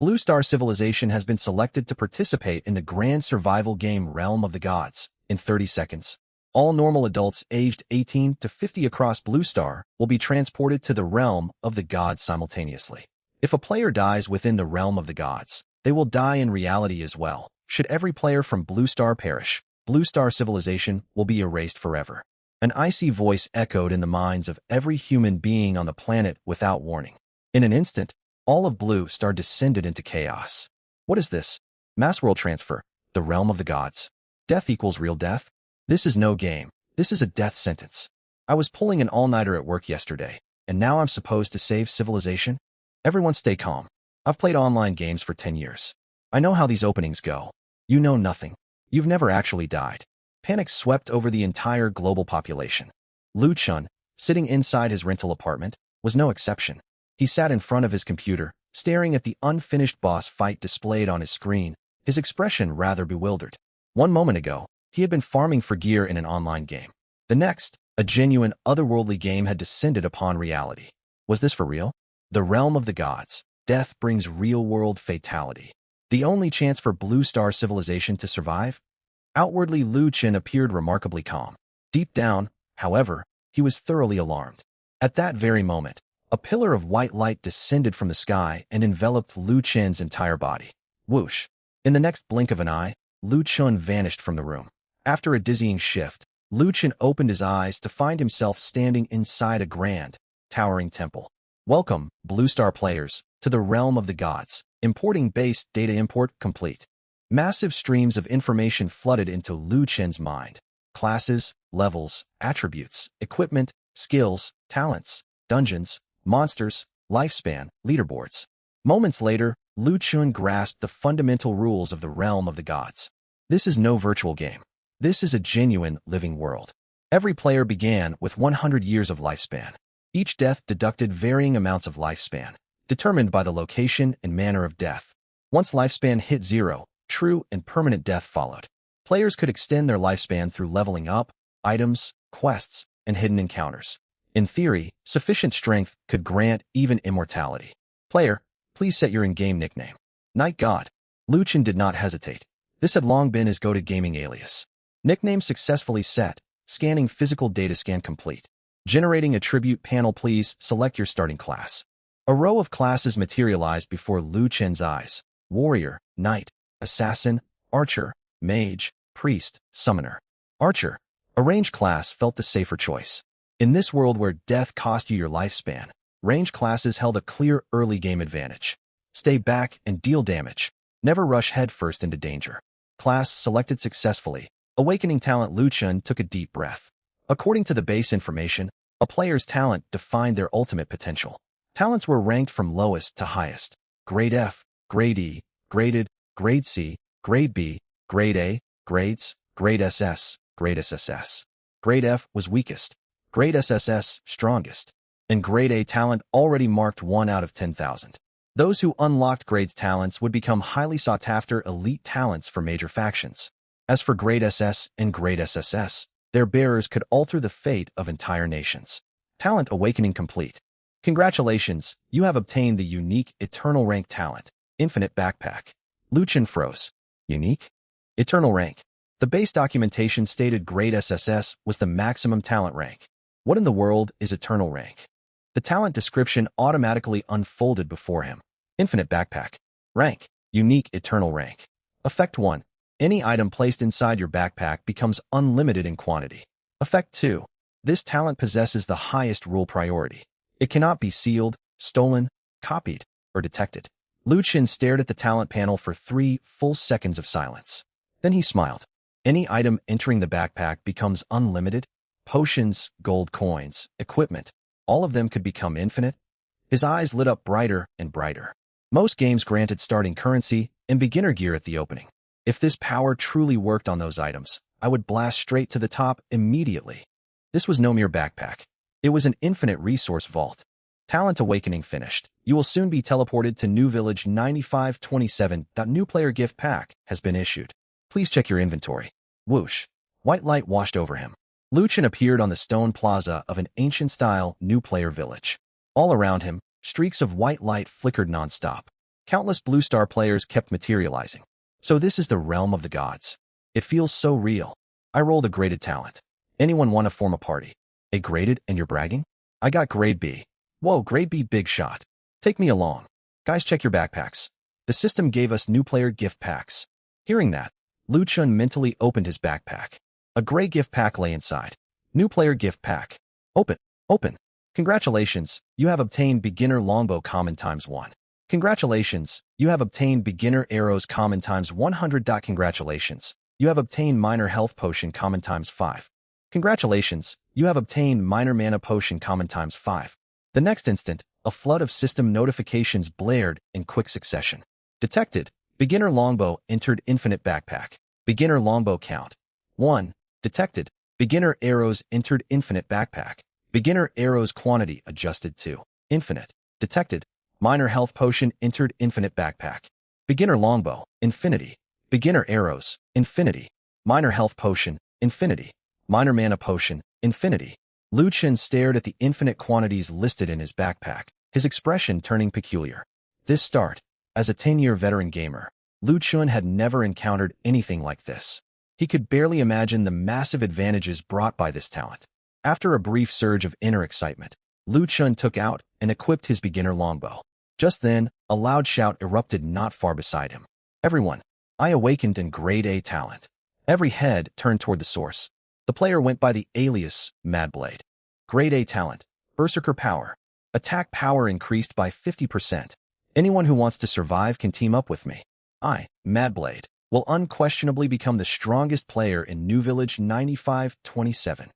Blue Star Civilization has been selected to participate in the grand survival game Realm of the Gods. In 30 seconds, all normal adults aged 18 to 50 across Blue Star will be transported to the Realm of the Gods simultaneously. If a player dies within the Realm of the Gods, they will die in reality as well. Should every player from Blue Star perish, Blue Star Civilization will be erased forever. An icy voice echoed in the minds of every human being on the planet without warning. In an instant, all of Blue Star descended into chaos. What is this? Mass world transfer. The Realm of the Gods. Death equals real death? This is no game. This is a death sentence. I was pulling an all-nighter at work yesterday, and now I'm supposed to save civilization? Everyone stay calm. I've played online games for 10 years. I know how these openings go. You know nothing. You've never actually died. Panic swept over the entire global population. Lu Chen, sitting inside his rental apartment, was no exception. He sat in front of his computer, staring at the unfinished boss fight displayed on his screen, his expression rather bewildered. 1 moment ago, he had been farming for gear in an online game. The next, a genuine, otherworldly game had descended upon reality. Was this for real? The Realm of the Gods. Death brings real-world fatality. The only chance for Blue Star Civilization to survive? Outwardly, Lu Chen appeared remarkably calm. Deep down, however, he was thoroughly alarmed. At that very moment, a pillar of white light descended from the sky and enveloped Lu Chen's entire body. Whoosh! In the next blink of an eye, Lu Chen vanished from the room. After a dizzying shift, Lu Chen opened his eyes to find himself standing inside a grand, towering temple. Welcome, Blue Star players, to the Realm of the Gods. Importing base data import complete. Massive streams of information flooded into Lu Chen's mind. Classes, levels, attributes, equipment, skills, talents, dungeons, monsters, lifespan, leaderboards. Moments later, Lu Chen grasped the fundamental rules of the Realm of the Gods. This is no virtual game. This is a genuine, living world. Every player began with 100 years of lifespan. Each death deducted varying amounts of lifespan, determined by the location and manner of death. Once lifespan hit 0, true and permanent death followed. Players could extend their lifespan through leveling up, items, quests, and hidden encounters. In theory, sufficient strength could grant even immortality. Player, please set your in-game nickname. Night God. Lu Chen did not hesitate. This had long been his go-to gaming alias. Nickname successfully set. Scanning physical data scan complete. Generating attribute panel. Please select your starting class. A row of classes materialized before Lu Chen's eyes. Warrior, Knight, Assassin, Archer, Mage, Priest, Summoner. Archer. A range class felt the safer choice. In this world where death cost you your lifespan, range classes held a clear early game advantage. Stay back and deal damage. Never rush headfirst into danger. Class selected successfully. Awakening talent. Lu Chen took a deep breath. According to the base information, a player's talent defined their ultimate potential. Talents were ranked from lowest to highest. Grade F, Grade E, Graded, Grade C, Grade B, Grade A, Grades, Grade SS, Grade SSS. Grade F was weakest. Grade SSS, strongest. And Grade A talent already marked 1 out of 10,000. Those who unlocked Grade's talents would become highly sought-after elite talents for major factions. As for Grade SS and Grade SSS, their bearers could alter the fate of entire nations. Talent awakening complete. Congratulations, you have obtained the unique Eternal Rank talent, Infinite Backpack. Lu Chen froze. Unique? Eternal Rank. The base documentation stated Grade SSS was the maximum talent rank. What in the world is Eternal Rank? The talent description automatically unfolded before him. Infinite Backpack. Rank. Unique Eternal Rank. Effect 1. Any item placed inside your backpack becomes unlimited in quantity. Effect 2. This talent possesses the highest rule priority. It cannot be sealed, stolen, copied, or detected. Lu Chen stared at the talent panel for 3 full seconds of silence. Then he smiled. Any item entering the backpack becomes unlimited. Potions, gold coins, equipment, all of them could become infinite. His eyes lit up brighter and brighter. Most games granted starting currency and beginner gear at the opening. If this power truly worked on those items, I would blast straight to the top immediately. This was no mere backpack. It was an infinite resource vault. Talent awakening finished. You will soon be teleported to New Village 9527. New player gift pack has been issued. Please check your inventory. Whoosh. White light washed over him. Lu Chen appeared on the stone plaza of an ancient-style new player village. All around him, streaks of white light flickered non-stop. Countless Blue Star players kept materializing. So this is the realm of the gods. It feels so real. I rolled a graded talent. Anyone want to form a party? A graded and you're bragging? I got grade B. Whoa, grade B, big shot. Take me along. Guys, check your backpacks. The system gave us new player gift packs. Hearing that, Lu Chen mentally opened his backpack. A gray gift pack lay inside. New player gift pack. Open. Open. Congratulations, you have obtained beginner longbow common ×1. Congratulations, you have obtained beginner arrows common ×100. Congratulations, you have obtained minor health potion common ×5. Congratulations, you have obtained minor mana potion common ×5. The next instant, a flood of system notifications blared in quick succession. Detected. Beginner longbow entered infinite backpack. Beginner longbow count 1. Detected. Beginner arrows entered infinite backpack. Beginner arrows quantity adjusted to infinite. Detected. Minor health potion entered infinite backpack. Beginner longbow, infinity. Beginner arrows, infinity. Minor health potion, infinity. Minor mana potion, infinity. Lu Chen stared at the infinite quantities listed in his backpack, his expression turning peculiar. This start, as a 10-year veteran gamer, Lu Chen had never encountered anything like this. He could barely imagine the massive advantages brought by this talent. After a brief surge of inner excitement, Lu Chen took out and equipped his beginner longbow. Just then, a loud shout erupted not far beside him. Everyone, I awakened in grade A talent. Every head turned toward the source. The player went by the alias Madblade. Grade A talent, Berserker power. Attack power increased by 50%. Anyone who wants to survive can team up with me. I, Madblade, will unquestionably become the strongest player in New Village 9527.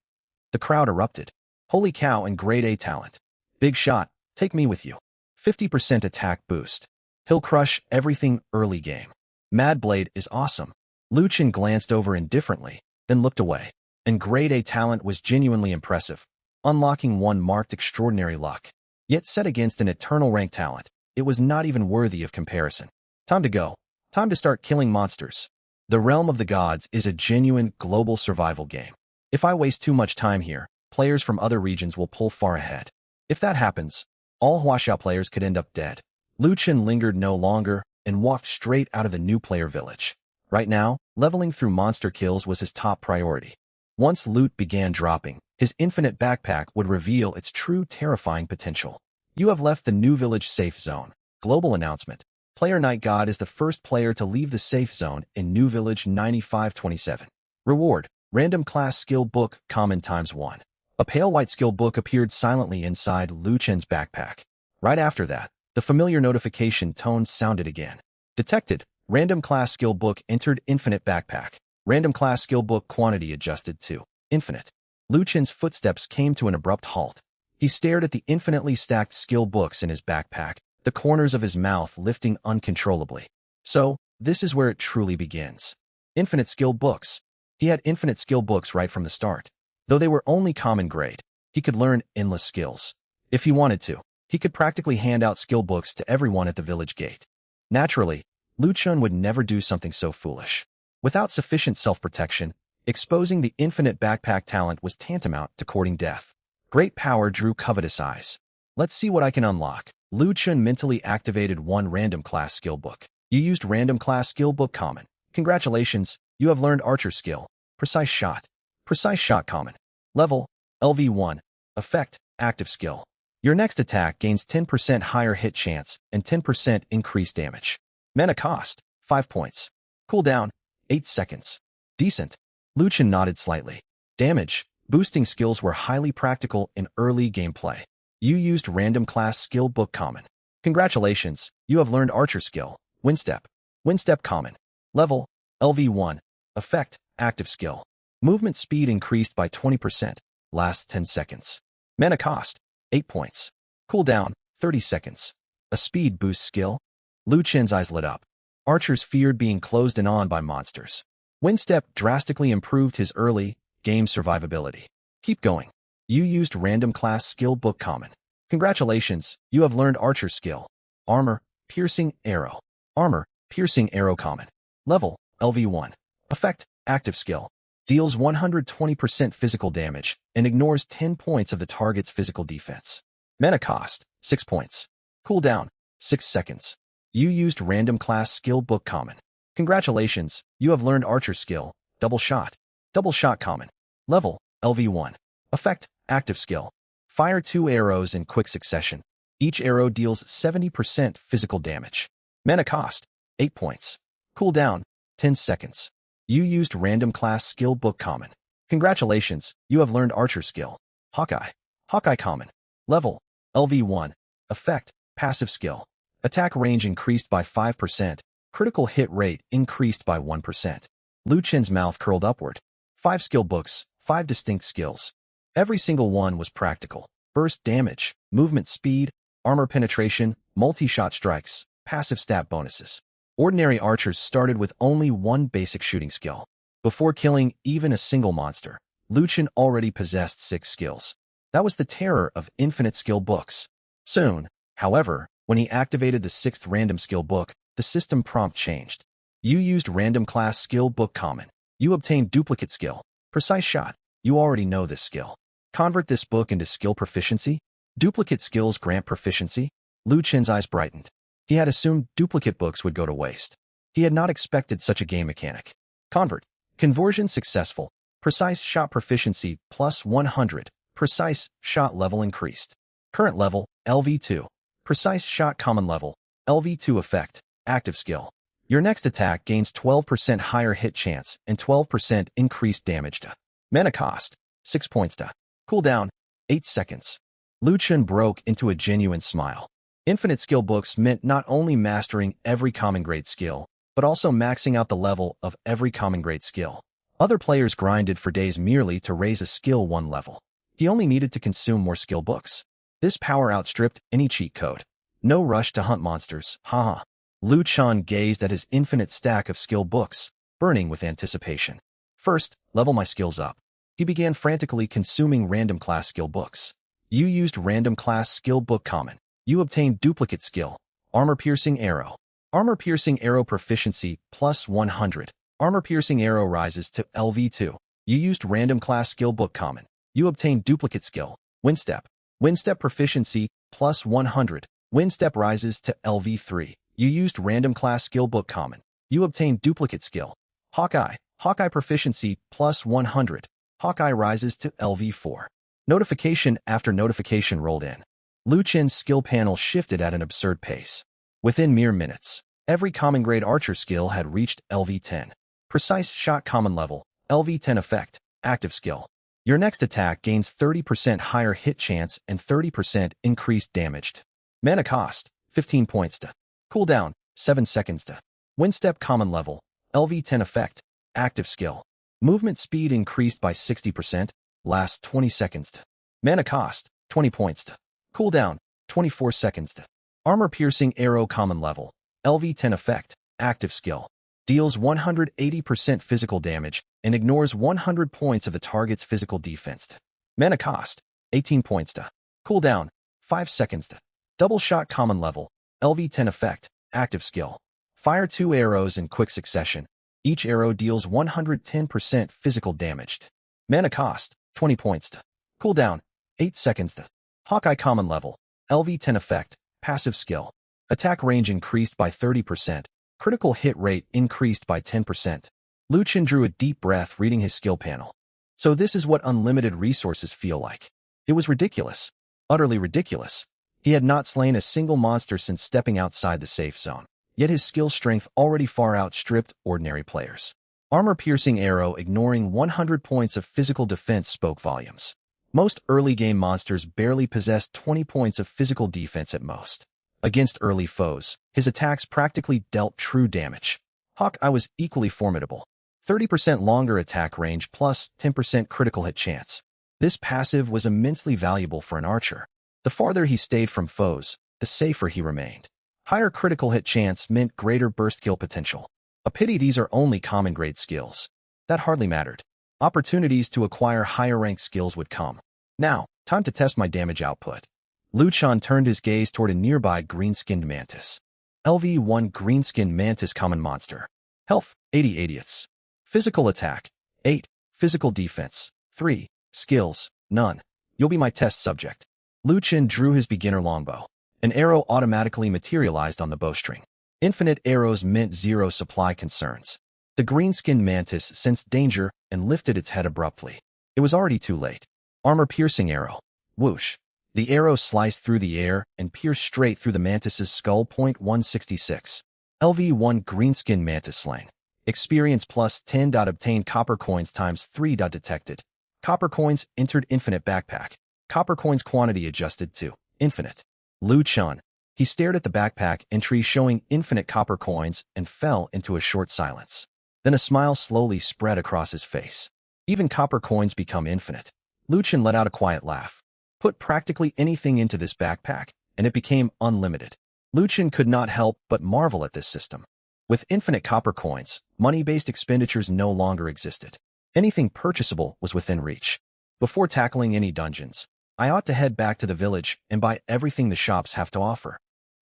The crowd erupted. Holy cow, and grade A talent. Big shot, take me with you. 50% attack boost. He'll crush everything early game. Madblade is awesome. Lu Chen glanced over indifferently, then looked away. And grade A talent was genuinely impressive. Unlocking one marked extraordinary luck. Yet set against an eternal rank talent, it was not even worthy of comparison. Time to go. Time to start killing monsters. The realm of the gods is a genuine global survival game. If I waste too much time here, players from other regions will pull far ahead. If that happens, all Huaxiao players could end up dead. Lu Chen lingered no longer and walked straight out of the new player village. Right now, leveling through monster kills was his top priority. Once loot began dropping, his infinite backpack would reveal its true terrifying potential. You have left the new village safe zone. Global announcement. Player Night God is the first player to leave the safe zone in New Village 9527. Reward. Random class skill book, common ×1. A pale white skill book appeared silently inside Lu Chen's backpack. Right after that, the familiar notification tone sounded again. Detected. Random class skill book entered infinite backpack. Random class skill book quantity adjusted to infinite. Lu Chen's footsteps came to an abrupt halt. He stared at the infinitely stacked skill books in his backpack, the corners of his mouth lifting uncontrollably. So, this is where it truly begins. Infinite skill books. He had infinite skill books right from the start. Though they were only common grade, he could learn endless skills. If he wanted to, he could practically hand out skill books to everyone at the village gate. Naturally, Lu Chen would never do something so foolish. Without sufficient self-protection, exposing the infinite backpack talent was tantamount to courting death. Great power drew covetous eyes. Let's see what I can unlock. Lu Chen mentally activated one random class skill book. You used random class skill book common. Congratulations, you have learned archer skill. Precise shot. Precise shot common. Level, LV1. Effect, active skill. Your next attack gains 10% higher hit chance and 10% increased damage. Mana cost, 5 points. Cooldown, 8 seconds. Decent. Lu Chen nodded slightly. Damage, boosting skills were highly practical in early gameplay. You used random class skill book common. Congratulations, you have learned archer skill. Windstep. Windstep common. Level, LV1. Effect, active skill. Movement speed increased by 20%. Lasts 10 seconds. Mana cost, 8 points. Cooldown, 30 seconds. A speed boost skill. Lu Chen's eyes lit up. Archers feared being closed in on by monsters. Windstep drastically improved his early game survivability. Keep going. You used random class skill book common. Congratulations, you have learned archer skill. Armor, piercing arrow. Armor, piercing arrow common. Level, LV1. Effect, active skill. Deals 120% physical damage and ignores 10 points of the target's physical defense. Mana cost, 6 points. Cooldown, 6 seconds. You used random class skill book common. Congratulations, you have learned archer skill, double shot. Double shot common. Level, LV1. Effect, active skill. Fire 2 arrows in quick succession. Each arrow deals 70% physical damage. Mana cost, 8 points. Cooldown, 10 seconds. You used random class skill book common. Congratulations, you have learned archer skill. Hawkeye. Hawkeye common. Level, LV1. Effect, passive skill. Attack range increased by 5%. Critical hit rate increased by 1%. Lu Chen's mouth curled upward. 5 skill books, 5 distinct skills. Every single one was practical. Burst damage, movement speed, armor penetration, multi-shot strikes, passive stat bonuses. Ordinary archers started with only one basic shooting skill. Before killing even a single monster, Lu Chen already possessed 6 skills. That was the terror of infinite skill books. Soon, however, when he activated the 6th random skill book, the system prompt changed. You used random class skill book common. You obtained duplicate skill. Precise shot. You already know this skill. Convert this book into skill proficiency. Duplicate skills grant proficiency. Lu Chen's eyes brightened. He had assumed duplicate books would go to waste. He had not expected such a game mechanic. Convert. Conversion successful. Precise shot proficiency plus 100. Precise shot level increased. Current level, LV2. Precise shot common level, LV2 effect. Active skill. Your next attack gains 12% higher hit chance and 12% increased damage to. Mana cost, 6 points to. Cooldown, 8 seconds. Lu Chen broke into a genuine smile. Infinite skill books meant not only mastering every common grade skill, but also maxing out the level of every common grade skill. Other players grinded for days merely to raise a skill 1 level. He only needed to consume more skill books. This power outstripped any cheat code. No rush to hunt monsters, haha. Lu Chen gazed at his infinite stack of skill books, burning with anticipation. First, level my skills up. He began frantically consuming random class skill books. You used random class skill book common. You obtained duplicate skill. Armor piercing arrow. Armor piercing arrow proficiency plus 100. Armor piercing arrow rises to LV2. You used random class skill book common. You obtained duplicate skill. Windstep. Windstep proficiency plus 100. Windstep rises to LV3. You used random class skill book common. You obtained duplicate skill. Hawkeye. Hawkeye proficiency plus 100. Hawkeye rises to LV4. Notification after notification rolled in. Lu Chen's skill panel shifted at an absurd pace. Within mere minutes, every common grade archer skill had reached LV10. Precise shot common level, LV10 effect, active skill. Your next attack gains 30% higher hit chance and 30% increased damage. Mana cost, 15 points to. Cooldown, 7 seconds to. Windstep common level, LV10 effect, active skill. Movement speed increased by 60%, lasts 20 seconds to. Mana cost, 20 points to. Cooldown, 24 seconds to. Armor piercing arrow common level, LV10 effect, active skill. Deals 180% physical damage and ignores 100 points of the target's physical defense. Mana cost, 18 points to. Cooldown, 5 seconds to. Double shot common level, LV10 effect, active skill. Fire 2 arrows in quick succession. Each arrow deals 110% physical damage. Mana cost, 20 points to. Cooldown, 8 seconds to. Hawkeye common level, LV10 effect, passive skill. Attack range increased by 30%. Critical hit rate increased by 10%. Lu Chen drew a deep breath reading his skill panel. So this is what unlimited resources feel like. It was ridiculous. Utterly ridiculous. He had not slain a single monster since stepping outside the safe zone. Yet his skill strength already far outstripped ordinary players. Armor-piercing arrow ignoring 100 points of physical defense spoke volumes. Most early-game monsters barely possessed 20 points of physical defense at most. Against early foes, his attacks practically dealt true damage. Hawkeye was equally formidable. 30% longer attack range plus 10% critical hit chance. This passive was immensely valuable for an archer. The farther he stayed from foes, the safer he remained. Higher critical hit chance meant greater burst kill potential. A pity these are only common grade skills. That hardly mattered. Opportunities to acquire higher ranked skills would come. Now, time to test my damage output. Lu Chen turned his gaze toward a nearby green-skinned mantis. LV1 green-skinned mantis common monster. Health, 80/80ths. Physical attack, 8. Physical defense, 3. Skills, none. You'll be my test subject. Lu Chen drew his beginner longbow. An arrow automatically materialized on the bowstring. Infinite arrows meant zero supply concerns. The green-skinned mantis sensed danger and lifted its head abruptly. It was already too late. Armor-piercing arrow. Whoosh. The arrow sliced through the air and pierced straight through the mantis's skull. 166. LV1 Greenskin Mantis Slang. Experience plus 10. Obtain copper coins times 3. Detected. Copper coins entered infinite backpack. Copper coins quantity adjusted to infinite. Lu Chen. He stared at the backpack entry showing infinite copper coins and fell into a short silence. Then a smile slowly spread across his face. Even copper coins become infinite. Lu Chen let out a quiet laugh. Put practically anything into this backpack, and it became unlimited. Lu Chen could not help but marvel at this system. With infinite copper coins, money-based expenditures no longer existed. Anything purchasable was within reach. Before tackling any dungeons, I ought to head back to the village and buy everything the shops have to offer.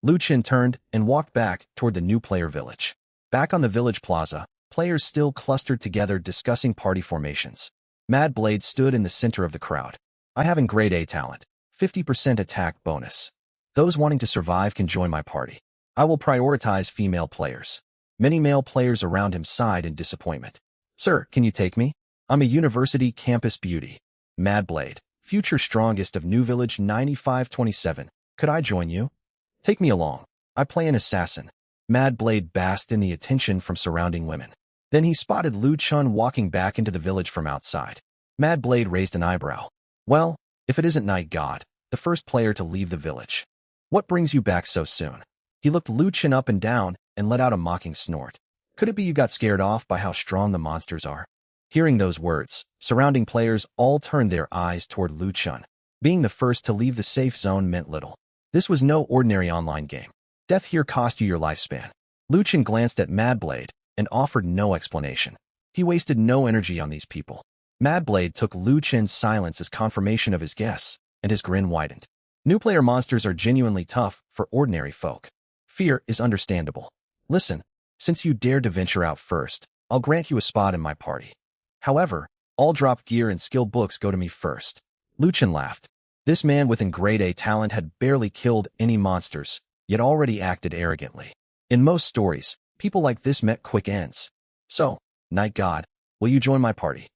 Lu Chen turned and walked back toward the new player village. Back on the village plaza, players still clustered together discussing party formations. Mad Blade stood in the center of the crowd. I have in grade A talent, 50% attack bonus. Those wanting to survive can join my party. I will prioritize female players. Many male players around him sighed in disappointment. Sir, can you take me? I'm a university campus beauty. Mad Blade, future strongest of New Village 9527. Could I join you? Take me along. I play an assassin. Mad Blade basked in the attention from surrounding women. Then he spotted Lu Chen walking back into the village from outside. Mad Blade raised an eyebrow. Well, if it isn't Night God, the first player to leave the village. What brings you back so soon? He looked Lu Chen up and down and let out a mocking snort. Could it be you got scared off by how strong the monsters are? Hearing those words, surrounding players all turned their eyes toward Lu Chen. Being the first to leave the safe zone meant little. This was no ordinary online game. Death here cost you your lifespan. Lu Chen glanced at Mad Blade and offered no explanation. He wasted no energy on these people. Mad Blade took Lu Chen's silence as confirmation of his guess, and his grin widened. New player monsters are genuinely tough for ordinary folk. Fear is understandable. Listen, since you dared to venture out first, I'll grant you a spot in my party. However, all drop gear and skill books go to me first. Lu Chen laughed. This man with grade A talent had barely killed any monsters, yet already acted arrogantly. In most stories, people like this met quick ends. So, Night God, will you join my party?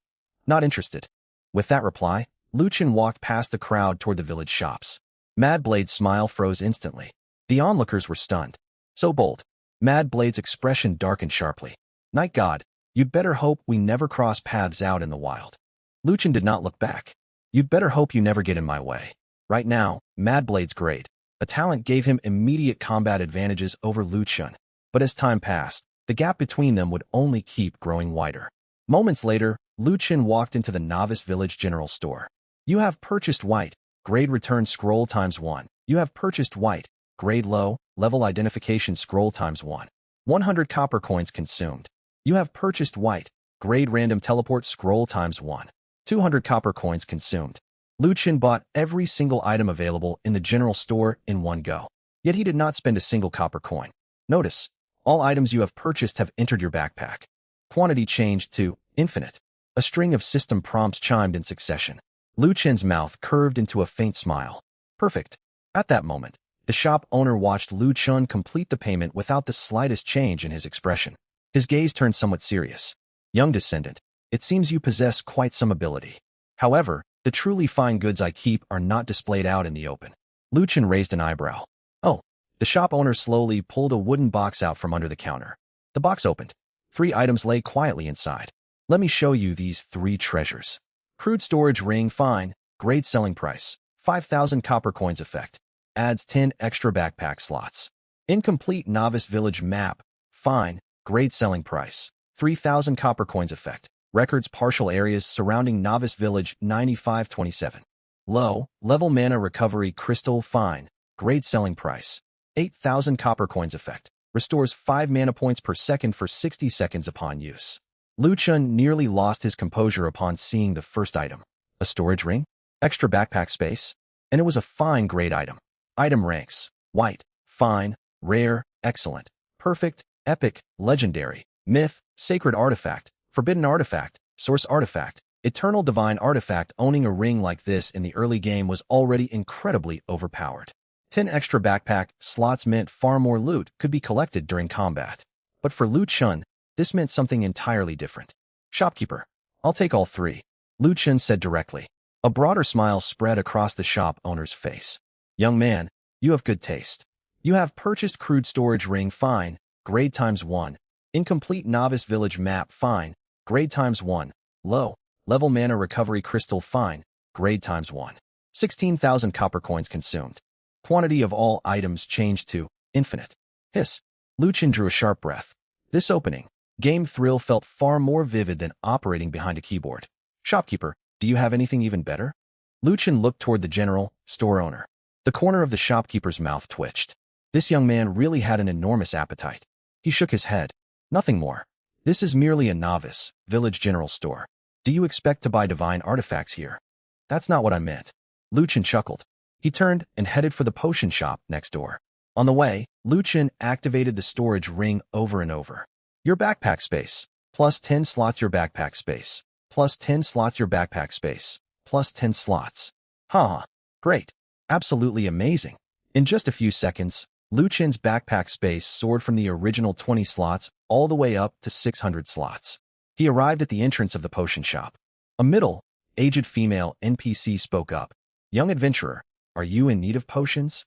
Not interested. With that reply, Lu Chen walked past the crowd toward the village shops. Mad Blade's smile froze instantly. The onlookers were stunned. So bold. Mad Blade's expression darkened sharply. Night God, you'd better hope we never cross paths out in the wild. Lu Chen did not look back. You'd better hope you never get in my way. Right now, Mad Blade's great. A talent gave him immediate combat advantages over Lu Chen. But as time passed, the gap between them would only keep growing wider. Moments later, Lu Chen walked into the Novice Village General Store. You have purchased white. Grade return scroll times 1. You have purchased white. Grade low. Level identification scroll times 1. 100 copper coins consumed. You have purchased white. Grade random teleport scroll times 1. 200 copper coins consumed. Lu Chen bought every single item available in the general store in one go. Yet he did not spend a single copper coin. Notice, all items you have purchased have entered your backpack. Quantity changed to infinite. A string of system prompts chimed in succession. Lu Chen's mouth curved into a faint smile. Perfect. At that moment, the shop owner watched Lu Chen complete the payment without the slightest change in his expression. His gaze turned somewhat serious. Young descendant, it seems you possess quite some ability. However, the truly fine goods I keep are not displayed out in the open. Lu Chen raised an eyebrow. Oh. The shop owner slowly pulled a wooden box out from under the counter. The box opened. 3 items lay quietly inside. Let me show you these 3 treasures. Crude storage ring fine, grade selling price, 5,000 copper coins effect. Adds 10 extra backpack slots. Incomplete Novice Village map, fine, grade selling price, 3,000 copper coins effect. Records partial areas surrounding Novice Village 9527. Low, level mana recovery crystal fine, grade selling price, 8,000 copper coins effect. Restores 5 mana points per second for 60 seconds upon use. Lu Chen nearly lost his composure upon seeing the first item. A storage ring? Extra backpack space? And it was a fine grade item. Item ranks: white, fine, rare, excellent, perfect, epic, legendary, myth, sacred artifact, forbidden artifact, source artifact, eternal divine artifact. Owning a ring like this in the early game was already incredibly overpowered. 10 extra backpack slots meant far more loot could be collected during combat. But for Lu Chen, this meant something entirely different. Shopkeeper, I'll take all 3. Lu Chen said directly. A broader smile spread across the shop owner's face. Young man, you have good taste. You have purchased crude storage ring fine, grade ×1. Incomplete novice village map fine, grade ×1. Low level mana recovery crystal fine, grade ×1. 16,000 copper coins consumed. Quantity of all items changed to infinite. Hiss. Lu Chen drew a sharp breath. This opening game thrill felt far more vivid than operating behind a keyboard. Shopkeeper, do you have anything even better? Lu Chen looked toward the general store owner. The corner of the shopkeeper's mouth twitched. This young man really had an enormous appetite. He shook his head. Nothing more. This is merely a novice village general store. Do you expect to buy divine artifacts here? That's not what I meant. Lu Chen chuckled. He turned and headed for the potion shop next door. On the way, Lu Chen activated the storage ring over and over. Your backpack space. Plus 10 slots your backpack space. Plus 10 slots your backpack space. Plus 10 slots. Haha. Great. Absolutely amazing. In just a few seconds, Lu Chen's backpack space soared from the original 20 slots all the way up to 600 slots. He arrived at the entrance of the potion shop. A middle-aged female NPC spoke up. Young adventurer, are you in need of potions?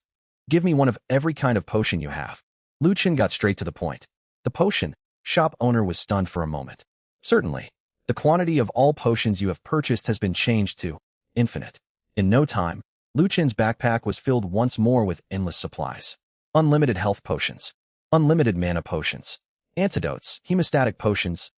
Give me one of every kind of potion you have. Lu Chen got straight to the point. The potion shop owner was stunned for a moment. Certainly. The quantity of all potions you have purchased has been changed to infinite. In no time, Lu Chen's backpack was filled once more with endless supplies. Unlimited health potions. Unlimited mana potions. Antidotes, hemostatic potions,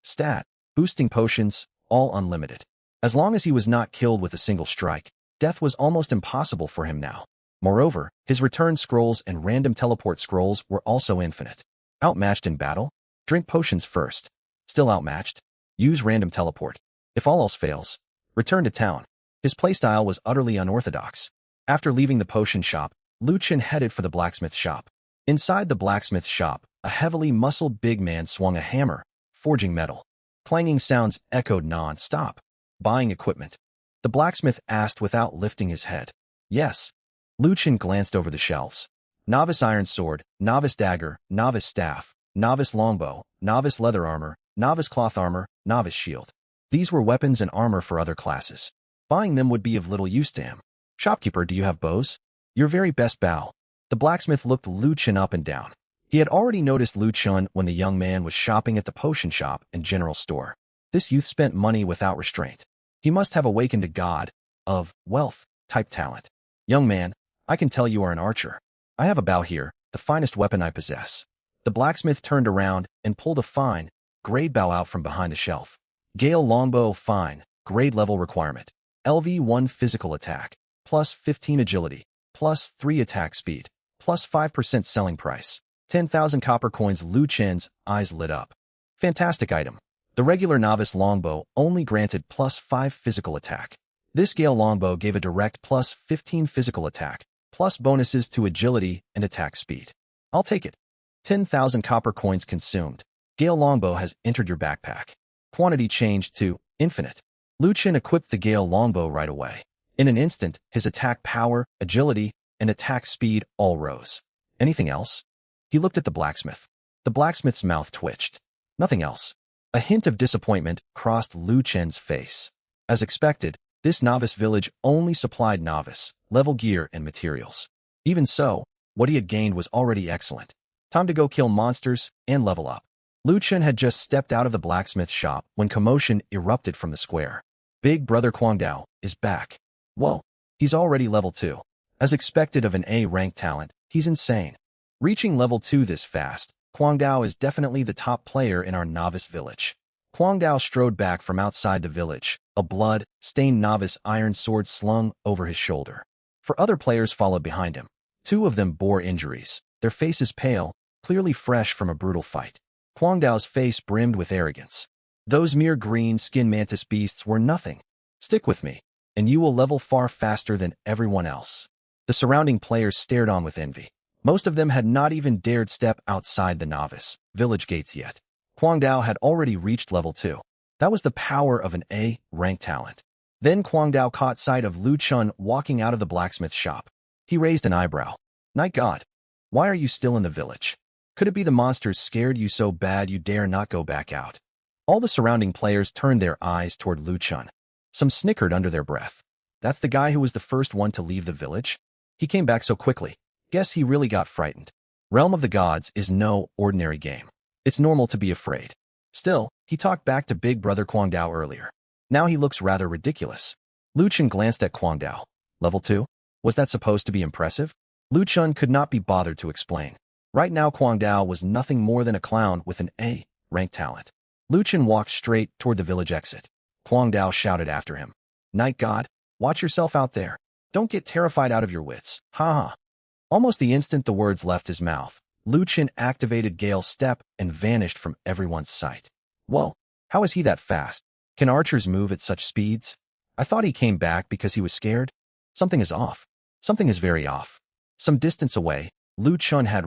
boosting potions, all unlimited. As long as he was not killed with a single strike, death was almost impossible for him now. Moreover, his return scrolls and random teleport scrolls were also infinite. Outmatched in battle? Drink potions first. Still outmatched? Use random teleport. If all else fails, return to town. His playstyle was utterly unorthodox. After leaving the potion shop, Lu Chen headed for the blacksmith shop. Inside the blacksmith shop, a heavily muscled big man swung a hammer, forging metal. Clanging sounds echoed non-stop. Buying equipment. The blacksmith asked without lifting his head. Yes. Lu Chen glanced over the shelves. Novice iron sword, novice dagger, novice staff, novice longbow, novice leather armor, novice cloth armor, novice shield. These were weapons and armor for other classes. Buying them would be of little use to him. Shopkeeper, do you have bows? Your very best bow. The blacksmith looked Lu Chen up and down. He had already noticed Lu Chen when the young man was shopping at the potion shop and general store. This youth spent money without restraint. He must have awakened a god of wealth type talent. Young man, I can tell you are an archer. I have a bow here, the finest weapon I possess. The blacksmith turned around and pulled a fine, grade bow out from behind the shelf. Gale longbow fine, grade level requirement. LV1 physical attack, plus 15 agility, plus 3 attack speed, plus 5% selling price. 10,000 copper coins. Lu Chen's eyes lit up. Fantastic item. The regular novice longbow only granted plus 5 physical attack. This Gale longbow gave a direct plus 15 physical attack, plus bonuses to agility and attack speed. I'll take it. 10,000 copper coins consumed. Gale longbow has entered your backpack. Quantity changed to infinite. Lu Chen equipped the Gale longbow right away. In an instant, his attack power, agility, and attack speed all rose. Anything else? He looked at the blacksmith. The blacksmith's mouth twitched. Nothing else. A hint of disappointment crossed Lu Chen's face. As expected, this novice village only supplied novice level gear and materials. Even so, what he had gained was already excellent. Time to go kill monsters and level up. Lu Chen had just stepped out of the blacksmith shop when commotion erupted from the square. Big brother Guangdao is back. Whoa, he's already level 2. As expected of an A-rank talent, he's insane. Reaching level 2 this fast, Guangdao is definitely the top player in our novice village. Guangdao strode back from outside the village, a blood-stained novice iron sword slung over his shoulder. 4 other players followed behind him. 2 of them bore injuries, their faces pale, clearly fresh from a brutal fight. Guangdao's face brimmed with arrogance. Those mere green skin mantis beasts were nothing. Stick with me, and you will level far faster than everyone else. The surrounding players stared on with envy. Most of them had not even dared step outside the novice village gates yet. Guangdao had already reached level 2. That was the power of an A-rank talent. Then Guangdao caught sight of Lu Chen walking out of the blacksmith shop. He raised an eyebrow. Night God, why are you still in the village? Could it be the monsters scared you so bad you dare not go back out? All the surrounding players turned their eyes toward Lu Chen. Some snickered under their breath. That's the guy who was the first one to leave the village? He came back so quickly. Guess he really got frightened. Realm of the Gods is no ordinary game. It's normal to be afraid. Still, he talked back to Big Brother Guangdao earlier. Now he looks rather ridiculous. Lu Chen glanced at Guangdao. Level 2? Was that supposed to be impressive? Lu Chen could not be bothered to explain. Right now Guangdao was nothing more than a clown with an A-rank talent. Lu Chen walked straight toward the village exit. Guangdao shouted after him. Night God, watch yourself out there. Don't get terrified out of your wits. Ha ha. Almost the instant the words left his mouth, Lu Chen activated Gale's step and vanished from everyone's sight. Whoa, how is he that fast? Can archers move at such speeds? I thought he came back because he was scared. Something is off. Something is very off. Some distance away, Lu Chen had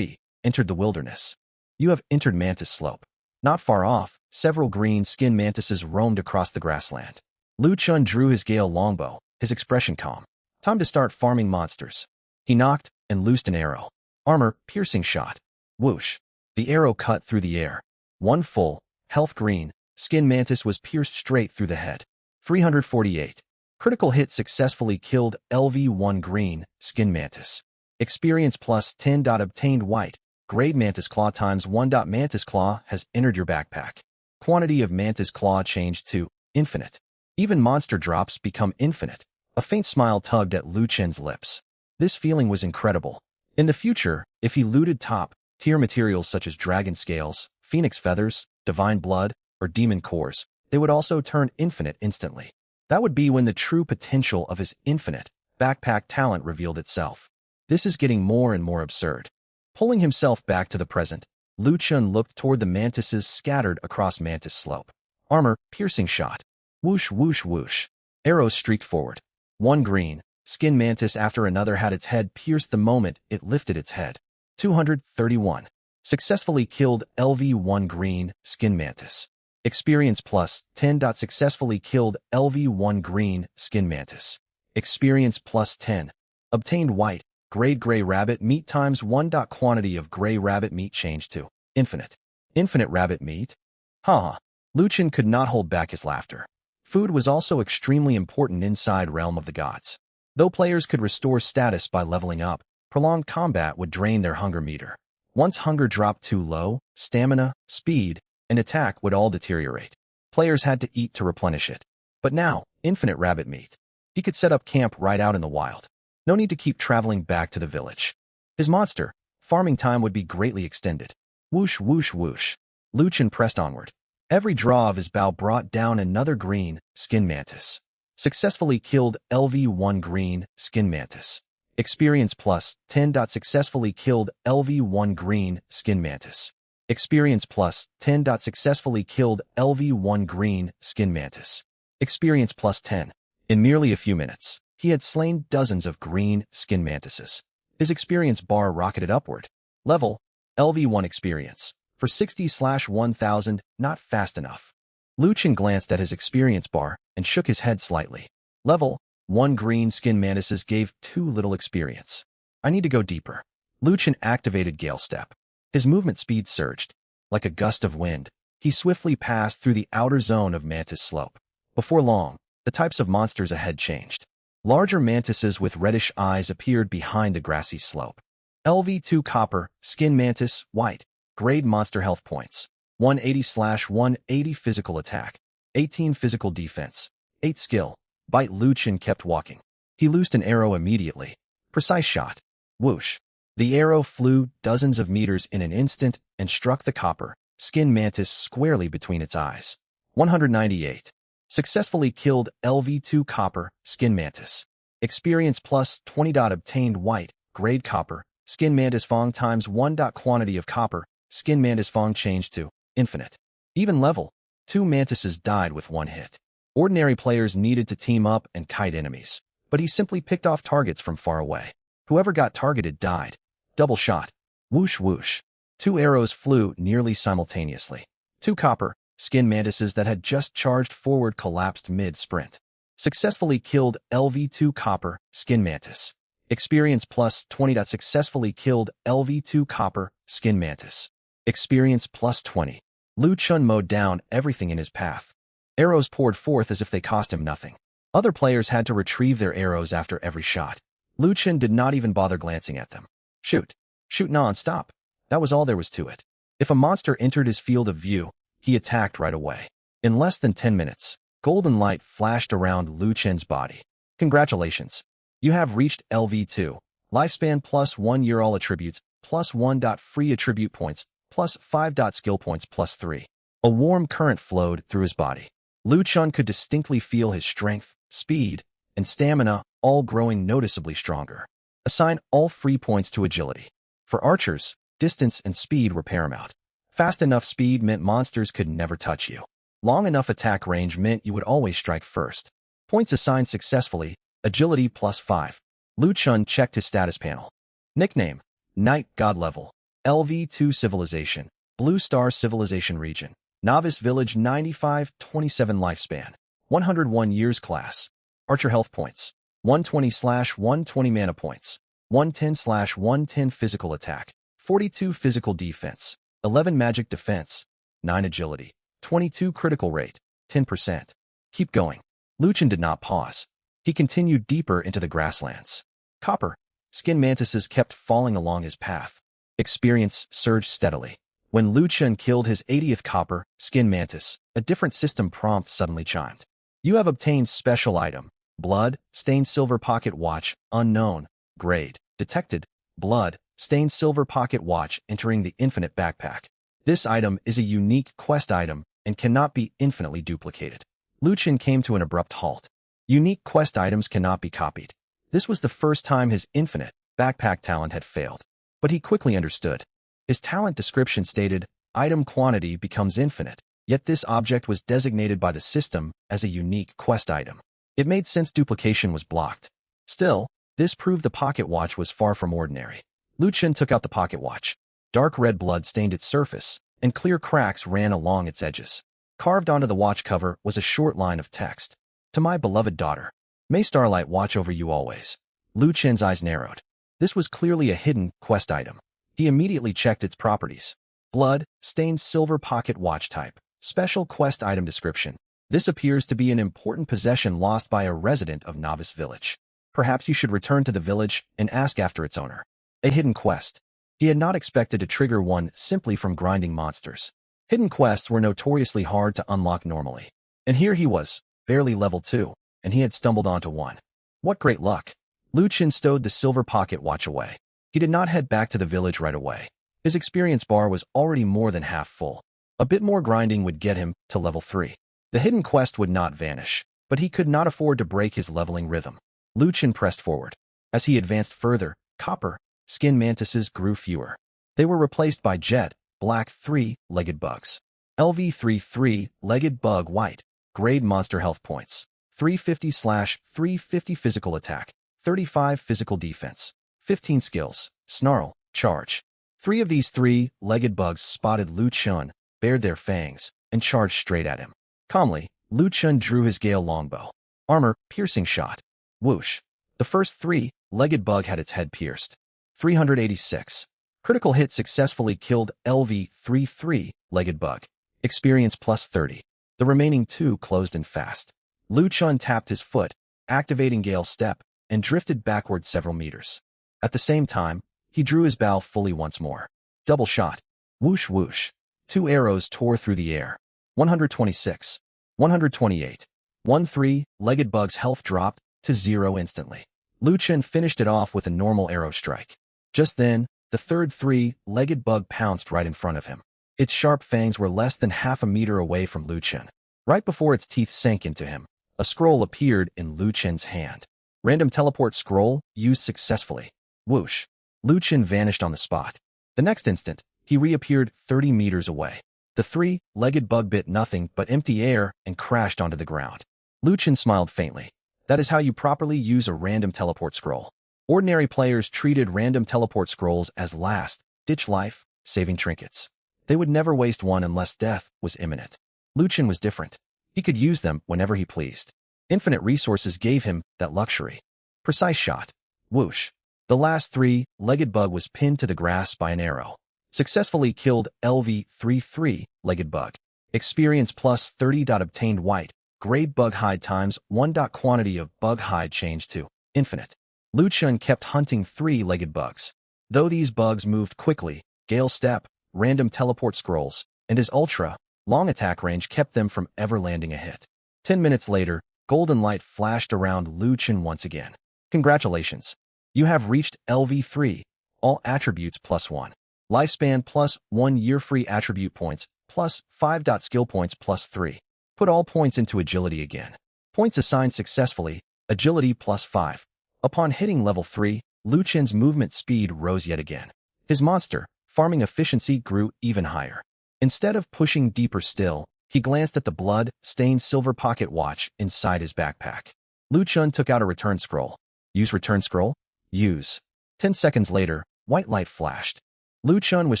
entered the wilderness. You have entered Mantis Slope. Not far off, several green-skinned mantises roamed across the grassland. Lu Chen drew his Gale longbow, his expression calm. Time to start farming monsters. He knocked and loosed an arrow. Armor, piercing shot. Whoosh. The arrow cut through the air. One full, health green, skin mantis was pierced straight through the head. 348. Critical hit successfully killed LV1 green, skin mantis. Experience plus 10. Obtained white. Grade Mantis Claw times 1. Mantis Claw has entered your backpack. Quantity of Mantis Claw changed to infinite. Even monster drops become infinite. A faint smile tugged at Lu Chen's lips. This feeling was incredible. In the future, if he looted top-tier materials such as dragon scales, phoenix feathers, divine blood, or demon cores, they would also turn infinite instantly. That would be when the true potential of his infinite backpack talent revealed itself. This is getting more and more absurd. Pulling himself back to the present, Lu Chen looked toward the mantises scattered across Mantis Slope. Armor, piercing shot. Whoosh, whoosh, whoosh. Arrows streaked forward. One green, skin mantis after another had its head pierced the moment it lifted its head. 231. Successfully killed LV1 green, skin mantis. Experience plus 10. Successfully killed LV1 green, skin mantis. Experience plus 10. Obtained white. Grade gray rabbit meat times 1. Quantity of gray rabbit meat changed to infinite. Infinite rabbit meat? Ha! Lu Chen could not hold back his laughter. Food was also extremely important inside Realm of the Gods. Though players could restore status by leveling up, prolonged combat would drain their hunger meter. Once hunger dropped too low, stamina, speed, and attack would all deteriorate. Players had to eat to replenish it. But now, infinite rabbit meat. He could set up camp right out in the wild. No need to keep traveling back to the village. His monster farming time would be greatly extended. Whoosh, whoosh, whoosh. Lu Chen pressed onward. Every draw of his bow brought down another green, skin mantis. Successfully killed LV1 green, skin mantis. Experience plus 10. Successfully killed LV1 green, skin mantis. Experience plus 10. Successfully killed LV1 green, skin mantis. Experience plus 10. In merely a few minutes, he had slain dozens of green, skin mantises. His experience bar rocketed upward. Level, LV1 experience. For 60/1000, not fast enough. Lu Chen glanced at his experience bar and shook his head slightly. Level 1 green skin mantises gave too little experience. I need to go deeper. Lu Chen activated Gale Step. His movement speed surged. Like a gust of wind, he swiftly passed through the outer zone of Mantis Slope. Before long, the types of monsters ahead changed. Larger mantises with reddish eyes appeared behind the grassy slope. LV2 copper, skin mantis, white. Grade monster health points. 180/180 physical attack. 18 physical defense. 8 skill. Bite. Lu Chen kept walking. He loosed an arrow immediately. Precise shot. Whoosh. The arrow flew dozens of meters in an instant and struck the copper, skin mantis squarely between its eyes. 198. Successfully killed LV2 copper, skin mantis. Experience plus 20. Obtained white, grade copper, skin mantis fong times 1. Quantity of copper, skin mantis fong changed to infinite. Even level, 2 mantises died with one hit. Ordinary players needed to team up and kite enemies, but he simply picked off targets from far away. Whoever got targeted died. Double shot. Whoosh whoosh. 2 arrows flew nearly simultaneously. 2 copper, skin mantises that had just charged forward collapsed mid-sprint. Successfully killed LV2 copper, skin mantis. Experience plus 20. Successfully killed LV2 Copper Skin Mantis. Experience plus 20. Lu Chen mowed down everything in his path. Arrows poured forth as if they cost him nothing. Other players had to retrieve their arrows after every shot. Lu Chen did not even bother glancing at them. Shoot. Shoot non-stop. That was all there was to it. If a monster entered his field of view, he attacked right away. In less than 10 minutes, golden light flashed around Lu Chen's body. Congratulations. You have reached LV2. Lifespan plus 1 year, all attributes, plus 1. Free attribute points, plus 5. Skill points, plus 3. A warm current flowed through his body. Lu Chen could distinctly feel his strength, speed, and stamina all growing noticeably stronger. Assign all free points to agility. For archers, distance and speed were paramount. Fast enough speed meant monsters could never touch you. Long enough attack range meant you would always strike first. Points assigned successfully, agility plus 5. Lu Chen checked his status panel. Nickname, Night God level, LV2 Civilization, Blue Star Civilization Region, Novice Village 95-27 Lifespan, 101 years class, Archer health points, 120/120 mana points, 110/110 physical attack, 42 physical defense, 11 magic defense, 9 agility, 22 critical rate, 10%. Keep going. Lu Chen did not pause. He continued deeper into the grasslands. Copper Skin Mantises kept falling along his path. Experience surged steadily. When Lu Chen killed his 80th Copper Skin Mantis, a different system prompt suddenly chimed. You have obtained special item. Blood, stained silver pocket watch, unknown, grade, detected, blood, stained silver pocket watch entering the infinite backpack. This item is a unique quest item and cannot be infinitely duplicated. Lu Chen came to an abrupt halt. Unique quest items cannot be copied. This was the first time his infinite backpack talent had failed. But he quickly understood. His talent description stated, item quantity becomes infinite, yet this object was designated by the system as a unique quest item. It made sense duplication was blocked. Still, this proved the pocket watch was far from ordinary. Lu Chen took out the pocket watch. Dark red blood stained its surface, and clear cracks ran along its edges. Carved onto the watch cover was a short line of text. To my beloved daughter. May Starlight watch over you always. Lu Chen's eyes narrowed. This was clearly a hidden quest item. He immediately checked its properties. Blood, stained silver pocket watch type. Special quest item description. This appears to be an important possession lost by a resident of Novice Village. Perhaps you should return to the village and ask after its owner. A hidden quest. He had not expected to trigger one simply from grinding monsters. Hidden quests were notoriously hard to unlock normally. And here he was, barely level 2, and he had stumbled onto one. What great luck. Lu Chen stowed the silver pocket watch away. He did not head back to the village right away. His experience bar was already more than half full. A bit more grinding would get him to level 3. The hidden quest would not vanish, but he could not afford to break his leveling rhythm. Lu Chen pressed forward. As he advanced further, Copper Skin Mantises grew fewer. They were replaced by jet, black 3-legged bugs. LV3 3-legged bug white, grade monster health points, 350/350 physical attack, 35 physical defense, 15 skills, snarl, charge. 3 of these 3-legged bugs spotted Lu Chen, bared their fangs, and charged straight at him. Calmly, Lu Chen drew his Gale longbow. Armor, piercing shot. Whoosh. The first 3-legged bug had its head pierced. 386. Critical hit successfully killed LV3 3-legged bug. Experience plus 30. The remaining 2 closed in fast. Lu Chen tapped his foot, activating Gale Step, and drifted backward several meters. At the same time, he drew his bow fully once more. Double shot. Whoosh whoosh. 2 arrows tore through the air. 126. 128. 1 3-legged bug's health dropped to 0 instantly. Lu Chen finished it off with a normal arrow strike. Just then, the third 3-legged bug pounced right in front of him. Its sharp fangs were less than half a meter away from Lu Chen. Right before its teeth sank into him, a scroll appeared in Lu Chen's hand. Random teleport scroll used successfully. Whoosh. Lu Chen vanished on the spot. The next instant, he reappeared 30 meters away. The 3-legged bug bit nothing but empty air and crashed onto the ground. Lu Chen smiled faintly. That is how you properly use a random teleport scroll. Ordinary players treated random teleport scrolls as last-ditch life-saving trinkets. They would never waste one unless death was imminent. Lu Chen was different. He could use them whenever he pleased. Infinite resources gave him that luxury. Precise shot. Whoosh. The last three-legged bug was pinned to the grass by an arrow. Successfully killed LV3 three-legged bug. Experience plus 30. Obtained white. Grade bug hide times 1. Quantity of bug hide changed to infinite. Lu Chen kept hunting three-legged bugs. Though these bugs moved quickly, Gale Step, random teleport scrolls, and his ultra-long attack range kept them from ever landing a hit. 10 minutes later, golden light flashed around Lu Chen once again. Congratulations. You have reached LV3, all attributes plus 1. Lifespan plus 1 year free attribute points plus 5. Skill points plus 3. Put all points into agility again. Points assigned successfully, agility plus 5. Upon hitting level 3, Lu Chen's movement speed rose yet again. His monster farming efficiency grew even higher. Instead of pushing deeper still, he glanced at the blood-stained silver pocket watch inside his backpack. Lu Chen took out a return scroll. Use return scroll? Use. 10 seconds later, white light flashed. Lu Chen was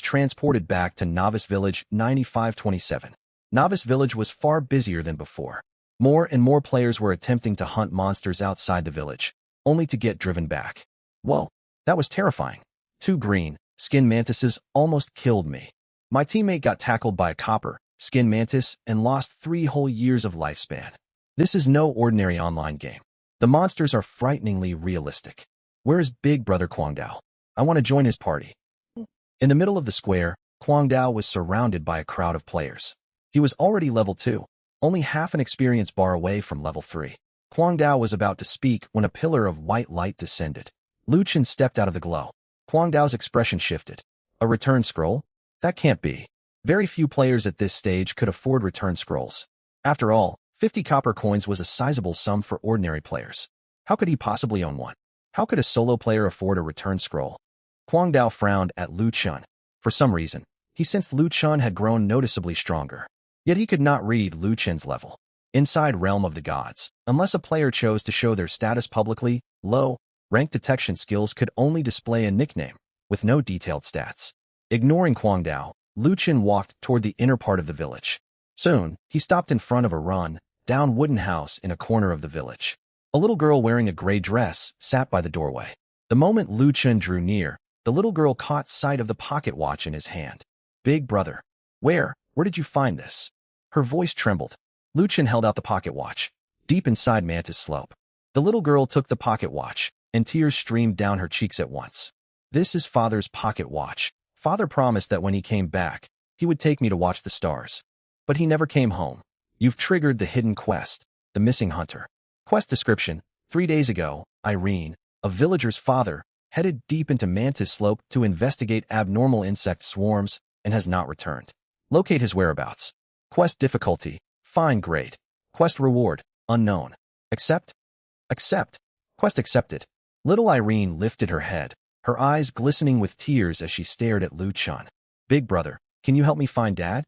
transported back to Novice Village 9527. Novice Village was far busier than before. More and more players were attempting to hunt monsters outside the village, only to get driven back. Whoa, that was terrifying. 2 green skin mantises almost killed me. My teammate got tackled by a copper skin mantis and lost 3 whole years of lifespan. This is no ordinary online game. The monsters are frighteningly realistic. Where is Big Brother Kwangdao? I want to join his party. In the middle of the square, Kwangdao was surrounded by a crowd of players. He was already level 2, only half an experience bar away from level 3. Kwangdao was about to speak when a pillar of white light descended. Lu Chen stepped out of the glow. Kwangdao's expression shifted. A return scroll? That can't be. Very few players at this stage could afford return scrolls. After all, 50 copper coins was a sizable sum for ordinary players. How could he possibly own one? How could a solo player afford a return scroll? Kwangdao frowned at Lu Chen. For some reason, he sensed Lu Chen had grown noticeably stronger. Yet he could not read Lu Chen's level. Inside Realm of the Gods, unless a player chose to show their status publicly, low rank detection skills could only display a nickname, with no detailed stats. Ignoring Kwangdao, Lu Chen walked toward the inner part of the village. Soon, he stopped in front of a run-down wooden house in a corner of the village. A little girl wearing a gray dress sat by the doorway. The moment Lu Chen drew near, the little girl caught sight of the pocket watch in his hand. Big brother, where did you find this? Her voice trembled. Lu Chen held out the pocket watch, deep inside Mantis Slope. The little girl took the pocket watch, and tears streamed down her cheeks at once. This is Father's pocket watch. Father promised that when he came back, he would take me to watch the stars. But he never came home. You've triggered the hidden quest, the missing hunter. Quest description: 3 days ago, Irene, a villager's father, headed deep into Mantis Slope to investigate abnormal insect swarms and has not returned. Locate his whereabouts. Quest difficulty: fine grade. Quest reward: unknown. Accept? Accept. Quest accepted. Little Irene lifted her head, her eyes glistening with tears as she stared at Lu Chen. Big brother, can you help me find Dad?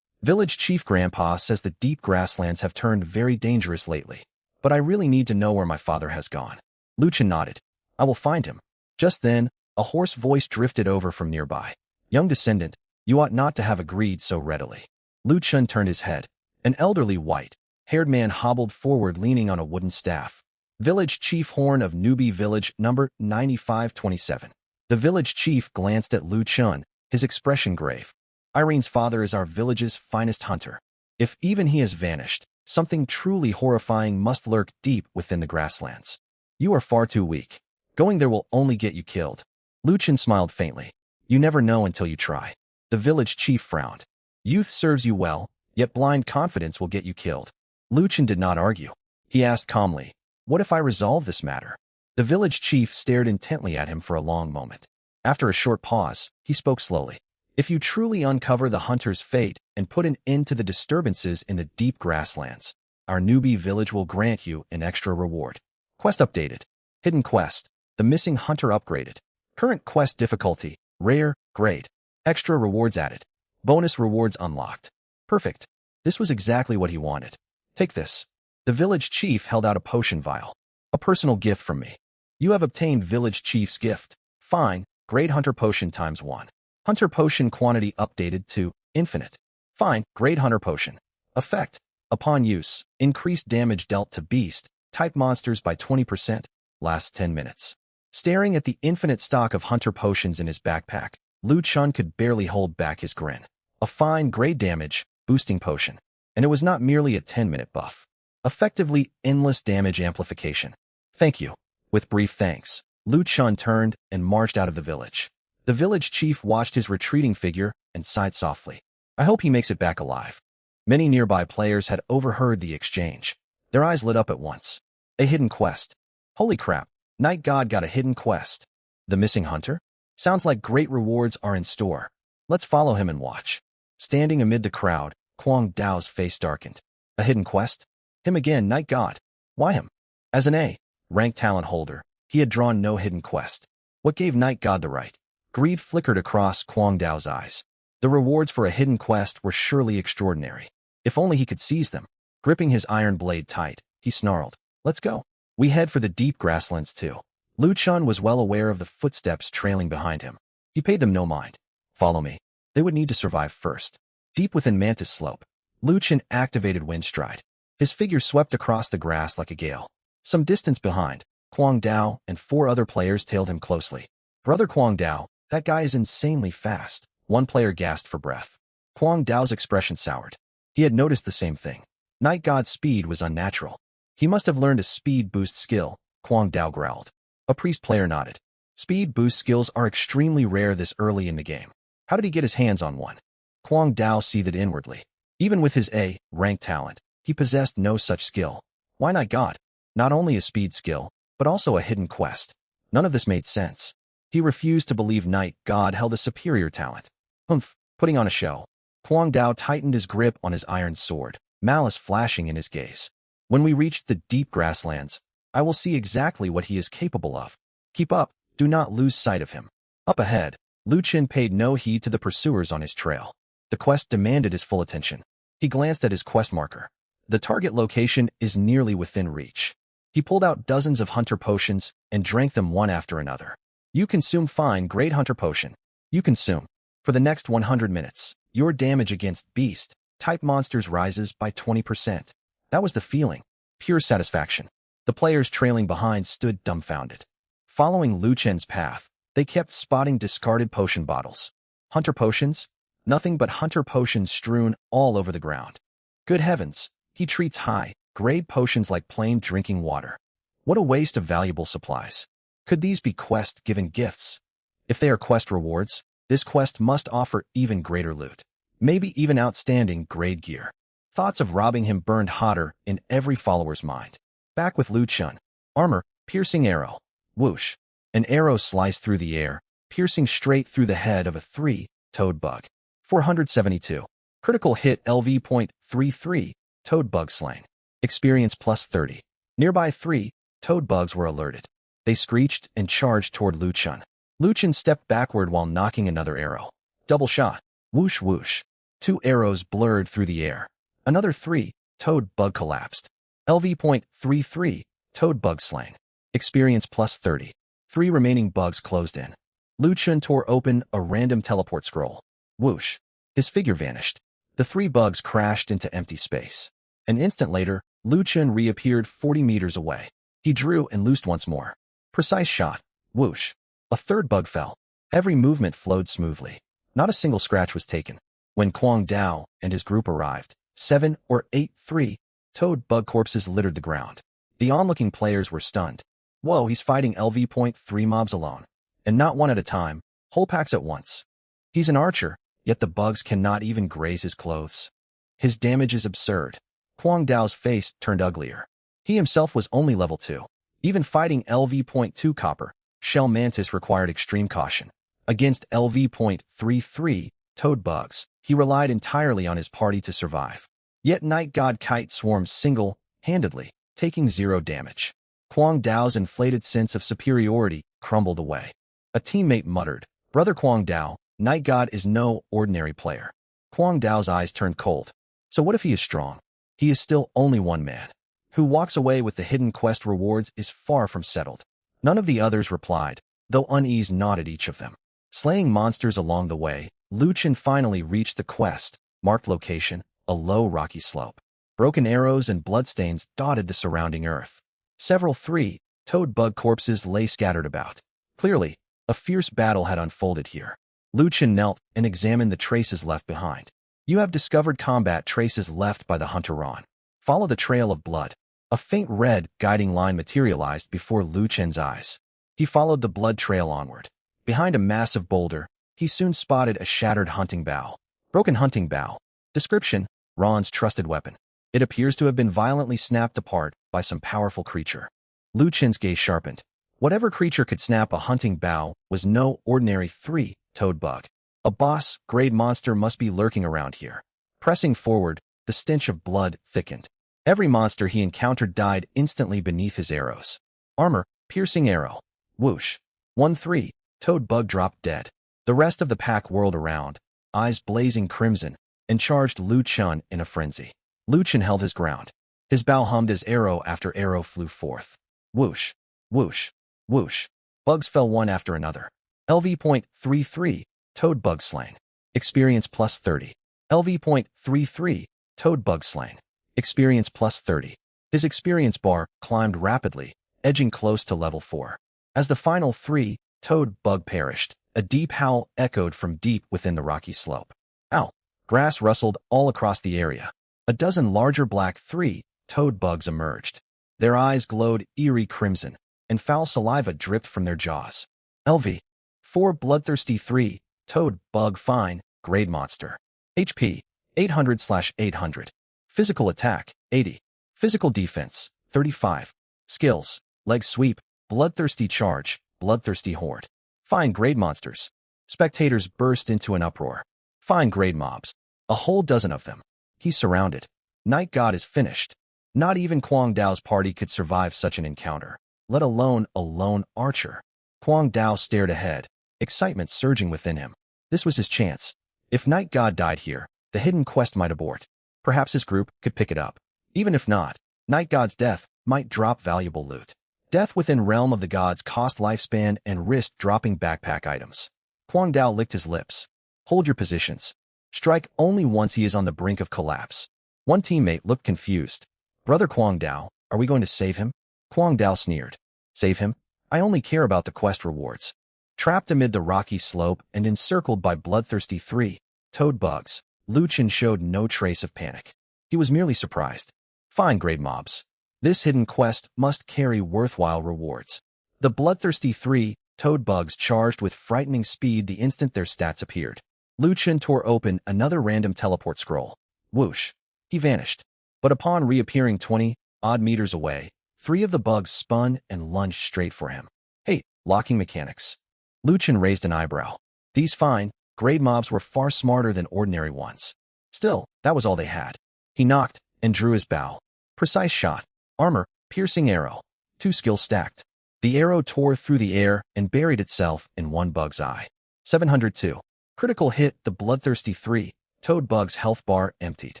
Village Chief Grandpa says the deep grasslands have turned very dangerous lately, but I really need to know where my father has gone. Lu Chen nodded. I will find him. Just then, a hoarse voice drifted over from nearby. Young descendant, you ought not to have agreed so readily. Lu Chen turned his head. An elderly white-haired man hobbled forward leaning on a wooden staff. Village Chief Horn of Newbie Village, number 9527. The village chief glanced at Lu Chen, his expression grave. Irene's father is our village's finest hunter. If even he has vanished, something truly horrifying must lurk deep within the grasslands. You are far too weak. Going there will only get you killed. Lu Chen smiled faintly. You never know until you try. The village chief frowned. Youth serves you well, yet blind confidence will get you killed. Lu Chen did not argue. He asked calmly, what if I resolve this matter? The village chief stared intently at him for a long moment. After a short pause, he spoke slowly. If you truly uncover the hunter's fate and put an end to the disturbances in the deep grasslands, our newbie village will grant you an extra reward. Quest updated. Hidden quest. The missing hunter upgraded. Current quest difficulty: rare, grade. Extra rewards added. Bonus rewards unlocked. Perfect. This was exactly what he wanted. Take this. The village chief held out a potion vial. A personal gift from me. You have obtained village chief's gift. Fine, grade hunter potion times 1. Hunter potion quantity updated to infinite. Fine, grade hunter potion. Effect: upon use, increased damage dealt to beast type monsters by 20%. Lasts 10 minutes. Staring at the infinite stock of hunter potions in his backpack, Lu Chen could barely hold back his grin. A fine, great damage, boosting potion. And it was not merely a 10-minute buff. Effectively, endless damage amplification. Thank you. With brief thanks, Lu Chen turned and marched out of the village. The village chief watched his retreating figure and sighed softly. I hope he makes it back alive. Many nearby players had overheard the exchange. Their eyes lit up at once. A hidden quest. Holy crap, Night God got a hidden quest. The missing hunter? Sounds like great rewards are in store. Let's follow him and watch. Standing amid the crowd, Kwang Dao's face darkened. A hidden quest? Him again, Night God. Why him? As an A-rank talent holder, he had drawn no hidden quest. What gave Night God the right? Greed flickered across Kwang Dao's eyes. The rewards for a hidden quest were surely extraordinary. If only he could seize them. Gripping his iron blade tight, he snarled. Let's go. We head for the deep grasslands too. Lu Chen was well aware of the footsteps trailing behind him. He paid them no mind. Follow me. They would need to survive first. Deep within Mantis Slope, Lu Chen activated Wind Stride. His figure swept across the grass like a gale. Some distance behind, Kwang Dao and 4 other players tailed him closely. Brother Kwang Dao, that guy is insanely fast. One player gasped for breath. Kwang Dao's expression soured. He had noticed the same thing. Night God's speed was unnatural. He must have learned a speed boost skill, Kwang Dao growled. A priest player nodded. Speed boost skills are extremely rare this early in the game. How did he get his hands on one? Kwang Dao seethed inwardly. Even with his A-rank talent, he possessed no such skill. Why Night God? Not only a speed skill, but also a hidden quest. None of this made sense. He refused to believe Night God held a superior talent. Humph, putting on a show. Kwang Dao tightened his grip on his iron sword, malice flashing in his gaze. When we reach the deep grasslands, I will see exactly what he is capable of. Keep up, do not lose sight of him. Up ahead, Lu Chen paid no heed to the pursuers on his trail. The quest demanded his full attention. He glanced at his quest marker. The target location is nearly within reach. He pulled out dozens of hunter potions and drank them one after another. You consume fine, great hunter potion. You consume. For the next 100 minutes, your damage against beast-type monsters rises by 20%. That was the feeling. Pure satisfaction. The players trailing behind stood dumbfounded. Following Lu Chen's path, they kept spotting discarded potion bottles. Hunter potions? Nothing but hunter potions strewn all over the ground. Good heavens, he treats high-grade potions like plain drinking water. What a waste of valuable supplies. Could these be quest-given gifts? If they are quest rewards, this quest must offer even greater loot. Maybe even outstanding grade gear. Thoughts of robbing him burned hotter in every follower's mind. Back with Lu Chen. Armor, piercing arrow. Whoosh. An arrow sliced through the air, piercing straight through the head of a 3-toed bug. 472. Critical hit LV.33, toad bug slain. Experience plus 30. Nearby 3-toed bugs were alerted. They screeched and charged toward Lu Chen. Lu Chen stepped backward while knocking another arrow. Double shot. Whoosh whoosh. 2 arrows blurred through the air. Another 3-toed bug collapsed. LV.33, toad bug slain. Experience plus 30. 3 remaining bugs closed in. Lu Chen tore open a random teleport scroll. Whoosh. His figure vanished. The 3 bugs crashed into empty space. An instant later, Lu Chen reappeared 40 meters away. He drew and loosed once more. Precise shot. Whoosh. A 3rd bug fell. Every movement flowed smoothly. Not a single scratch was taken. When Kwang Dao and his group arrived, 7 or 8 3-toed bug corpses littered the ground. The onlooking players were stunned. Whoa, he's fighting LV.3 mobs alone. And not one at a time, whole packs at once. He's an archer, yet the bugs cannot even graze his clothes. His damage is absurd. Kwang Dao's face turned uglier. He himself was only level 2. Even fighting LV.2 copper, shell mantis required extreme caution. Against LV.33 toad bugs, he relied entirely on his party to survive. Yet Night God Kite swarmed single-handedly, taking 0 damage. Kwang Dao's inflated sense of superiority crumbled away. A teammate muttered, Brother Kwang Dao, Night God is no ordinary player. Kwang Dao's eyes turned cold. So what if he is strong? He is still only one man. Who walks away with the hidden quest rewards is far from settled. None of the others replied, though unease gnawed each of them. Slaying monsters along the way, Lu Chen finally reached the quest, marked location, a low rocky slope. Broken arrows and bloodstains dotted the surrounding earth. Several 3-toed toad bug corpses lay scattered about. Clearly, a fierce battle had unfolded here. Lu Chen knelt and examined the traces left behind. You have discovered combat traces left by the hunter Ron. Follow the trail of blood. A faint red guiding line materialized before Lu Chen's eyes. He followed the blood trail onward. Behind a massive boulder, he soon spotted a shattered hunting bow. Broken hunting bow. Description: Ron's trusted weapon. It appears to have been violently snapped apart by some powerful creature. Lu Chen's gaze sharpened. Whatever creature could snap a hunting bow was no ordinary three-toed bug. A boss-grade monster must be lurking around here. Pressing forward, the stench of blood thickened. Every monster he encountered died instantly beneath his arrows. Armor, piercing arrow. Whoosh. 1-3-toed bug dropped dead. The rest of the pack whirled around, eyes blazing crimson, and charged Lu Chen in a frenzy. Lu Chen held his ground. His bow hummed as arrow after arrow flew forth. Whoosh. Whoosh. Whoosh. Bugs fell one after another. LV.33-toed bug slain. Experience plus 30. LV.33-toed bug slain. Experience plus 30. His experience bar climbed rapidly, edging close to level 4. As the final three-toed bug perished, a deep howl echoed from deep within the rocky slope. Ow! Grass rustled all across the area. A dozen larger black three-toed bugs emerged. Their eyes glowed eerie crimson, and foul saliva dripped from their jaws. LV. 4 bloodthirsty three-toed bug fine, grade monster. HP. 800/800. Physical attack, 80. Physical defense, 35. Skills, leg sweep, bloodthirsty charge, bloodthirsty horde. Fine grade monsters. Spectators burst into an uproar. Fine grade mobs. A whole dozen of them. He's surrounded. Night God is finished. Not even Kwang Dao's party could survive such an encounter, let alone a lone archer. Kwang Dao stared ahead, excitement surging within him. This was his chance. If Night God died here, the hidden quest might abort. Perhaps his group could pick it up. Even if not, Night God's death might drop valuable loot. Death within Realm of the Gods cost lifespan and risked dropping backpack items. Kwang Dao licked his lips. Hold your positions. Strike only once he is on the brink of collapse. One teammate looked confused. Brother Kwang Dao, are we going to save him? Kwang Dao sneered. Save him? I only care about the quest rewards. Trapped amid the rocky slope and encircled by bloodthirsty three-toed bugs, Lu Chen showed no trace of panic. He was merely surprised. Fine grade mobs. This hidden quest must carry worthwhile rewards. The bloodthirsty three-toed bugs charged with frightening speed the instant their stats appeared. Lu Chen tore open another random teleport scroll. Whoosh. He vanished. But upon reappearing 20-odd meters away, 3 of the bugs spun and lunged straight for him. Hey, locking mechanics. Lu Chen raised an eyebrow. These fine, grade mobs were far smarter than ordinary ones. Still, that was all they had. He knocked and drew his bow. Precise shot. Armor, piercing arrow. 2 skills stacked. The arrow tore through the air and buried itself in one bug's eye. 702. Critical hit. The bloodthirsty three-toed bug's health bar emptied.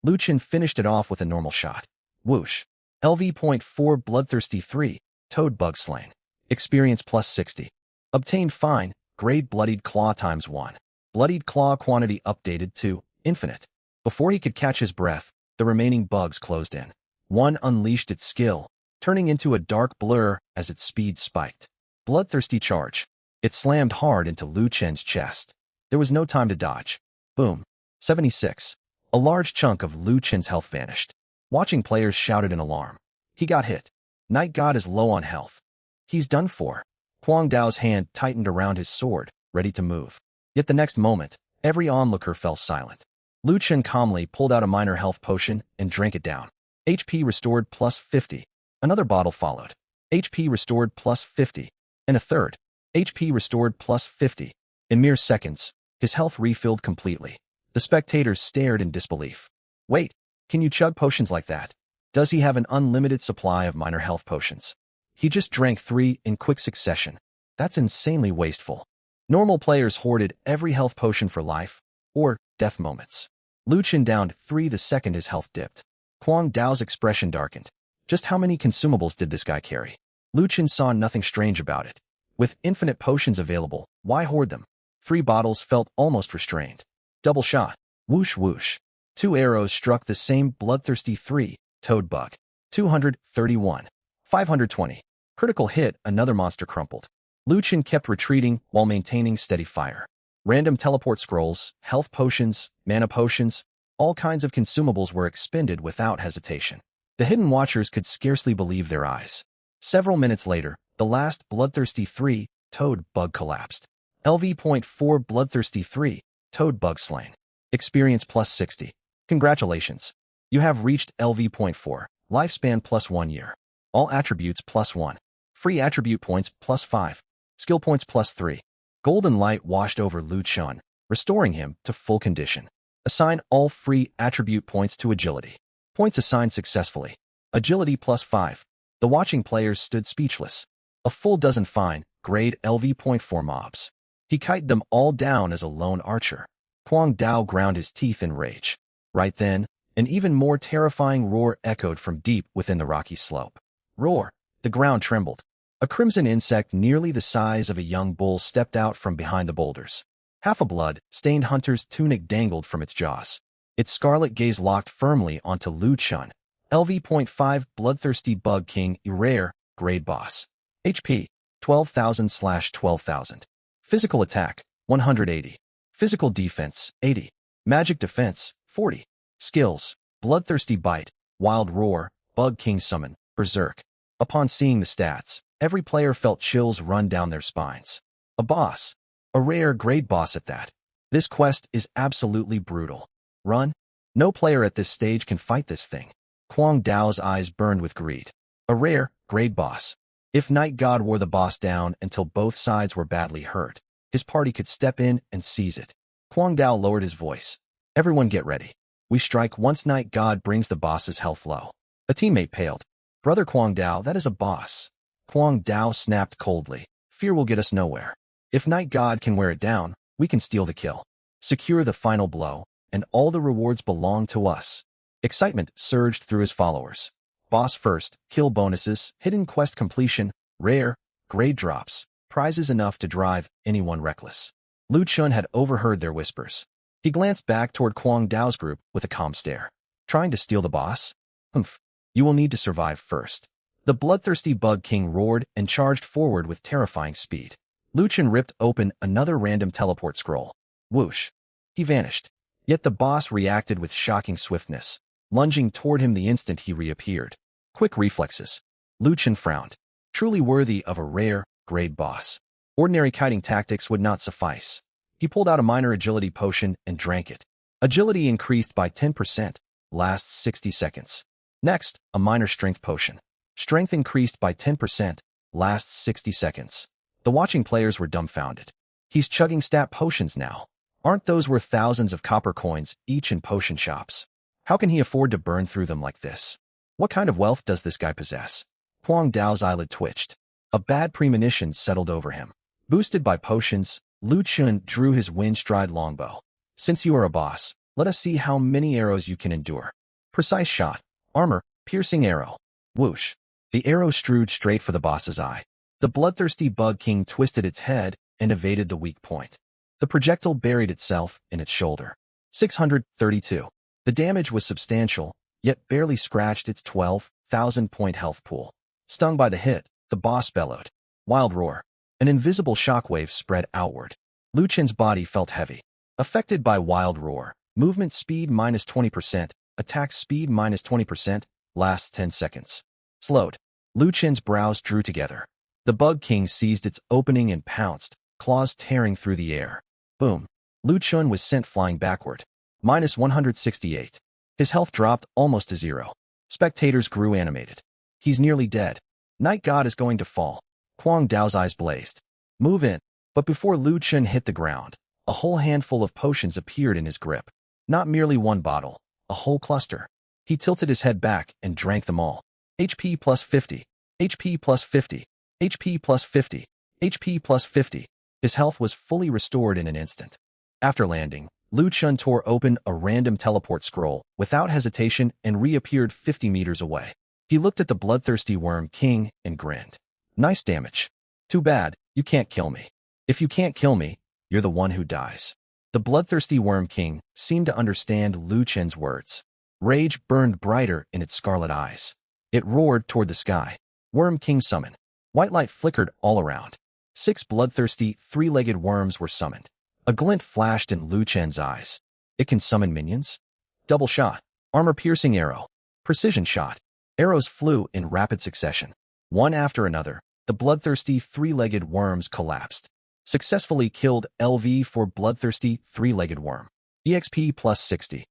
Lu Chen finished it off with a normal shot. Whoosh. LV.4 bloodthirsty three-toed bug slain. Experience plus 60. Obtained fine, grade bloodied claw times 1. Bloodied claw quantity updated to infinite. Before he could catch his breath, the remaining bugs closed in. One unleashed its skill, turning into a dark blur as its speed spiked. Bloodthirsty charge. It slammed hard into Lu Chen's chest. There was no time to dodge. Boom. 76. A large chunk of Lu Chen's health vanished. Watching players shouted in alarm. He got hit. Night God is low on health. He's done for. Kwang Dao's hand tightened around his sword, ready to move. Yet the next moment, every onlooker fell silent. Lu Chen calmly pulled out a minor health potion and drank it down. HP restored plus 50. Another bottle followed. HP restored plus 50. And a third. HP restored plus 50. In mere seconds, his health refilled completely. The spectators stared in disbelief. Wait, can you chug potions like that? Does he have an unlimited supply of minor health potions? He just drank 3 in quick succession. That's insanely wasteful. Normal players hoarded every health potion for life, or death moments. Lu Chen downed 3 the second his health dipped. Kwang Dao's expression darkened. Just how many consumables did this guy carry? Lu Chen saw nothing strange about it. With infinite potions available, why hoard them? 3 bottles felt almost restrained. Double shot. Whoosh whoosh. 2 arrows struck the same bloodthirsty three-toed bug. 231. 520. Critical hit, another monster crumpled. Lu Chen kept retreating while maintaining steady fire. Random teleport scrolls, health potions, mana potions, all kinds of consumables were expended without hesitation. The hidden watchers could scarcely believe their eyes. Several minutes later, the last Bloodthirsty 3 Toad bug collapsed. LV.4 Bloodthirsty 3 Toad bug slain. Experience plus 60. Congratulations. You have reached LV.4. Lifespan plus 1 year. All attributes plus 1. Free attribute points plus 5. Skill points plus 3. Golden light washed over Lu Chen, restoring him to full condition. Assign all free attribute points to agility. Points assigned successfully. Agility plus 5. The watching players stood speechless. A full dozen fine, grade LV.4 mobs. He kited them all down as a lone archer. Kwang Dao ground his teeth in rage. Right then, an even more terrifying roar echoed from deep within the rocky slope. Roar! The ground trembled. A crimson insect nearly the size of a young bull stepped out from behind the boulders. Half a blood-stained hunter's tunic dangled from its jaws. Its scarlet gaze locked firmly onto Lu Chen. LV.5 Bloodthirsty Bug King Rare, Grade Boss. HP, 12,000/12,000. Physical attack, 180. Physical defense, 80. Magic defense, 40. Skills, Bloodthirsty Bite, Wild Roar, Bug King Summon, Berserk. Upon seeing the stats, every player felt chills run down their spines. A boss. A rare grade boss at that. This quest is absolutely brutal. Run. No player at this stage can fight this thing. Kwang Dao's eyes burned with greed. A rare grade boss. If Night God wore the boss down until both sides were badly hurt, his party could step in and seize it. Kwang Dao lowered his voice. Everyone get ready. We strike once Night God brings the boss's health low. A teammate paled. Brother Kwang Dao, that is a boss. Kwang Dao snapped coldly. Fear will get us nowhere. If Night God can wear it down, we can steal the kill. Secure the final blow, and all the rewards belong to us. Excitement surged through his followers. Boss first, kill bonuses, hidden quest completion, rare, grade drops, prizes enough to drive anyone reckless. Lu Chen had overheard their whispers. He glanced back toward Kwang Dao's group with a calm stare. Trying to steal the boss? Humph. You will need to survive first. The bloodthirsty Bug King roared and charged forward with terrifying speed. Lu Chen ripped open another random teleport scroll. Whoosh. He vanished. Yet the boss reacted with shocking swiftness, lunging toward him the instant he reappeared. Quick reflexes. Lu Chen frowned. Truly worthy of a rare, grade boss. Ordinary kiting tactics would not suffice. He pulled out a minor agility potion and drank it. Agility increased by 10%, lasts 60 seconds. Next, a minor strength potion. Strength increased by 10%, lasts 60 seconds. The watching players were dumbfounded. He's chugging stat potions now. Aren't those worth thousands of copper coins each in potion shops? How can he afford to burn through them like this? What kind of wealth does this guy possess? Kwang Dao's eyelid twitched. A bad premonition settled over him. Boosted by potions, Lu Chen drew his wind-stride longbow. Since you are a boss, let us see how many arrows you can endure. Precise shot. Armor, piercing arrow. Whoosh. The arrow strewed straight for the boss's eye. The bloodthirsty Bug King twisted its head and evaded the weak point. The projectile buried itself in its shoulder. 632. The damage was substantial, yet barely scratched its 12,000-point health pool. Stung by the hit, the boss bellowed. Wild roar. An invisible shockwave spread outward. Lu Chen's body felt heavy. Affected by wild roar. Movement speed minus 20%, attack speed minus 20%, lasts 10 seconds. Slowed. Lu Chen's brows drew together. The Bug King seized its opening and pounced, claws tearing through the air. Boom. Lu Chen was sent flying backward. Minus 168. His health dropped almost to zero. Spectators grew animated. He's nearly dead. Night God is going to fall. Kwang Dao's eyes blazed. Move in. But before Lu Chen hit the ground, a whole handful of potions appeared in his grip. Not merely one bottle, a whole cluster. He tilted his head back and drank them all. HP plus 50. HP plus 50. HP plus 50. HP plus 50. His health was fully restored in an instant. After landing, Lu Chen tore open a random teleport scroll without hesitation and reappeared 50 meters away. He looked at the bloodthirsty Worm King and grinned. Nice damage. Too bad, you can't kill me. If you can't kill me, you're the one who dies. The bloodthirsty Worm King seemed to understand Lu Chen's words. Rage burned brighter in its scarlet eyes. It roared toward the sky. Worm King summon. White light flickered all around. 6 bloodthirsty, three-legged worms were summoned. A glint flashed in Lu Chen's eyes. It can summon minions? Double shot. Armor-piercing arrow. Precision shot. Arrows flew in rapid succession. One after another, the bloodthirsty, three-legged worms collapsed. Successfully killed LV for bloodthirsty, three-legged worm. EXP plus 60.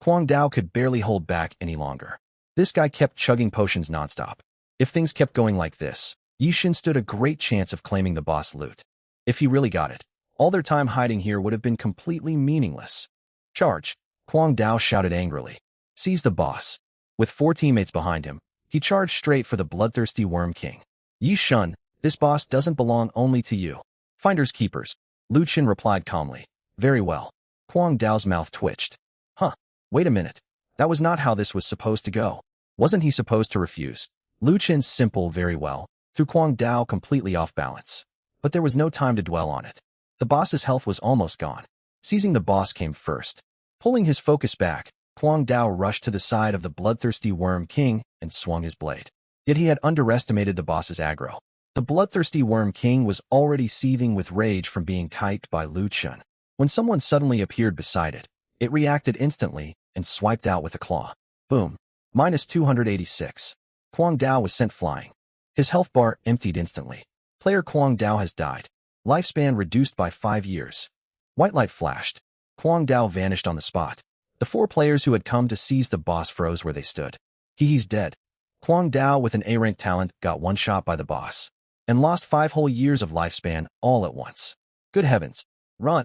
Kwang Dao could barely hold back any longer. This guy kept chugging potions nonstop. If things kept going like this, Yi Xin stood a great chance of claiming the boss loot. If he really got it, all their time hiding here would have been completely meaningless. Charge! Kwang Dao shouted angrily. Seize the boss. With 4 teammates behind him, he charged straight for the bloodthirsty Worm King. Yi Xin, this boss doesn't belong only to you. Finders keepers. Lu Chen replied calmly. Very well. Kwang Dao's mouth twitched. Huh, wait a minute. That was not how this was supposed to go. Wasn't he supposed to refuse? Lu Chen's simple very well threw Kwang Dao completely off balance. But there was no time to dwell on it. The boss's health was almost gone. Seizing the boss came first. Pulling his focus back, Kwang Dao rushed to the side of the bloodthirsty Worm King and swung his blade. Yet he had underestimated the boss's aggro. The bloodthirsty Worm King was already seething with rage from being kiked by Lu Chen. When someone suddenly appeared beside it, it reacted instantly and swiped out with a claw. Boom. Minus 286. Kwang Dao was sent flying. His health bar emptied instantly. Player Kwang Dao has died. Lifespan reduced by 5 years. White light flashed. Kwang Dao vanished on the spot. The 4 players who had come to seize the boss froze where they stood. He's dead. Kwang Dao with an A-rank talent got one shot by the boss and lost 5 whole years of lifespan all at once. Good heavens. Run.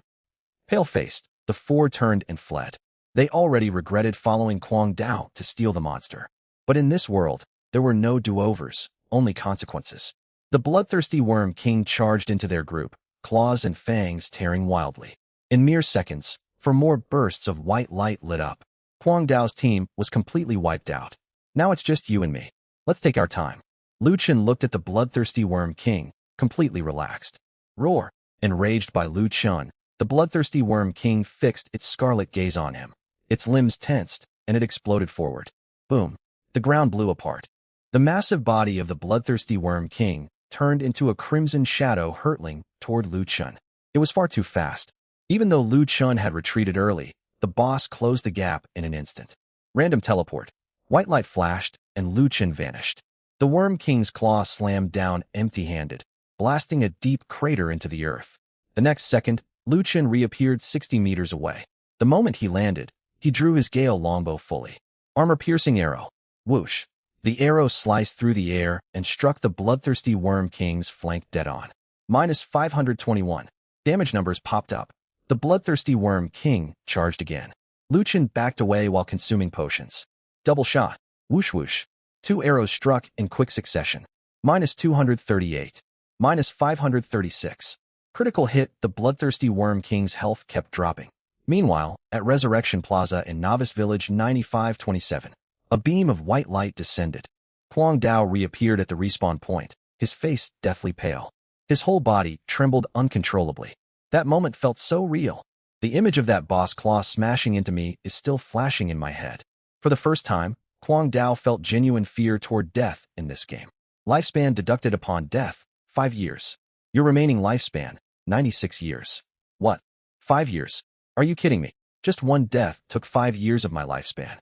Pale-faced, the 4 turned and fled. They already regretted following Kwang Dao to steal the monster. But in this world, there were no do-overs, only consequences. The bloodthirsty Worm King charged into their group, claws and fangs tearing wildly. In mere seconds, 4 more bursts of white light lit up. Kwang Dao's team was completely wiped out. Now it's just you and me. Let's take our time. Lu Chen looked at the bloodthirsty Worm King, completely relaxed. Roar! Enraged by Lu Chen, the bloodthirsty Worm King fixed its scarlet gaze on him. Its limbs tensed, and it exploded forward. Boom! The ground blew apart. The massive body of the bloodthirsty Worm King turned into a crimson shadow hurtling toward Lu Chen. It was far too fast. Even though Lu Chen had retreated early, the boss closed the gap in an instant. Random teleport. White light flashed, and Lu Chen vanished. The Worm King's claw slammed down empty-handed, blasting a deep crater into the earth. The next second, Lu Chen reappeared 60 meters away. The moment he landed, he drew his Gale longbow fully. Armor-piercing arrow. Whoosh. The arrow sliced through the air and struck the bloodthirsty Worm King's flank dead on. Minus 521. Damage numbers popped up. The bloodthirsty Worm King charged again. Lu Chen backed away while consuming potions. Double shot. Whoosh whoosh. 2 arrows struck in quick succession. Minus 238. Minus 536. Critical hit, the bloodthirsty Worm King's health kept dropping. Meanwhile, at Resurrection Plaza in Novice Village 9527, a beam of white light descended. Kwang Dao reappeared at the respawn point, his face deathly pale. His whole body trembled uncontrollably. That moment felt so real. The image of that boss claw smashing into me is still flashing in my head. For the first time, Kwang Dao felt genuine fear toward death in this game. Lifespan deducted upon death, 5 years. Your remaining lifespan, 96 years. What? 5 years? Are you kidding me? Just one death took 5 years of my lifespan.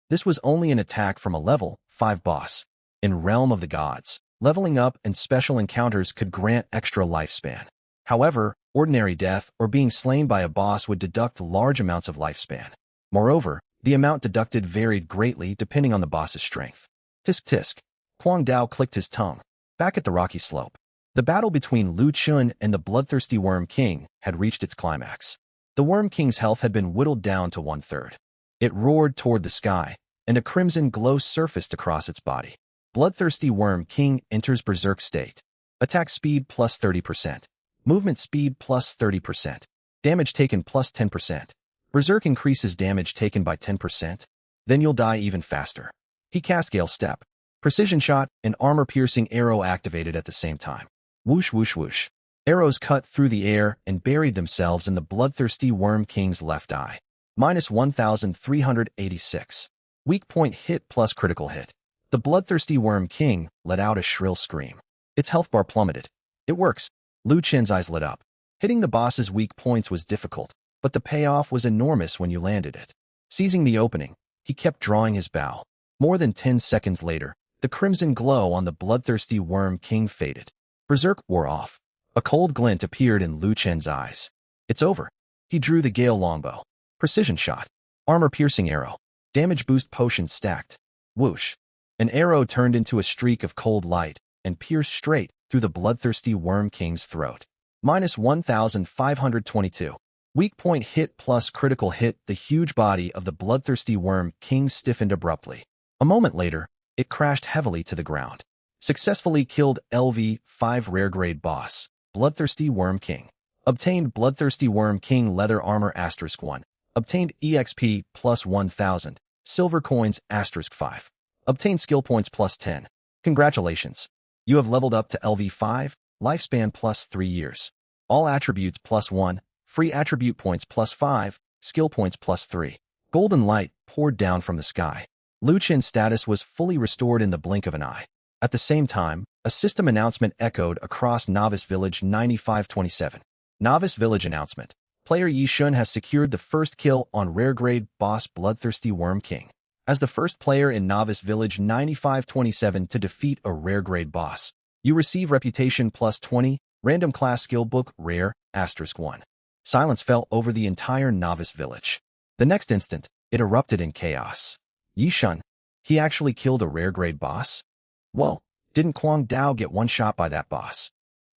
This was only an attack from a level 5 boss. In Realm of the Gods, leveling up and special encounters could grant extra lifespan. However, ordinary death or being slain by a boss would deduct large amounts of lifespan. Moreover, the amount deducted varied greatly depending on the boss's strength. Tisk tisk. Kwang Dao clicked his tongue. Back at the rocky slope, the battle between Lu Chen and the bloodthirsty Worm King had reached its climax. The Worm King's health had been whittled down to 1/3. It roared toward the sky, and a crimson glow surfaced across its body. Bloodthirsty Worm King enters berserk state. Attack speed plus 30%. Movement speed plus 30%. Damage taken plus 10%. Berserk increases damage taken by 10%. Then you'll die even faster. He cast Gale Step. Precision shot and armor-piercing arrow activated at the same time. Whoosh whoosh whoosh. Arrows cut through the air and buried themselves in the bloodthirsty Worm King's left eye. Minus 1,386. Weak point hit plus critical hit. The bloodthirsty Worm King let out a shrill scream. Its health bar plummeted. It works. Lu Chen's eyes lit up. Hitting the boss's weak points was difficult, but the payoff was enormous when you landed it. Seizing the opening, he kept drawing his bow. More than 10 seconds later, the crimson glow on the bloodthirsty Worm King faded. Berserk wore off. A cold glint appeared in Lu Chen's eyes. It's over. He drew the Gale longbow. Precision shot. Armor-piercing arrow. Damage boost potion stacked. Whoosh. An arrow turned into a streak of cold light and pierced straight through the bloodthirsty Worm King's throat. Minus 1,522. Weak point hit plus critical hit. The huge body of the bloodthirsty Worm King stiffened abruptly. A moment later, it crashed heavily to the ground. Successfully killed LV-5 rare grade boss, Bloodthirsty Worm King. Obtained Bloodthirsty Worm King leather armor *1. Obtained EXP plus 1,000. Silver coins *5. Obtained skill points plus 10. Congratulations. You have leveled up to LV-5, lifespan plus 3 years. All attributes plus 1, free attribute points plus 5, skill points plus 3. Golden light poured down from the sky. Lu Chen's status was fully restored in the blink of an eye. At the same time, a system announcement echoed across Novice Village 9527. Novice Village announcement. Player Yi Shun has secured the first kill on rare grade boss Bloodthirsty Worm King. As the first player in Novice Village 9527 to defeat a rare grade boss, you receive reputation plus 20, random class skill book rare *1. Silence fell over the entire Novice Village. The next instant, it erupted in chaos. Yi Shun, he actually killed a rare grade boss? Whoa, didn't Kwang Dao get one shot by that boss?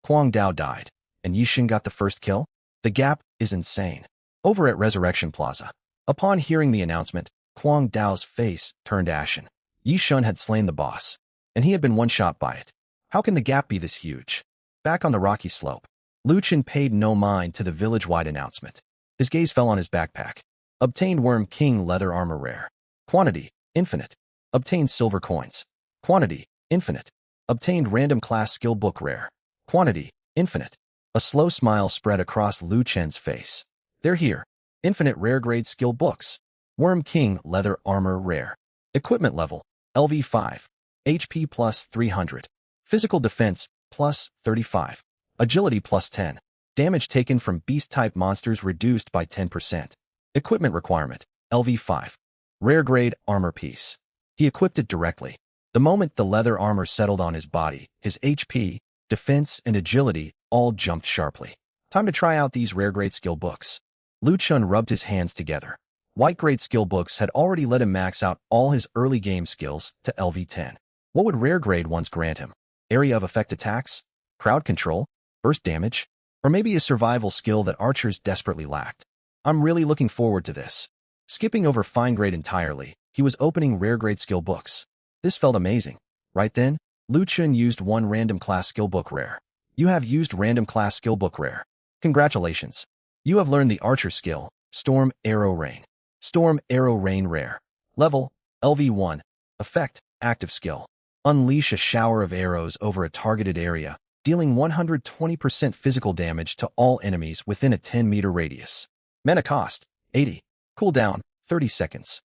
Kwang Dao died, and Yi Shun got the first kill? The gap is insane. Over at Resurrection Plaza, upon hearing the announcement, Kwang Dao's face turned ashen. Yi Shun had slain the boss, and he had been one shot by it. How can the gap be this huge? Back on the rocky slope, Lu Chen paid no mind to the village-wide announcement. His gaze fell on his backpack. Obtained Worm King leather armor rare. Quantity, infinite. Obtained silver coins. Quantity, infinite. Obtained random class skill book rare. Quantity, infinite. A slow smile spread across Lu Chen's face. They're here. Infinite rare grade skill books. Worm King leather armor rare. Equipment level, LV-5. HP plus 300. Physical defense plus 35. Agility plus 10. Damage taken from beast-type monsters reduced by 10%. Equipment requirement, LV-5. Rare grade armor piece. He equipped it directly. The moment the leather armor settled on his body, his HP, defense, and agility all jumped sharply. Time to try out these rare grade skill books. Lu Chen rubbed his hands together. White grade skill books had already let him max out all his early game skills to LV-10. What would rare grade ones grant him? Area of effect attacks? Crowd control? Burst damage? Or maybe a survival skill that archers desperately lacked? I'm really looking forward to this. Skipping over fine grade entirely, he was opening rare grade skill books. This felt amazing. Right then, Lu Chen used one random class skill book rare. You have used random class skill book rare. Congratulations. You have learned the archer skill, Storm Arrow Rain. Storm Arrow Rain rare. Level, LV-1. Effect, active skill. Unleash a shower of arrows over a targeted area, dealing 120% physical damage to all enemies within a 10-meter radius. Mana cost, 80. Cooldown, 30 seconds.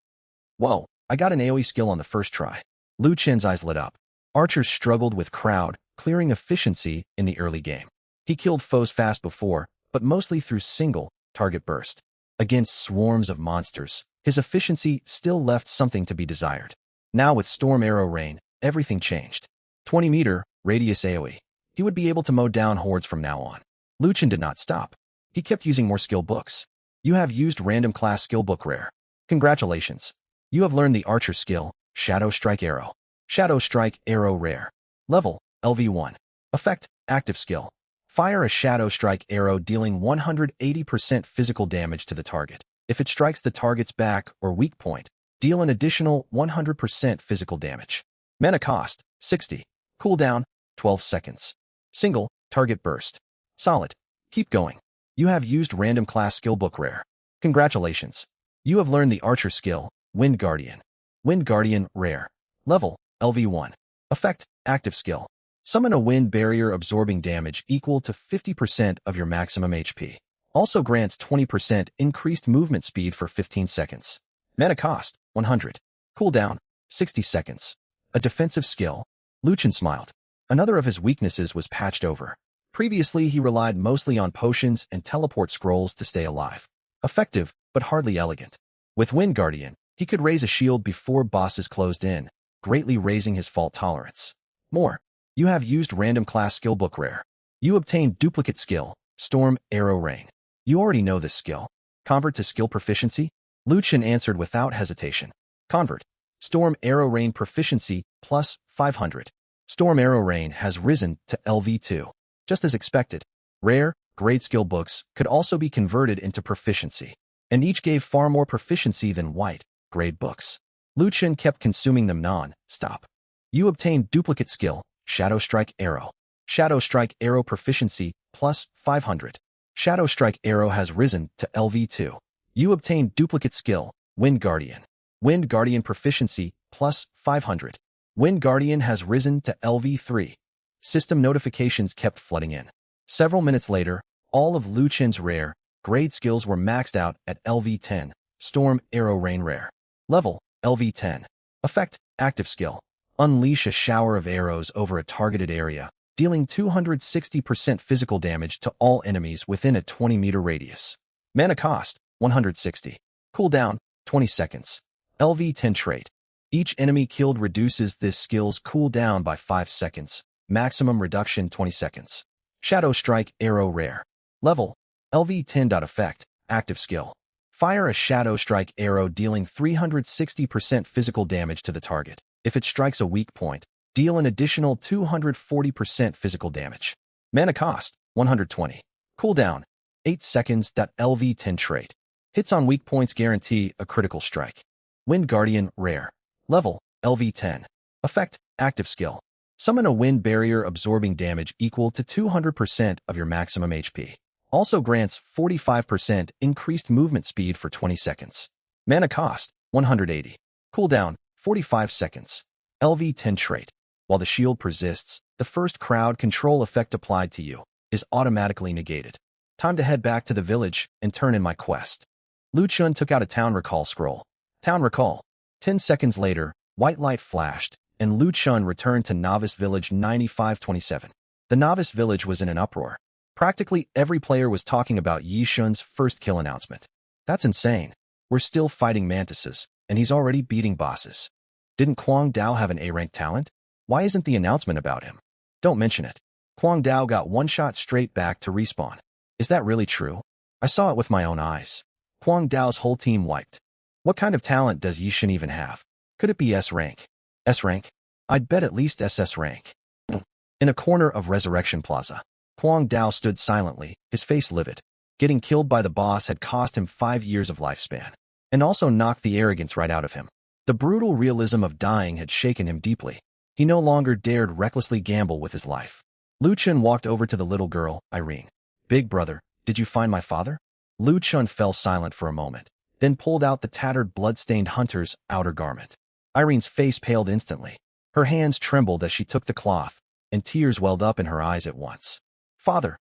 Whoa, I got an AoE skill on the first try. Lu Chen's eyes lit up. Archers struggled with crowd, clearing efficiency in the early game. He killed foes fast before, but mostly through single target burst. Against swarms of monsters, his efficiency still left something to be desired. Now with Storm Arrow Rain, everything changed. 20-meter radius AoE. He would be able to mow down hordes from now on. Lu Chen did not stop. He kept using more skill books. You have used random class skill book rare. Congratulations. You have learned the archer skill, Shadow Strike Arrow. Shadow Strike Arrow rare. Level, LV-1. Effect, active skill. Fire a Shadow Strike Arrow dealing 180% physical damage to the target. If it strikes the target's back or weak point, deal an additional 100% physical damage. Mana cost, 60. Cooldown, 12 seconds. Single, target burst. Solid. Keep going. You have used random class skill book rare. Congratulations. You have learned the archer skill, Wind Guardian. Wind Guardian rare. Level, LV-1. Effect, active skill. Summon a wind barrier absorbing damage equal to 50% of your maximum HP. Also grants 20% increased movement speed for 15 seconds. Mana cost, 100. Cooldown, 60 seconds. A defensive skill. Lu Chen smiled. Another of his weaknesses was patched over. Previously, he relied mostly on potions and teleport scrolls to stay alive. Effective, but hardly elegant. With Wind Guardian, he could raise a shield before bosses closed in, greatly raising his fault tolerance. More. You have used random class skillbook rare. You obtained duplicate skill, Storm, Arrow, Rain. You already know this skill. Convert to skill proficiency? Lu Chen answered without hesitation. Convert. Storm, Arrow, Rain proficiency plus 500. Storm, Arrow, Rain has risen to LV2. Just as expected, rare, grade skill books could also be converted into proficiency, and each gave far more proficiency than white, grade books. Lu Chen kept consuming them non-stop. You obtained duplicate skill, Shadow Strike Arrow. Shadow Strike Arrow proficiency plus 500. Shadow Strike Arrow has risen to LV2. You obtained duplicate skill, Wind Guardian. Wind Guardian proficiency plus 500. Wind Guardian has risen to LV3. System notifications kept flooding in. Several minutes later, all of Lu Chen's rare, grade skills were maxed out at LV10. Storm, Arrow, Rain rare. Level, LV10. Effect, active skill. Unleash a shower of arrows over a targeted area, dealing 260% physical damage to all enemies within a 20-meter radius. Mana cost, 160. Cooldown, 20 seconds. LV10 trait. Each enemy killed reduces this skill's cooldown by 5 seconds. Maximum reduction 20 seconds. Shadow Strike Arrow rare. Level, LV10. Effect, active skill. Fire a Shadow Strike Arrow dealing 360% physical damage to the target. If it strikes a weak point, deal an additional 240% physical damage. Mana cost, 120. Cooldown, 8 seconds. LV10 trait. Hits on weak points guarantee a critical strike. Wind Guardian rare. Level, LV10. Effect, active skill. Summon a wind barrier absorbing damage equal to 200% of your maximum HP. Also grants 45% increased movement speed for 20 seconds. Mana cost, 180. Cooldown, 45 seconds. LV10 trait. While the shield persists, the first crowd control effect applied to you is automatically negated. Time to head back to the village and turn in my quest. Lu Chen took out a town recall scroll. Town recall. 10 seconds later, white light flashed, and Lu Chen returned to Novice Village 9527. The Novice Village was in an uproar. Practically every player was talking about Yi Shun's first kill announcement. That's insane. We're still fighting mantises, and he's already beating bosses. Didn't Kwang Dao have an A-rank talent? Why isn't the announcement about him? Don't mention it. Kwang Dao got one shot straight back to respawn. Is that really true? I saw it with my own eyes. Kwang Dao's whole team wiped. What kind of talent does Yi Shun even have? Could it be S-rank? S-rank? I'd bet at least SS-rank. In a corner of Resurrection Plaza, Kwang Dao stood silently, his face livid. Getting killed by the boss had cost him 5 years of lifespan, and also knocked the arrogance right out of him. The brutal realism of dying had shaken him deeply. He no longer dared recklessly gamble with his life. Lu Chen walked over to the little girl, Irene. Big brother, did you find my father? Lu Chen fell silent for a moment, then pulled out the tattered blood-stained hunter's outer garment. Irene's face paled instantly. Her hands trembled as she took the cloth, and tears welled up in her eyes at once. Father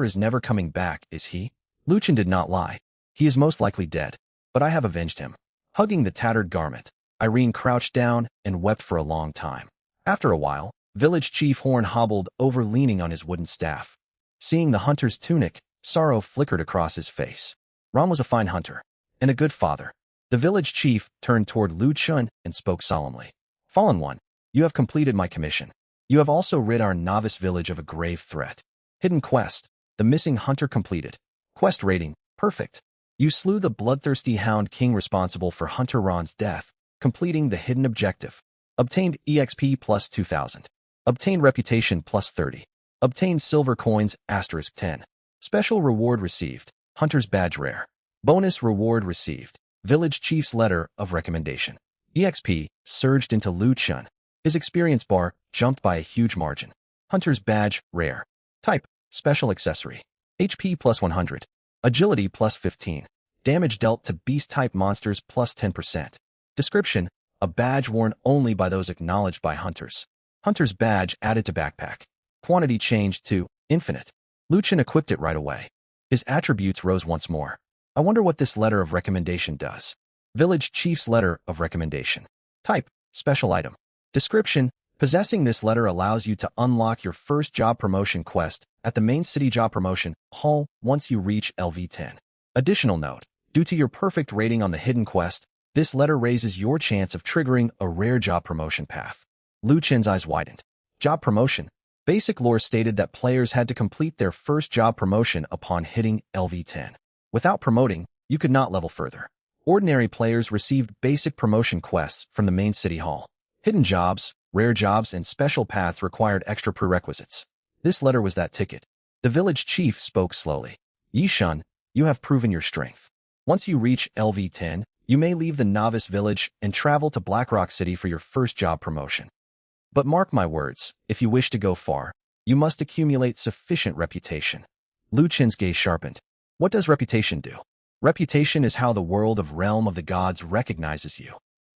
is never coming back, is he? Lu Chen did not lie. He is most likely dead, but I have avenged him. Hugging the tattered garment, Irene crouched down and wept for a long time. After a while, village chief Horn hobbled over leaning on his wooden staff. Seeing the hunter's tunic, sorrow flickered across his face. Ram was a fine hunter, and a good father. The village chief turned toward Lu Chen and spoke solemnly. Fallen One, you have completed my commission. You have also rid our novice village of a grave threat. Hidden quest, the missing hunter completed. Quest rating, perfect. You slew the bloodthirsty Hound King responsible for Hunter Ron's death, completing the hidden objective. Obtained EXP plus 2000. Obtained reputation plus 30. Obtained silver coins *10. Special reward received. Hunter's badge rare. Bonus reward received. Village chief's letter of recommendation. EXP surged into Lu Chen. His experience bar jumped by a huge margin. Hunter's badge rare. Type special accessory. HP plus 100. Agility plus 15. Damage dealt to beast-type monsters plus 10%. Description, a badge worn only by those acknowledged by hunters. Hunter's badge added to backpack. Quantity changed to infinite. Lu Chen equipped it right away. His attributes rose once more. I wonder what this letter of recommendation does. Village chief's letter of recommendation. Type, special item. Description, Possessing this letter allows you to unlock your first job promotion quest at the main city job promotion hall once you reach LV10. Additional note, due to your perfect rating on the hidden quest, this letter raises your chance of triggering a rare job promotion path. Lu Chen's eyes widened. Job promotion. Basic lore stated that players had to complete their first job promotion upon hitting LV10. Without promoting, you could not level further. Ordinary players received basic promotion quests from the main city hall. Hidden jobs, rare jobs, and special paths required extra prerequisites. This letter was that ticket. The village chief spoke slowly. Yi Shun, you have proven your strength. Once you reach LV10, you may leave the novice village and travel to Blackrock City for your first job promotion. But mark my words, if you wish to go far, you must accumulate sufficient reputation. Lu Chen's gaze sharpened. What does reputation do? Reputation is how the world of Realm of the Gods recognizes you.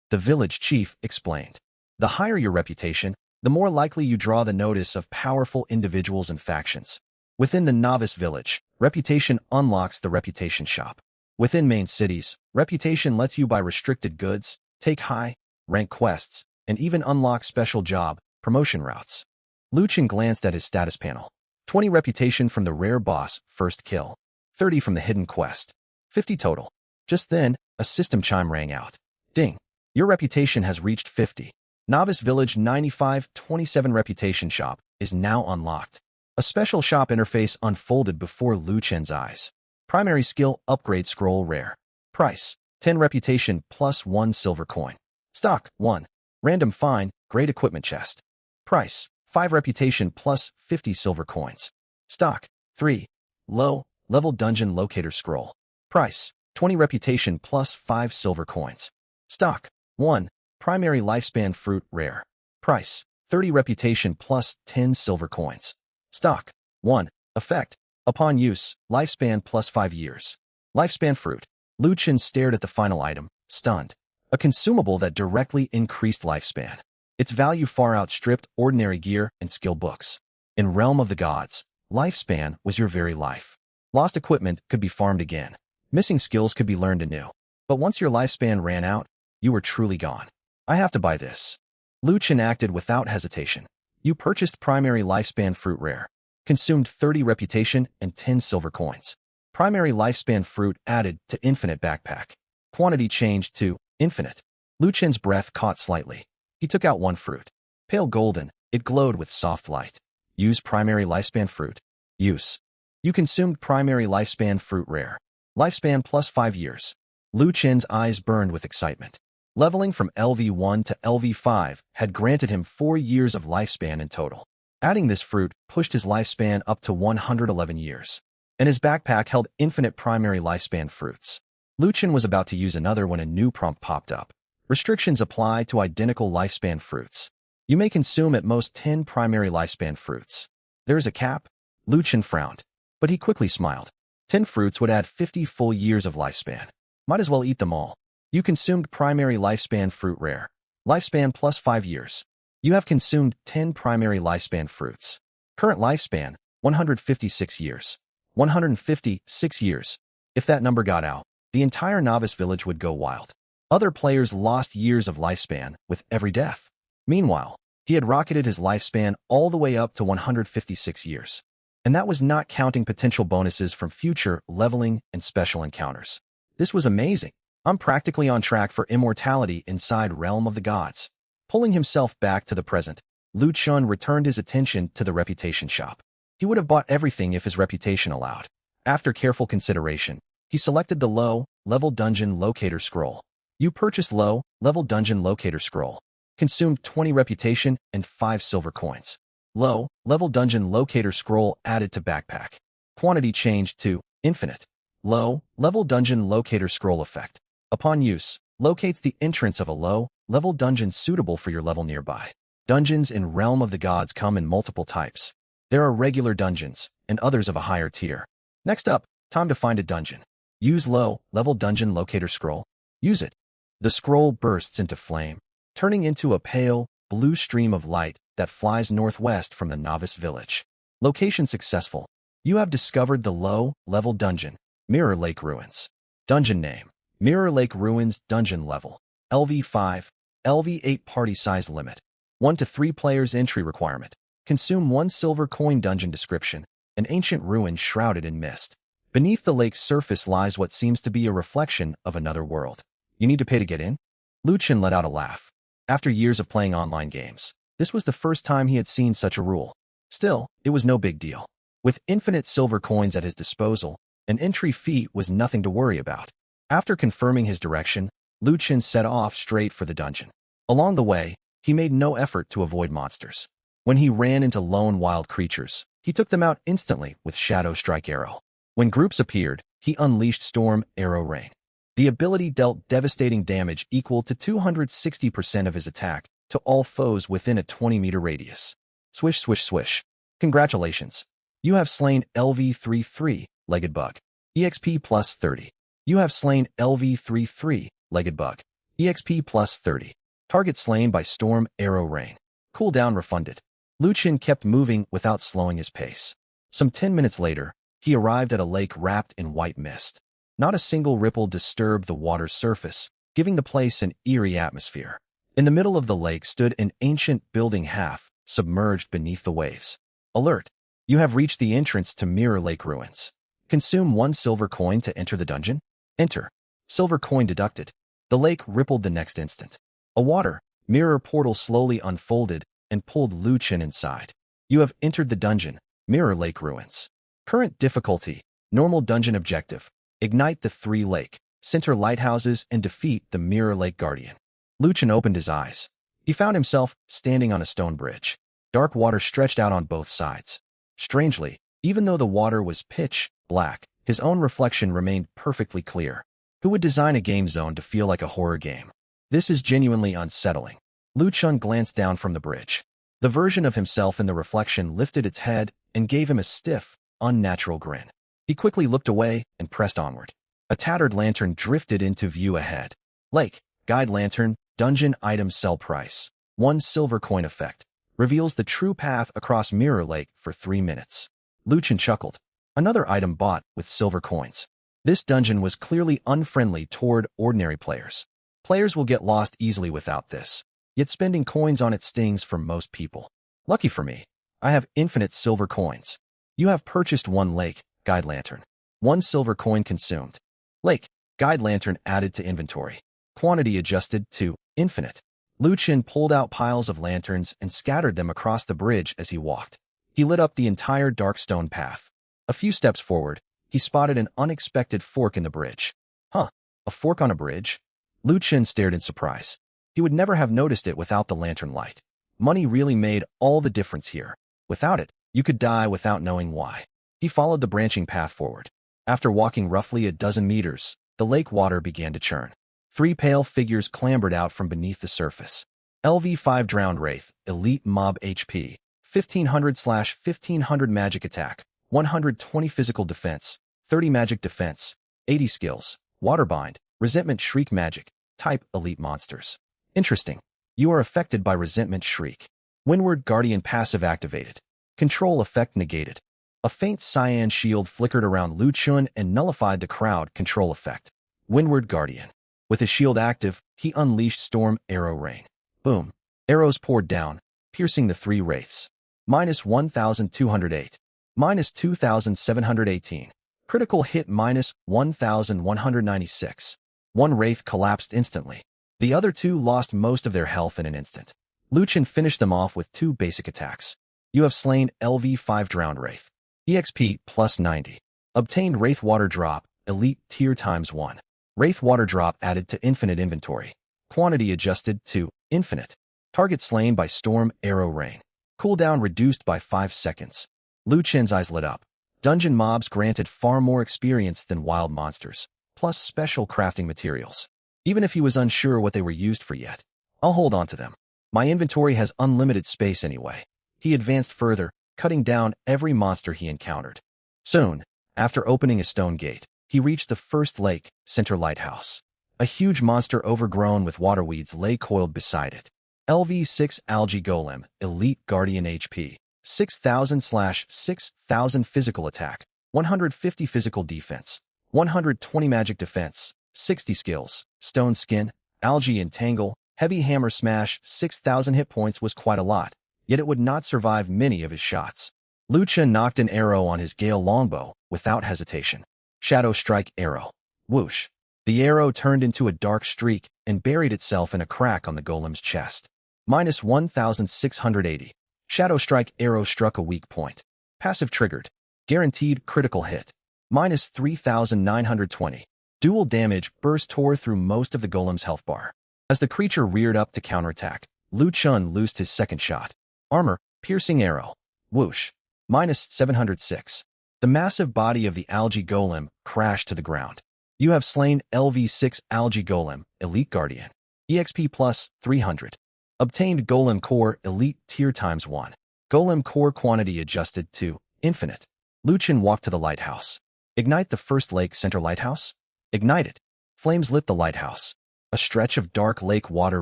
The village chief explained. The higher your reputation, the more likely you draw the notice of powerful individuals and factions. Within the novice village, reputation unlocks the reputation shop. Within main cities, reputation lets you buy restricted goods, take high-rank quests, and even unlock special job promotion routes. Lu Chen glanced at his status panel. 20 reputation from the rare boss, first kill. 30 from the hidden quest. 50 total. Just then, a system chime rang out. Ding. Your reputation has reached 50. Novice Village 9527 Reputation Shop is now unlocked. A special shop interface unfolded before Lu Chen's eyes. Primary skill upgrade scroll rare. Price 10 reputation plus 1 silver coin. Stock 1. Random find great equipment chest. Price 5 reputation plus 50 silver coins. Stock 3. Low level dungeon locator scroll. Price 20 reputation plus 5 silver coins. Stock 1. Primary lifespan fruit rare. Price 30 reputation plus 10 silver coins. Stock 1. Effect. Upon use, lifespan plus 5 years. Lifespan fruit. Lu Chen stared at the final item, stunned. A consumable that directly increased lifespan. Its value far outstripped ordinary gear and skill books. In Realm of the Gods, lifespan was your very life. Lost equipment could be farmed again. Missing skills could be learned anew. But once your lifespan ran out, you were truly gone. I have to buy this. Lu Chen acted without hesitation. You purchased primary lifespan fruit rare. Consumed 30 reputation and 10 silver coins. Primary lifespan fruit added to infinite backpack. Quantity changed to infinite. Lu Chen's breath caught slightly. He took out one fruit. Pale golden, it glowed with soft light. Use primary lifespan fruit. Use. You consumed primary lifespan fruit rare. Lifespan plus 5 years. Lu Chen's eyes burned with excitement. Leveling from LV1 to LV5 had granted him 4 years of lifespan in total. Adding this fruit pushed his lifespan up to 111 years. And his backpack held infinite primary lifespan fruits. Lu Chen was about to use another when a new prompt popped up. Restrictions apply to identical lifespan fruits. You may consume at most 10 primary lifespan fruits. There is a cap? Lu Chen frowned. But he quickly smiled. 10 fruits would add 50 full years of lifespan. Might as well eat them all. You consumed primary lifespan fruit rare. Lifespan plus 5 years. You have consumed 10 primary lifespan fruits. Current lifespan, 156 years. 156 years. If that number got out, the entire novice village would go wild. Other players lost years of lifespan with every death. Meanwhile, he had rocketed his lifespan all the way up to 156 years. And that was not counting potential bonuses from future leveling and special encounters. This was amazing. I'm practically on track for immortality inside Realm of the Gods. Pulling himself back to the present, Lu Chen returned his attention to the reputation shop. He would have bought everything if his reputation allowed. After careful consideration, he selected the low-level dungeon locator scroll. You purchased low-level dungeon locator scroll. Consumed 20 reputation and 5 silver coins. Low-level dungeon locator scroll added to backpack. Quantity changed to infinite. Low-level dungeon locator scroll effect. Upon use, locates the entrance of a low-level dungeon suitable for your level nearby. Dungeons in Realm of the Gods come in multiple types. There are regular dungeons, and others of a higher tier. Next up, time to find a dungeon. Use low-level dungeon locator scroll. Use it. The scroll bursts into flame, turning into a pale, blue stream of light that flies northwest from the novice village. Location successful. You have discovered the low-level dungeon, Mirror Lake Ruins. Dungeon name, Mirror Lake Ruins Dungeon Level, LV5, LV8 Party Size Limit, 1 to 3 players entry requirement. Consume 1 silver coin. Dungeon description. An ancient ruin shrouded in mist. Beneath the lake's surface lies what seems to be a reflection of another world. You need to pay to get in? Lu Chen let out a laugh. After years of playing online games, this was the first time he had seen such a rule. Still, it was no big deal. With infinite silver coins at his disposal, an entry fee was nothing to worry about. After confirming his direction, Lu Chen set off straight for the dungeon. Along the way, he made no effort to avoid monsters. When he ran into lone wild creatures, he took them out instantly with Shadow Strike Arrow. When groups appeared, he unleashed Storm Arrow Rain. The ability dealt devastating damage equal to 260% of his attack to all foes within a 20-meter radius. Swish, swish, swish. Congratulations. You have slain LV-3 legged bug. EXP plus 30. You have slain LV-3 legged bug. EXP plus 30. Target slain by Storm Arrow Rain. Cooldown refunded. Lu Chen kept moving without slowing his pace. Some 10 minutes later, he arrived at a lake wrapped in white mist. Not a single ripple disturbed the water's surface, giving the place an eerie atmosphere. In the middle of the lake stood an ancient building half submerged beneath the waves. Alert! You have reached the entrance to Mirror Lake Ruins. Consume 1 silver coin to enter the dungeon. Enter. Silver coin deducted. The lake rippled the next instant. A water mirror portal slowly unfolded and pulled Lu Chen inside. You have entered the dungeon, Mirror Lake Ruins. Current difficulty, normal dungeon objective. Ignite the 3 lake, center lighthouses and defeat the Mirror Lake Guardian. Lu Chen opened his eyes. He found himself standing on a stone bridge. Dark water stretched out on both sides. Strangely, even though the water was pitch black, his own reflection remained perfectly clear. Who would design a game zone to feel like a horror game? This is genuinely unsettling. Lu Chen glanced down from the bridge. The version of himself in the reflection lifted its head and gave him a stiff, unnatural grin. He quickly looked away and pressed onward. A tattered lantern drifted into view ahead. Lake, guide lantern, dungeon item sell price. 1 silver coin effect. Reveals the true path across Mirror Lake for 3 minutes. Lu Chen chuckled. Another item bought with silver coins. This dungeon was clearly unfriendly toward ordinary players. Players will get lost easily without this, yet spending coins on it stings for most people. Lucky for me, I have infinite silver coins. You have purchased 1 lake, guide lantern. 1 silver coin consumed. Lake, guide lantern added to inventory. Quantity adjusted to infinite. Lu Chen pulled out piles of lanterns and scattered them across the bridge as he walked. He lit up the entire dark stone path. A few steps forward, he spotted an unexpected fork in the bridge. Huh, a fork on a bridge? Lu Chen stared in surprise. He would never have noticed it without the lantern light. Money really made all the difference here. Without it, you could die without knowing why. He followed the branching path forward. After walking roughly a dozen meters, the lake water began to churn. 3 pale figures clambered out from beneath the surface. LV-5 Drowned Wraith, Elite Mob HP, 1500/1500 Magic Attack, 120 Physical Defense, 30 Magic Defense, 80 Skills, Waterbind, Resentment Shriek Magic, Type Elite Monsters. Interesting. You are affected by Resentment Shriek. Windward Guardian passive activated. Control effect negated. A faint cyan shield flickered around Lu Chen and nullified the crowd control effect. Windward Guardian. With his shield active, he unleashed Storm Arrow Rain. Boom. Arrows poured down, piercing the 3 wraiths. Minus 1,208. Minus 2,718. Critical hit minus 1,196. 1 wraith collapsed instantly. The other 2 lost most of their health in an instant. Lu Chen finished them off with 2 basic attacks. You have slain LV-5 Drowned Wraith. EXP plus 90. Obtained Wraith Water Drop, Elite Tier ×1. Wraith Water Drop added to infinite inventory. Quantity adjusted to infinite. Target slain by Storm Arrow Rain. Cooldown reduced by 5 seconds. Lu Chen's eyes lit up. Dungeon mobs granted far more experience than wild monsters, plus special crafting materials. Even if he was unsure what they were used for yet, I'll hold on to them. My inventory has unlimited space anyway. He advanced further, cutting down every monster he encountered. Soon, after opening a stone gate, he reached the first lake, Center Lighthouse. A huge monster overgrown with waterweeds lay coiled beside it. LV-6 Algae Golem, Elite Guardian HP, 6,000/6,000 Physical Attack, 150 Physical Defense, 120 Magic Defense, 60 Skills, Stone Skin, Algae Entangle, Heavy hammer smash, 6,000 hit points was quite a lot, yet it would not survive many of his shots. Lu Chen knocked an arrow on his Gale longbow without hesitation. Shadow strike arrow. Whoosh. The arrow turned into a dark streak and buried itself in a crack on the golem's chest. Minus 1,680. Shadow strike arrow struck a weak point. Passive triggered. Guaranteed critical hit. Minus 3,920. Dual damage burst tore through most of the golem's health bar. As the creature reared up to counterattack, Lu Chen loosed his second shot. Armor, piercing arrow. Whoosh. Minus 706. The massive body of the algae golem crashed to the ground. You have slain LV6 algae golem, elite guardian. EXP plus 300. Obtained golem core elite tier times 1. Golem core quantity adjusted to infinite. Lu Chen walked to the lighthouse. Ignite the first lake center lighthouse? Ignite it. Flames lit the lighthouse. A stretch of dark lake water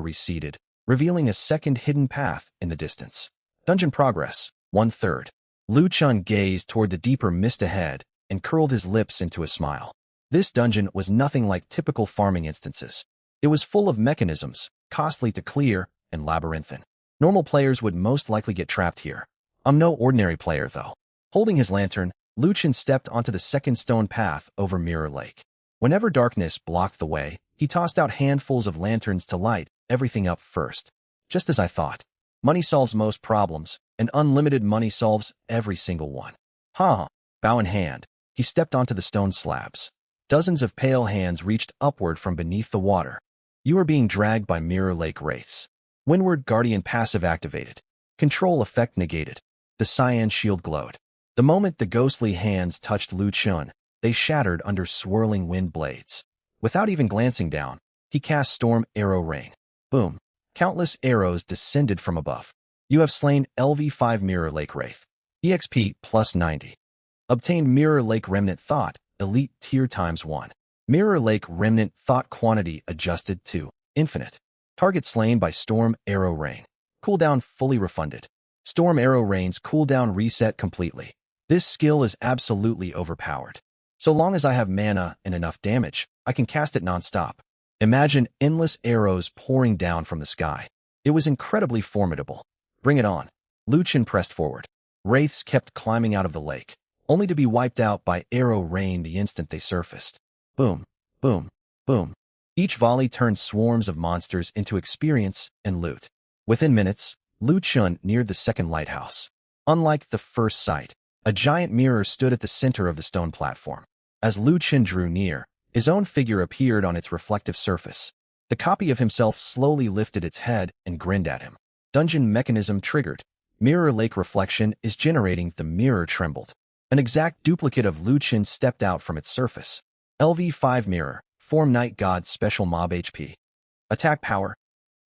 receded, revealing a second hidden path in the distance. Dungeon progress, 1/3. Lu Chen gazed toward the deeper mist ahead and curled his lips into a smile. This dungeon was nothing like typical farming instances. It was full of mechanisms, costly to clear, and labyrinthine. Normal players would most likely get trapped here. I'm no ordinary player, though. Holding his lantern, Lu Chen stepped onto the second stone path over Mirror Lake. Whenever darkness blocked the way, he tossed out handfuls of lanterns to light everything up first. Just as I thought. Money solves most problems, and unlimited money solves every single one. Ha! Bow in hand, he stepped onto the stone slabs. Dozens of pale hands reached upward from beneath the water. You are being dragged by Mirror Lake wraiths. Windward Guardian passive activated. Control effect negated. The cyan shield glowed. The moment the ghostly hands touched Lu Chen, they shattered under swirling wind blades. Without even glancing down, he cast Storm Arrow Rain. Boom. Countless arrows descended from above. You have slain LV5 Mirror Lake Wraith. EXP plus 90. Obtained Mirror Lake Remnant Thought, elite tier times 1. Mirror Lake Remnant Thought quantity adjusted to infinite. Target slain by Storm Arrow Rain. Cooldown fully refunded. Storm Arrow Rain's cooldown reset completely. This skill is absolutely overpowered. So long as I have mana and enough damage, I can cast it non-stop. Imagine endless arrows pouring down from the sky. It was incredibly formidable. Bring it on. Lu Chen pressed forward. Wraiths kept climbing out of the lake, only to be wiped out by arrow rain the instant they surfaced. Boom, boom, boom. Each volley turned swarms of monsters into experience and loot. Within minutes, Lu Chen neared the second lighthouse. Unlike the first sight, a giant mirror stood at the center of the stone platform. As Lu Chen drew near, his own figure appeared on its reflective surface. The copy of himself slowly lifted its head and grinned at him. Dungeon mechanism triggered. Mirror Lake reflection is generating. The mirror trembled. An exact duplicate of Lu Chen stepped out from its surface. LV5 mirror, form Night God special mob HP. Attack power.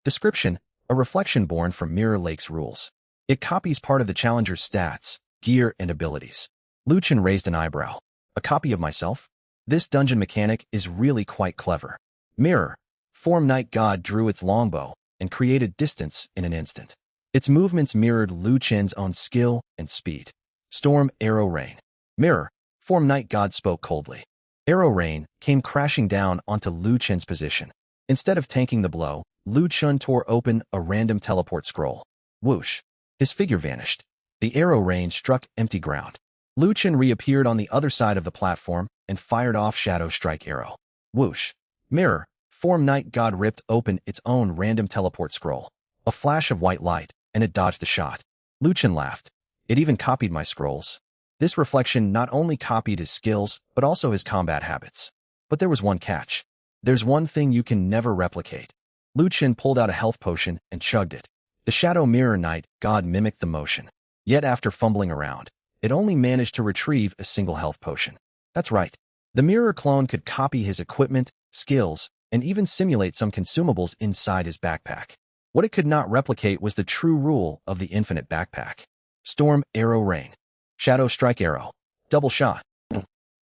Description, a reflection born from Mirror Lake's rules. It copies part of the challenger's stats, gear, and abilities. Lu Chen raised an eyebrow. A copy of myself? This dungeon mechanic is really quite clever. Mirror, form Night God drew its longbow and created distance in an instant. Its movements mirrored Lu Chen's own skill and speed. Storm Arrow Rain. Mirror, form Night God spoke coldly. Arrow Rain came crashing down onto Lu Chen's position. Instead of tanking the blow, Lu Chen tore open a random teleport scroll. Whoosh. His figure vanished. The arrow rain struck empty ground. Lu Chen reappeared on the other side of the platform and fired off Shadow Strike Arrow. Whoosh. Mirror, form Night God ripped open its own random teleport scroll. A flash of white light, and it dodged the shot. Lu Chen laughed. It even copied my scrolls. This reflection not only copied his skills, but also his combat habits. But there was one catch. There's one thing you can never replicate. Lu Chen pulled out a health potion and chugged it. The Shadow Mirror Knight God mimicked the motion. Yet after fumbling around, it only managed to retrieve a single health potion. That's right. The mirror clone could copy his equipment, skills, and even simulate some consumables inside his backpack. What it could not replicate was the true rule of the infinite backpack. Storm Arrow Rain. Shadow Strike Arrow. Double shot.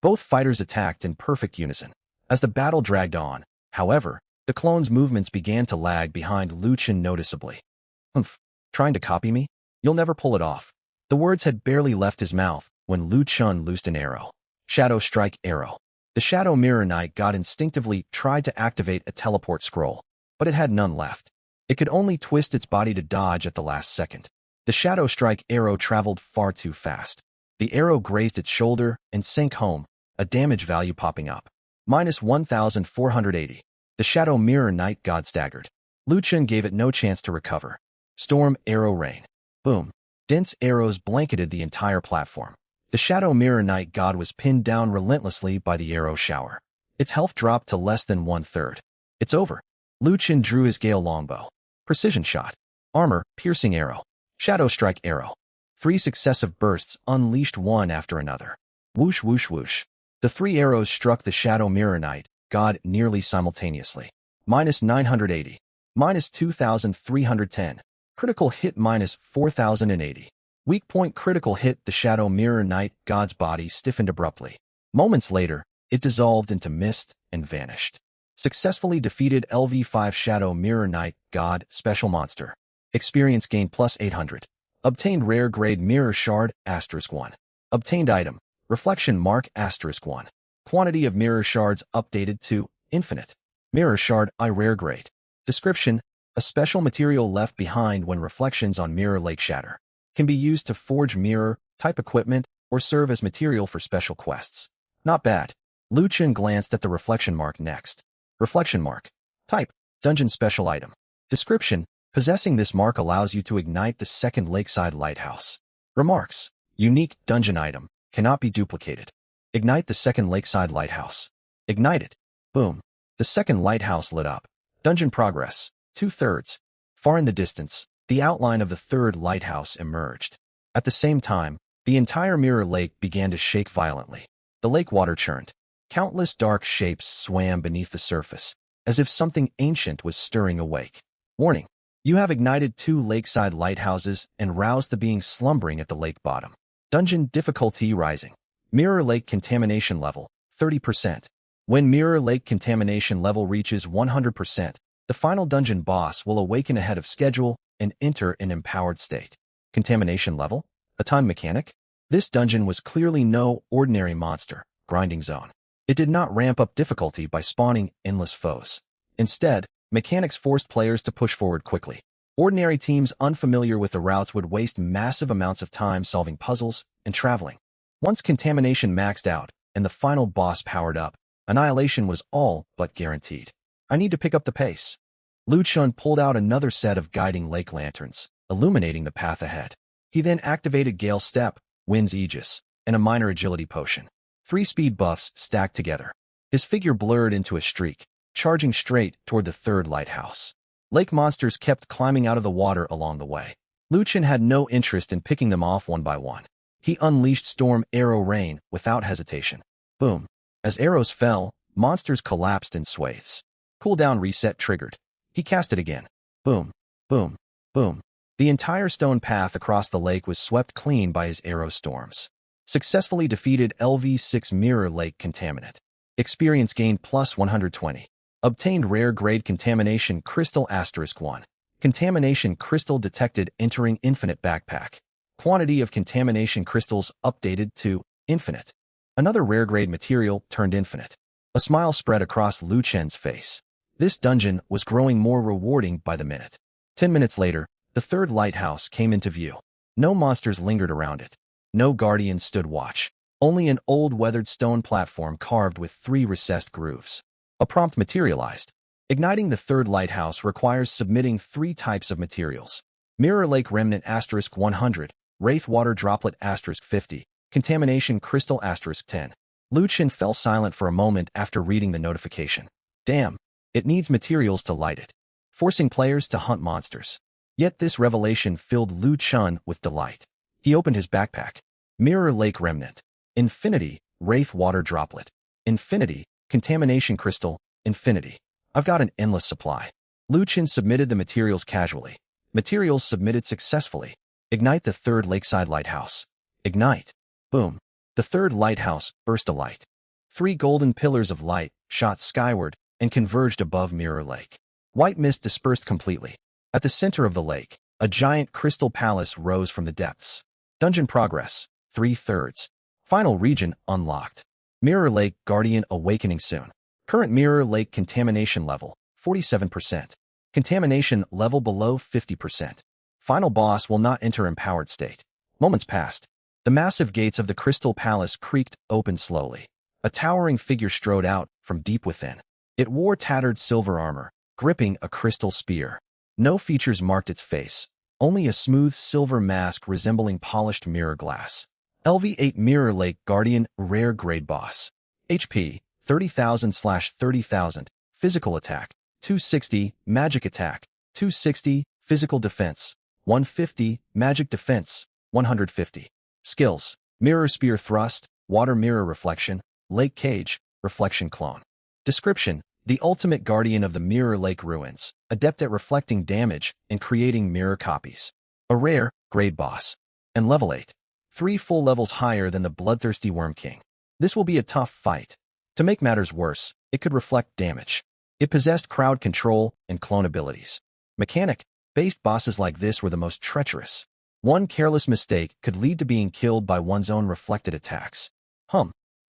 Both fighters attacked in perfect unison. As the battle dragged on, however, the clone's movements began to lag behind Lu Chen noticeably. Trying to copy me? You'll never pull it off. The words had barely left his mouth when Lu Chen loosed an arrow. Shadow Strike Arrow. The Shadow Mirror Knight God instinctively tried to activate a teleport scroll, but it had none left. It could only twist its body to dodge at the last second. The Shadow Strike arrow traveled far too fast. The arrow grazed its shoulder and sank home, a damage value popping up. Minus 1,480. The Shadow Mirror Knight God staggered. Lu Chen gave it no chance to recover. Storm Arrow Rain. Boom. Dense arrows blanketed the entire platform. The Shadow Mirror Knight God was pinned down relentlessly by the arrow shower. Its health dropped to less than 1/3. It's over. Lu Chen drew his Gale Longbow. Precision shot. Armor, piercing arrow. Shadow Strike arrow. 3 successive bursts unleashed one after another. Whoosh, whoosh, whoosh. The 3 arrows struck the Shadow Mirror Knight God nearly simultaneously. Minus 980. Minus 2,310. Critical hit minus 4,080. Weak point critical hit. The Shadow Mirror Knight God's body stiffened abruptly. Moments later, it dissolved into mist and vanished. Successfully defeated LV5 Shadow Mirror Knight God Special Monster. Experience gain plus 800. Obtained rare grade Mirror Shard *1. Obtained item, Reflection Mark *1. Quantity of Mirror Shards updated to infinite. Mirror Shard I rare grade. Description: a special material left behind when reflections on Mirror Lake shatter. Can be used to forge mirror-type equipment or serve as material for special quests. Not bad. Lu Chen glanced at the Reflection Mark next. Reflection Mark. Type: Dungeon Special Item. Description: possessing this mark allows you to ignite the second lakeside lighthouse. Remarks: unique dungeon item, cannot be duplicated. Ignite the second lakeside lighthouse. Ignite it. Boom. The second lighthouse lit up. Dungeon progress, 2/3. Far in the distance, the outline of the third lighthouse emerged. At the same time, the entire Mirror Lake began to shake violently. The lake water churned. Countless dark shapes swam beneath the surface, as if something ancient was stirring awake. Warning: you have ignited 2 lakeside lighthouses and roused the being slumbering at the lake bottom. Dungeon difficulty rising. Mirror Lake contamination level, 30%. When Mirror Lake contamination level reaches 100%, the final dungeon boss will awaken ahead of schedule and enter an empowered state. Contamination level? A time mechanic? This dungeon was clearly no ordinary monster, grinding zone. It did not ramp up difficulty by spawning endless foes. Instead, mechanics forced players to push forward quickly. Ordinary teams unfamiliar with the routes would waste massive amounts of time solving puzzles and traveling. Once contamination maxed out and the final boss powered up, annihilation was all but guaranteed. I need to pick up the pace. Lu Chen pulled out another set of guiding lake lanterns, illuminating the path ahead. He then activated Gale Step, Wind's Aegis, and a minor agility potion. 3 speed buffs stacked together. His figure blurred into a streak, charging straight toward the third lighthouse. Lake monsters kept climbing out of the water along the way. Lu Chen had no interest in picking them off one by one. He unleashed Storm Arrow Rain without hesitation. Boom. As arrows fell, monsters collapsed in swathes. Cooldown reset triggered. He cast it again. Boom, boom, boom. The entire stone path across the lake was swept clean by his arrow storms. Successfully defeated LV6 Mirror Lake Contaminant. Experience gained plus 120. Obtained rare grade Contamination Crystal *1. Contamination Crystal detected entering Infinite Backpack. Quantity of Contamination Crystals updated to infinite. Another rare grade material turned infinite. A smile spread across Lu Chen's face. This dungeon was growing more rewarding by the minute. 10 minutes later, the third lighthouse came into view. No monsters lingered around it. No guardians stood watch. Only an old weathered stone platform carved with 3 recessed grooves. A prompt materialized. Igniting the third lighthouse requires submitting 3 types of materials. Mirror Lake Remnant *100, Wraith Water Droplet *50, Contamination Crystal *10. Lu Chen fell silent for a moment after reading the notification. Damn, it needs materials to light it, forcing players to hunt monsters. Yet this revelation filled Lu Chen with delight. He opened his backpack. Mirror Lake Remnant. Infinity, Wraith Water Droplet. Infinity, Contamination Crystal, Infinity. I've got an endless supply. Lu Chen submitted the materials casually. Materials submitted successfully. Ignite the third lakeside lighthouse. Ignite. Boom. The third lighthouse burst alight. 3 golden pillars of light shot skyward and converged above Mirror Lake. White mist dispersed completely. At the center of the lake, a giant crystal palace rose from the depths. Dungeon progress, 3/3. Final region unlocked. Mirror Lake Guardian awakening soon. Current Mirror Lake contamination level, 47%. Contamination level below 50%. Final boss will not enter empowered state. Moments passed. The massive gates of the Crystal Palace creaked open slowly. A towering figure strode out from deep within. It wore tattered silver armor, gripping a crystal spear. No features marked its face, only a smooth silver mask resembling polished mirror glass. LV8 Mirror Lake Guardian Rare Grade Boss. HP 30,000/30,000. Physical attack 260, magic attack 260, physical defense 150, magic defense 150. Skills: Mirror Spear Thrust, Water Mirror Reflection, Lake Cage, Reflection Clone. Description: the ultimate guardian of the Mirror Lake Ruins, adept at reflecting damage and creating mirror copies. A rare, grade boss. And level 8. 3 full levels higher than the bloodthirsty Worm King. This will be a tough fight. To make matters worse, it could reflect damage. It possessed crowd control and clone abilities. Mechanic-based bosses like this were the most treacherous. One careless mistake could lead to being killed by one's own reflected attacks.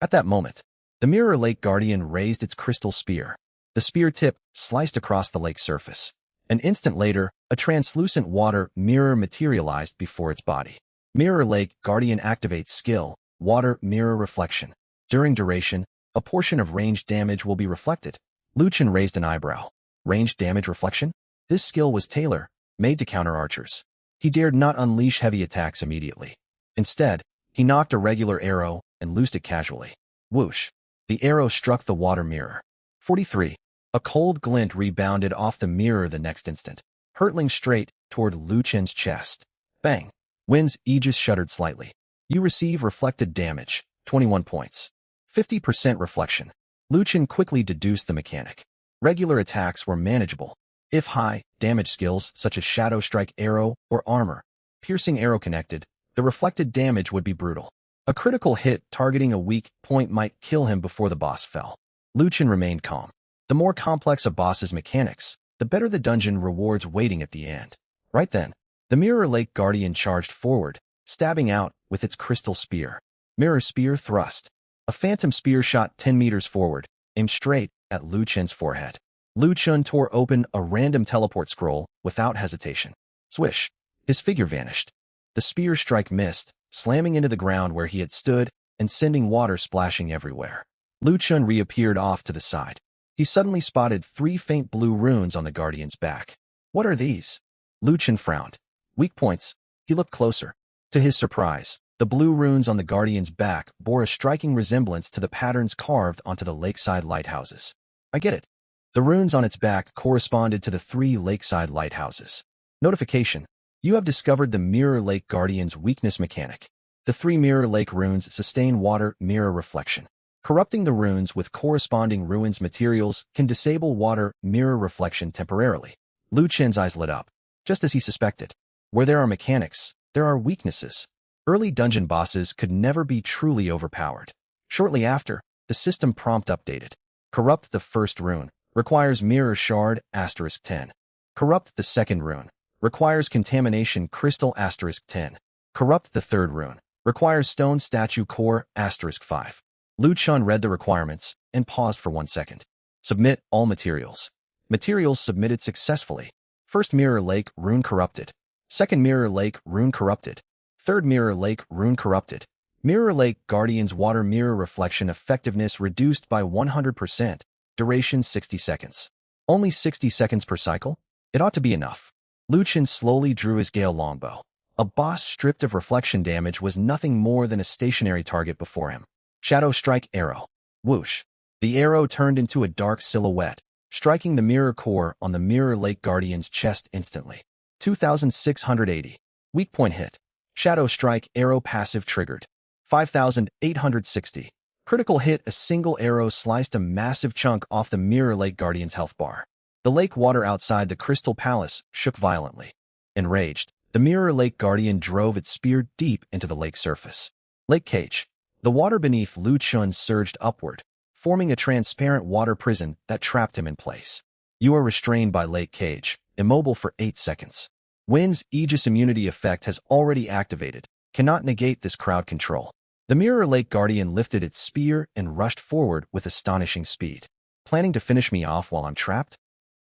At that moment, the Mirror Lake Guardian raised its crystal spear. The spear tip sliced across the lake surface. An instant later, a translucent water mirror materialized before its body. Mirror Lake Guardian activates skill, Water Mirror Reflection. During duration, a portion of ranged damage will be reflected. Lu Chen raised an eyebrow. Ranged damage reflection? This skill was tailor-made to counter archers. He dared not unleash heavy attacks immediately. Instead, he knocked a regular arrow and loosed it casually. Whoosh! The arrow struck the water mirror. 43. A cold glint rebounded off the mirror the next instant, hurtling straight toward Lu Chen's chest. Bang! Win's aegis shuddered slightly. You receive reflected damage, 21 points. 50% reflection. Lu Chen quickly deduced the mechanic. Regular attacks were manageable. If high damage skills such as Shadow Strike Arrow or Armor Piercing Arrow connected, the reflected damage would be brutal. A critical hit targeting a weak point might kill him before the boss fell. Lu Chen remained calm. The more complex a boss's mechanics, the better the dungeon rewards waiting at the end. Right then, the Mirror Lake Guardian charged forward, stabbing out with its crystal spear. Mirror Spear Thrust. A phantom spear shot 10 meters forward, aimed straight at Lu Chen's forehead. Lu Chen tore open a random teleport scroll without hesitation. Swish! His figure vanished. The spear strike missed, slamming into the ground where he had stood and sending water splashing everywhere. Lu Chen reappeared off to the side. He suddenly spotted 3 faint blue runes on the Guardian's back. What are these? Lu Chen frowned. Weak points. He looked closer. To his surprise, the blue runes on the Guardian's back bore a striking resemblance to the patterns carved onto the lakeside lighthouses. I get it. The runes on its back corresponded to the 3 lakeside lighthouses. Notification. You have discovered the Mirror Lake Guardian's weakness mechanic. The 3 Mirror Lake runes sustain water mirror reflection. Corrupting the runes with corresponding ruins materials can disable water mirror reflection temporarily. Lu Chen's eyes lit up. Just as he suspected. Where there are mechanics, there are weaknesses. Early dungeon bosses could never be truly overpowered. Shortly after, the system prompt updated. Corrupt the first rune. Requires Mirror Shard *10. Corrupt the second rune. Requires Contamination Crystal *10. Corrupt the third rune. Requires Stone Statue Core *5. Lu Chen read the requirements and paused for 1 second. Submit all materials. Materials submitted successfully. First Mirror Lake Rune corrupted. Second Mirror Lake Rune corrupted. Third Mirror Lake Rune corrupted. Mirror Lake Guardian's Water Mirror Reflection effectiveness reduced by 100%. Duration 60 seconds. Only 60 seconds per cycle? It ought to be enough. Lu Chen slowly drew his Gale longbow. A boss stripped of reflection damage was nothing more than a stationary target before him. Shadow Strike Arrow. Whoosh. The arrow turned into a dark silhouette, striking the mirror core on the Mirror Lake Guardian's chest instantly. 2,680. Weak point hit. Shadow Strike Arrow passive triggered. 5,860. Critical hit. A single arrow sliced a massive chunk off the Mirror Lake Guardian's health bar. The lake water outside the Crystal Palace shook violently. Enraged, the Mirror Lake Guardian drove its spear deep into the lake surface. Lake Cage. The water beneath Lu Chen surged upward, forming a transparent water prison that trapped him in place. You are restrained by Lake Cage, immobile for 8 seconds. Win's Aegis immunity effect has already activated, cannot negate this crowd control. The Mirror Lake Guardian lifted its spear and rushed forward with astonishing speed. Planning to finish me off while I'm trapped?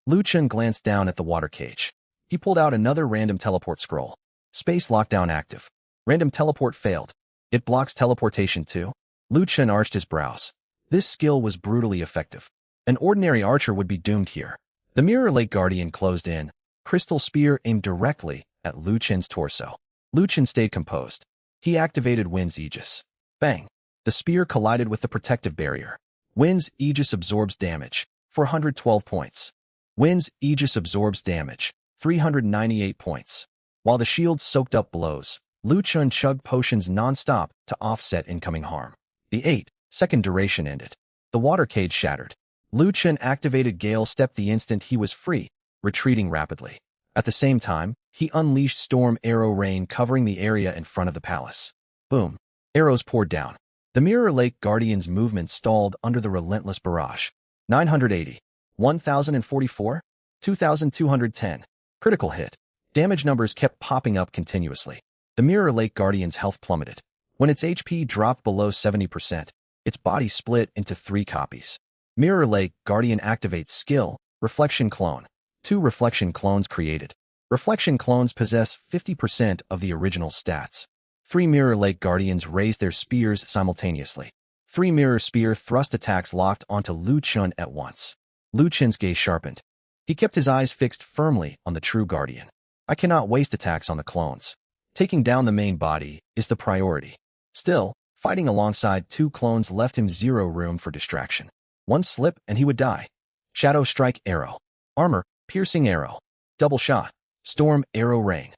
Lu Chen glanced down at the water cage. He pulled out another random teleport scroll. Space lockdown active. Random teleport failed. It blocks teleportation too? Lu Chen arched his brows. This skill was brutally effective. An ordinary archer would be doomed here. The Mirror Lake Guardian closed in. Crystal spear aimed directly at Lu Chen's torso. Lu Chen stayed composed. He activated Wind's Aegis. Bang! The spear collided with the protective barrier. Wind's Aegis absorbs damage. 412 points. Wind's Aegis absorbs damage. 398 points. While the shield soaked up blows, Lu Chen chugged potions non-stop to offset incoming harm. The 8-second duration ended. The water cage shattered. Lu Chen activated Gale Step the instant he was free, retreating rapidly. At the same time, he unleashed Storm Arrow Rain covering the area in front of the palace. Boom. Arrows poured down. The Mirror Lake Guardian's movement stalled under the relentless barrage. 980. 1044. 2210. Critical hit. Damage numbers kept popping up continuously. The Mirror Lake Guardian's health plummeted. When its HP dropped below 70%, its body split into 3 copies. Mirror Lake Guardian activates skill, Reflection Clone. 2 reflection clones created. Reflection clones possess 50% of the original stats. 3 Mirror Lake Guardians raised their spears simultaneously. 3 mirror spear thrust attacks locked onto Lu Chen at once. Lu Chen's gaze sharpened. He kept his eyes fixed firmly on the true Guardian. I cannot waste attacks on the clones. Taking down the main body is the priority. Still, fighting alongside 2 clones left him zero room for distraction. One slip and he would die. Shadow Strike Arrow. Armor, Piercing Arrow. Double Shot. Storm Arrow Rain.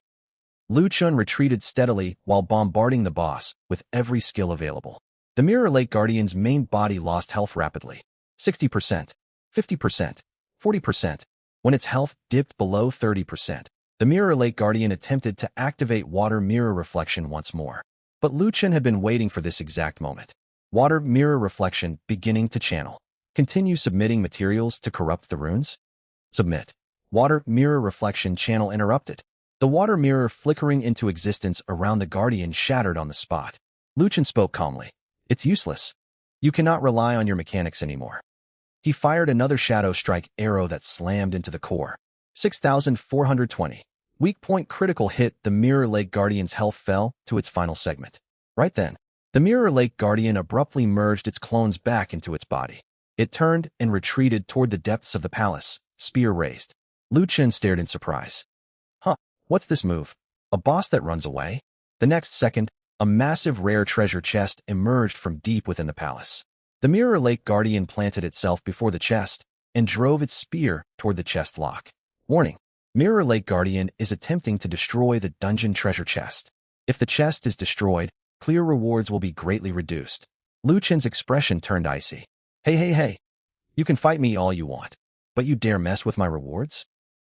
Lu Chen retreated steadily while bombarding the boss with every skill available. The Mirror Lake Guardian's main body lost health rapidly. 60%, 50%, 40%. When its health dipped below 30%, the Mirror Lake Guardian attempted to activate Water Mirror Reflection once more. But Lu Chen had been waiting for this exact moment. Water Mirror Reflection beginning to channel. Continue submitting materials to corrupt the runes? Submit. Water Mirror Reflection channel interrupted. The water mirror flickering into existence around the Guardian shattered on the spot. Lu Chen spoke calmly. It's useless. You cannot rely on your mechanics anymore. He fired another Shadow Strike arrow that slammed into the core. 6,420. Weak point critical hit. The Mirror Lake Guardian's health fell to its final segment. Right then, the Mirror Lake Guardian abruptly merged its clones back into its body. It turned and retreated toward the depths of the palace, spear raised. Lu Chen stared in surprise. What's this move? A boss that runs away? The next second, a massive rare treasure chest emerged from deep within the palace. The Mirror Lake Guardian planted itself before the chest and drove its spear toward the chest lock. Warning: Mirror Lake Guardian is attempting to destroy the dungeon treasure chest. If the chest is destroyed, clear rewards will be greatly reduced. Lu Chen's expression turned icy. Hey. You can fight me all you want, but you dare mess with my rewards?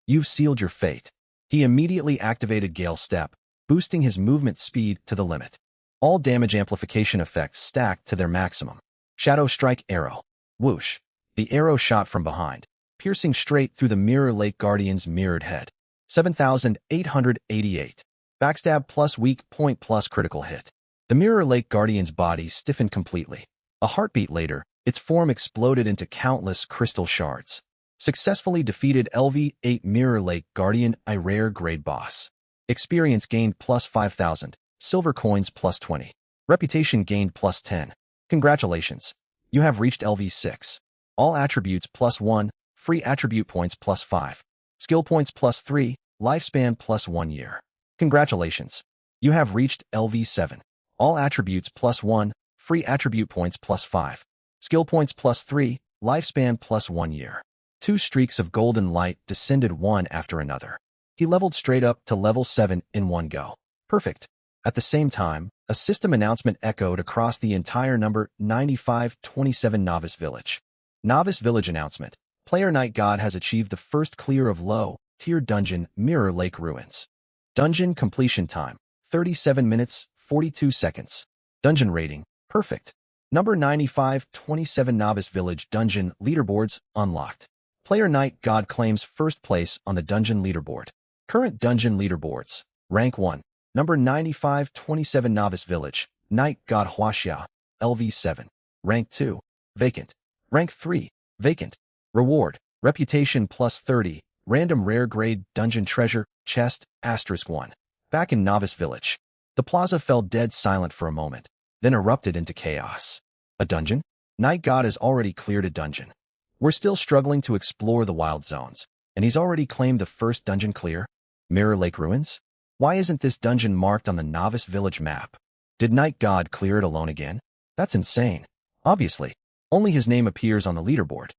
You've sealed your fate. He immediately activated Gale Step, boosting his movement speed to the limit. All damage amplification effects stacked to their maximum. Shadow Strike Arrow. Whoosh. The arrow shot from behind, piercing straight through the Mirror Lake Guardian's mirrored head. 7,888. Backstab plus weak point plus critical hit. The Mirror Lake Guardian's body stiffened completely. A heartbeat later, its form exploded into countless crystal shards. Successfully defeated LV8 Mirror Lake Guardian, a rare grade boss. Experience gained plus 5,000. Silver coins plus 20. Reputation gained plus 10. Congratulations. You have reached LV6. All attributes plus 1. Free attribute points plus 5. Skill points plus 3. Lifespan plus 1 year. Congratulations. You have reached LV7. All attributes plus 1. Free attribute points plus 5. Skill points plus 3. Lifespan plus 1 year. 2 streaks of golden light descended one after another. He leveled straight up to level 7 in one go. Perfect. At the same time, a system announcement echoed across the entire number 9527 Novice Village. Novice Village announcement. Player Night God has achieved the first clear of low-tier dungeon Mirror Lake Ruins. Dungeon completion time. 37 minutes, 42 seconds. Dungeon rating. Perfect. Number 9527 Novice Village Dungeon Leaderboards unlocked. Player Night God claims first place on the dungeon leaderboard. Current dungeon leaderboards. Rank 1. Number 9527 Novice Village. Night God Huaxia. LV7. Rank 2. Vacant. Rank 3. Vacant. Reward. Reputation plus 30. Random rare grade dungeon treasure chest *1. Back in Novice Village. The plaza fell dead silent for a moment, then erupted into chaos. A dungeon? Night God has already cleared a dungeon. We're still struggling to explore the wild zones, and he's already claimed the first dungeon clear? Mirror Lake Ruins? Why isn't this dungeon marked on the Novice Village map? Did Night God clear it alone again? That's insane. Obviously, only his name appears on the leaderboard.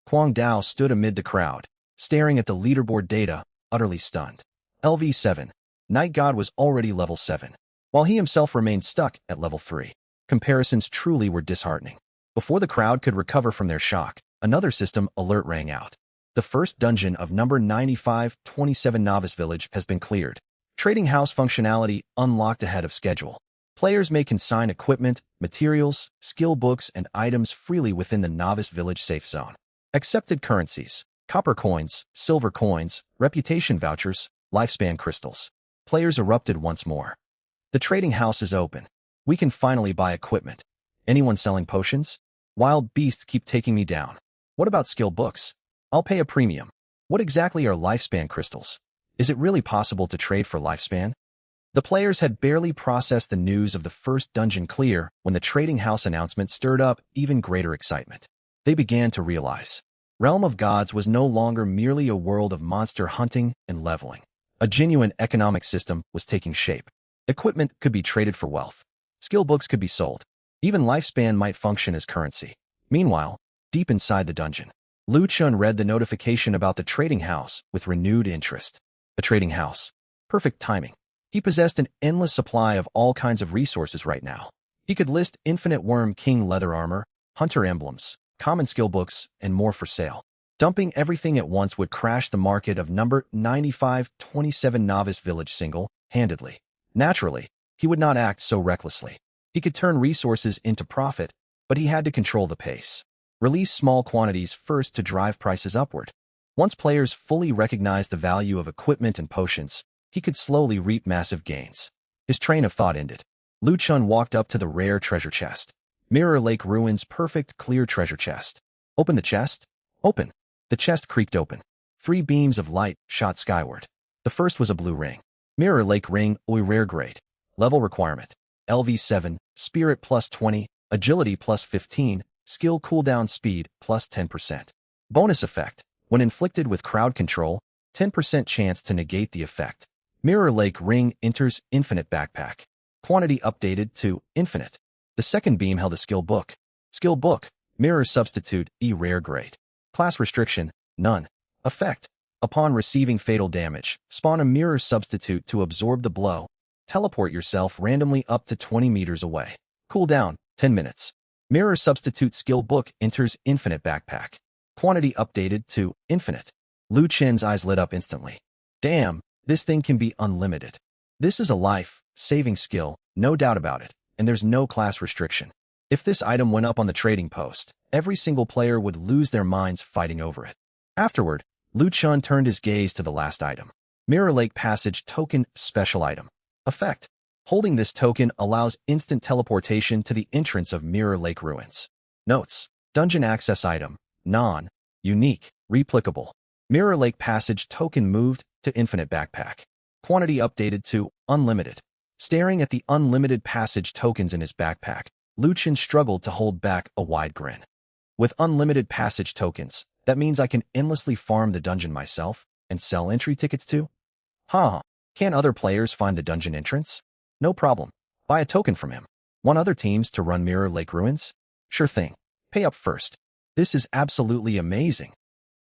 Kwang Dao stood amid the crowd, staring at the leaderboard data, utterly stunned. LV7. Night God was already level 7, while he himself remained stuck at level 3. Comparisons truly were disheartening. Before the crowd could recover from their shock, another system alert rang out. The first dungeon of number 9527 Novice Village has been cleared. Trading house functionality unlocked ahead of schedule. Players may consign equipment, materials, skill books, and items freely within the Novice Village safe zone. Accepted currencies: copper coins, silver coins, reputation vouchers, lifespan crystals. Players erupted once more. The trading house is open. We can finally buy equipment. Anyone selling potions? Wild beasts keep taking me down. What about skill books? I'll pay a premium. What exactly are lifespan crystals? Is it really possible to trade for lifespan? The players had barely processed the news of the first dungeon clear when the trading house announcement stirred up even greater excitement. They began to realize Realm of Gods was no longer merely a world of monster hunting and leveling. A genuine economic system was taking shape. Equipment could be traded for wealth. Skill books could be sold. Even lifespan might function as currency. Meanwhile, deep inside the dungeon, Lu Chen read the notification about the trading house with renewed interest. A trading house. Perfect timing. He possessed an endless supply of all kinds of resources right now. He could list Infinite Worm King leather armor, hunter emblems, common skill books, and more for sale. Dumping everything at once would crash the market of number 9527 Novice Village single-handedly. Naturally, he would not act so recklessly. He could turn resources into profit, but he had to control the pace. Release small quantities first to drive prices upward. Once players fully recognized the value of equipment and potions, he could slowly reap massive gains. His train of thought ended. Lu Chen walked up to the rare treasure chest. Mirror Lake Ruins perfect clear treasure chest. Open the chest. Open. The chest creaked open. 3 beams of light shot skyward. The first was a blue ring. Mirror Lake Ring, Oi rare grade. Level requirement: LV7, Spirit plus 20, Agility plus 15, Skill cooldown speed plus 10%. Bonus effect: when inflicted with crowd control, 10% chance to negate the effect. Mirror Lake Ring enters Infinite Backpack. Quantity updated to Infinite. The second beam held a skill book. Skill book: Mirror Substitute, E rare grade. Class restriction: none. Effect: upon receiving fatal damage, spawn a mirror substitute to absorb the blow. Teleport yourself randomly up to 20 meters away. Cooldown: 10 minutes. Mirror Substitute skill book enters Infinite Backpack. Quantity updated to Infinite. Lu Chen's eyes lit up instantly. Damn, this thing can be unlimited. This is a life-saving skill, no doubt about it, and there's no class restriction. If this item went up on the trading post, every single player would lose their minds fighting over it. Afterward, Lu Chen turned his gaze to the last item. Mirror Lake Passage Token Special Item. Effect: holding this token allows instant teleportation to the entrance of Mirror Lake Ruins. Notes: Dungeon Access Item. Non-unique, replicable. Mirror Lake Passage Token moved to Infinite Backpack. Quantity updated to unlimited. Staring at the unlimited passage tokens in his backpack, Lu Chen struggled to hold back a wide grin. With unlimited passage tokens, that means I can endlessly farm the dungeon myself and sell entry tickets too? Huh. Can other players find the dungeon entrance? No problem. Buy a token from him. Want other teams to run Mirror Lake Ruins? Sure thing. Pay up first. This is absolutely amazing.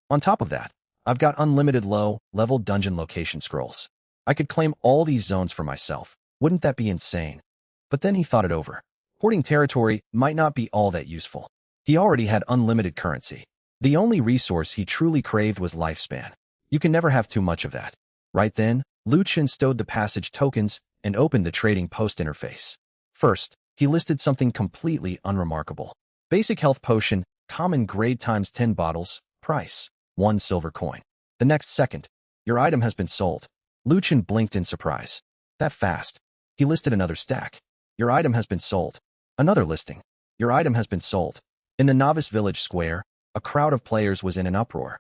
On top of that, I've got unlimited low-level dungeon location scrolls. I could claim all these zones for myself. Wouldn't that be insane? But then he thought it over. Hoarding territory might not be all that useful. He already had unlimited currency. The only resource he truly craved was lifespan. You can never have too much of that. Right then, Lu Chen stowed the passage tokens and opened the trading post interface. First, he listed something completely unremarkable. Basic health potion, common grade times 10 bottles, price: 1 silver coin. The next second, your item has been sold. Lu Chen blinked in surprise. That fast. He listed another stack. Your item has been sold. Another listing. Your item has been sold. In the Novice Village Square, a crowd of players was in an uproar.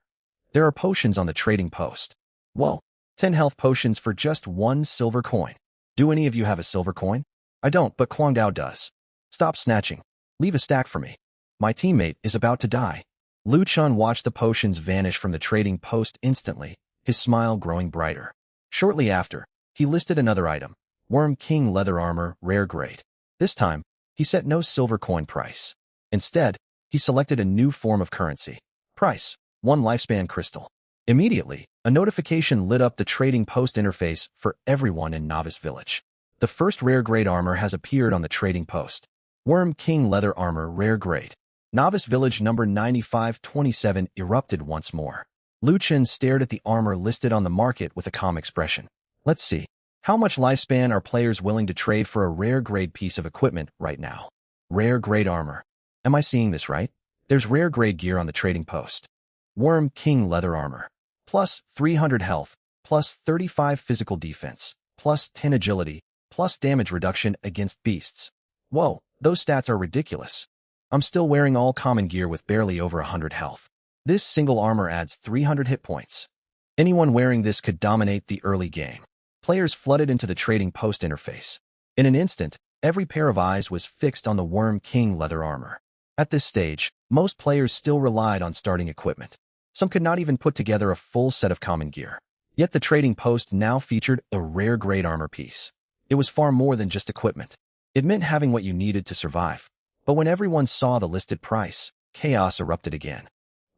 There are potions on the trading post. Whoa, 10 health potions for just 1 silver coin. Do any of you have a silver coin? I don't, but Kwang Dao does. Stop snatching. Leave a stack for me. My teammate is about to die. Lu Chen watched the potions vanish from the trading post instantly, his smile growing brighter. Shortly after, he listed another item, Worm King leather armor, rare grade. This time, he set no silver coin price. Instead, he selected a new form of currency. Price, 1 lifespan crystal. Immediately, a notification lit up the trading post interface for everyone in Novice Village. The first rare grade armor has appeared on the trading post. Worm King leather armor, rare grade. Novice Village number 9527 erupted once more. Lu Chen stared at the armor listed on the market with a calm expression. Let's see. How much lifespan are players willing to trade for a rare grade piece of equipment right now? Rare grade armor. Am I seeing this right? There's rare grade gear on the trading post. Worm King leather armor. Plus 300 health, plus 35 physical defense, plus 10 agility, plus damage reduction against beasts. Whoa, those stats are ridiculous. I'm still wearing all common gear with barely over 100 health. This single armor adds 300 hit points. Anyone wearing this could dominate the early game. Players flooded into the trading post interface. In an instant, every pair of eyes was fixed on the Worm King leather armor. At this stage, most players still relied on starting equipment. Some could not even put together a full set of common gear. Yet the trading post now featured a rare grade armor piece. It was far more than just equipment. It meant having what you needed to survive. But when everyone saw the listed price, chaos erupted again.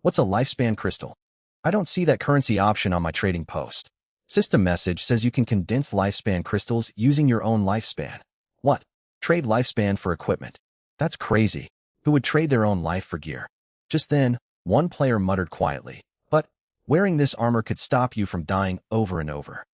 What's a lifespan crystal? I don't see that currency option on my trading post. System message says you can condense lifespan crystals using your own lifespan. What? Trade lifespan for equipment? That's crazy. Who would trade their own life for gear? Just then, one player muttered quietly, but wearing this armor could stop you from dying over and over.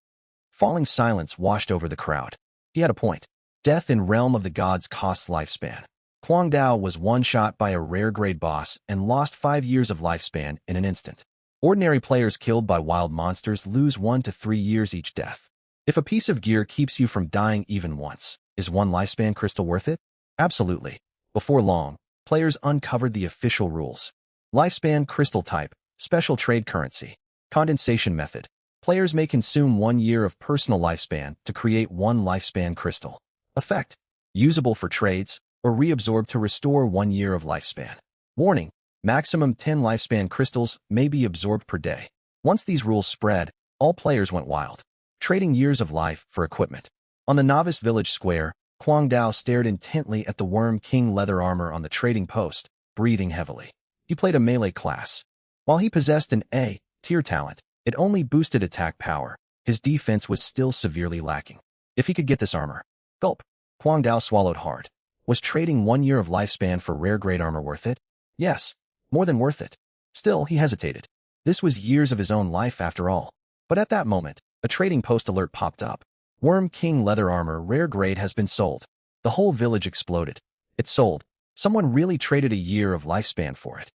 Falling silence washed over the crowd. He had a point. Death in Realm of the Gods costs lifespan. Kwang Dao was one-shot by a rare-grade boss and lost 5 years of lifespan in an instant. Ordinary players killed by wild monsters lose 1 to 3 years each death. If a piece of gear keeps you from dying even once, is 1 lifespan crystal worth it? Absolutely. Before long, players uncovered the official rules. Lifespan crystal type, special trade currency, condensation method. Players may consume 1 year of personal lifespan to create 1 lifespan crystal. Effect: usable for trades, or reabsorbed to restore 1 year of lifespan. Warning: maximum 10 lifespan crystals may be absorbed per day. Once these rules spread, all players went wild, trading years of life for equipment. On the Novice Village Square, Kwang Dao stared intently at the Worm King leather armor on the trading post, breathing heavily. He played a melee class. While he possessed an A-tier talent, it only boosted attack power. His defense was still severely lacking. If he could get this armor, gulp, Kwang Dao swallowed hard. Was trading 1 year of lifespan for rare grade armor worth it? Yes, more than worth it. Still, he hesitated. This was years of his own life after all. But at that moment, a trading post alert popped up. Worm King leather armor, rare grade, has been sold. The whole village exploded. It's sold. Someone really traded a year of lifespan for it.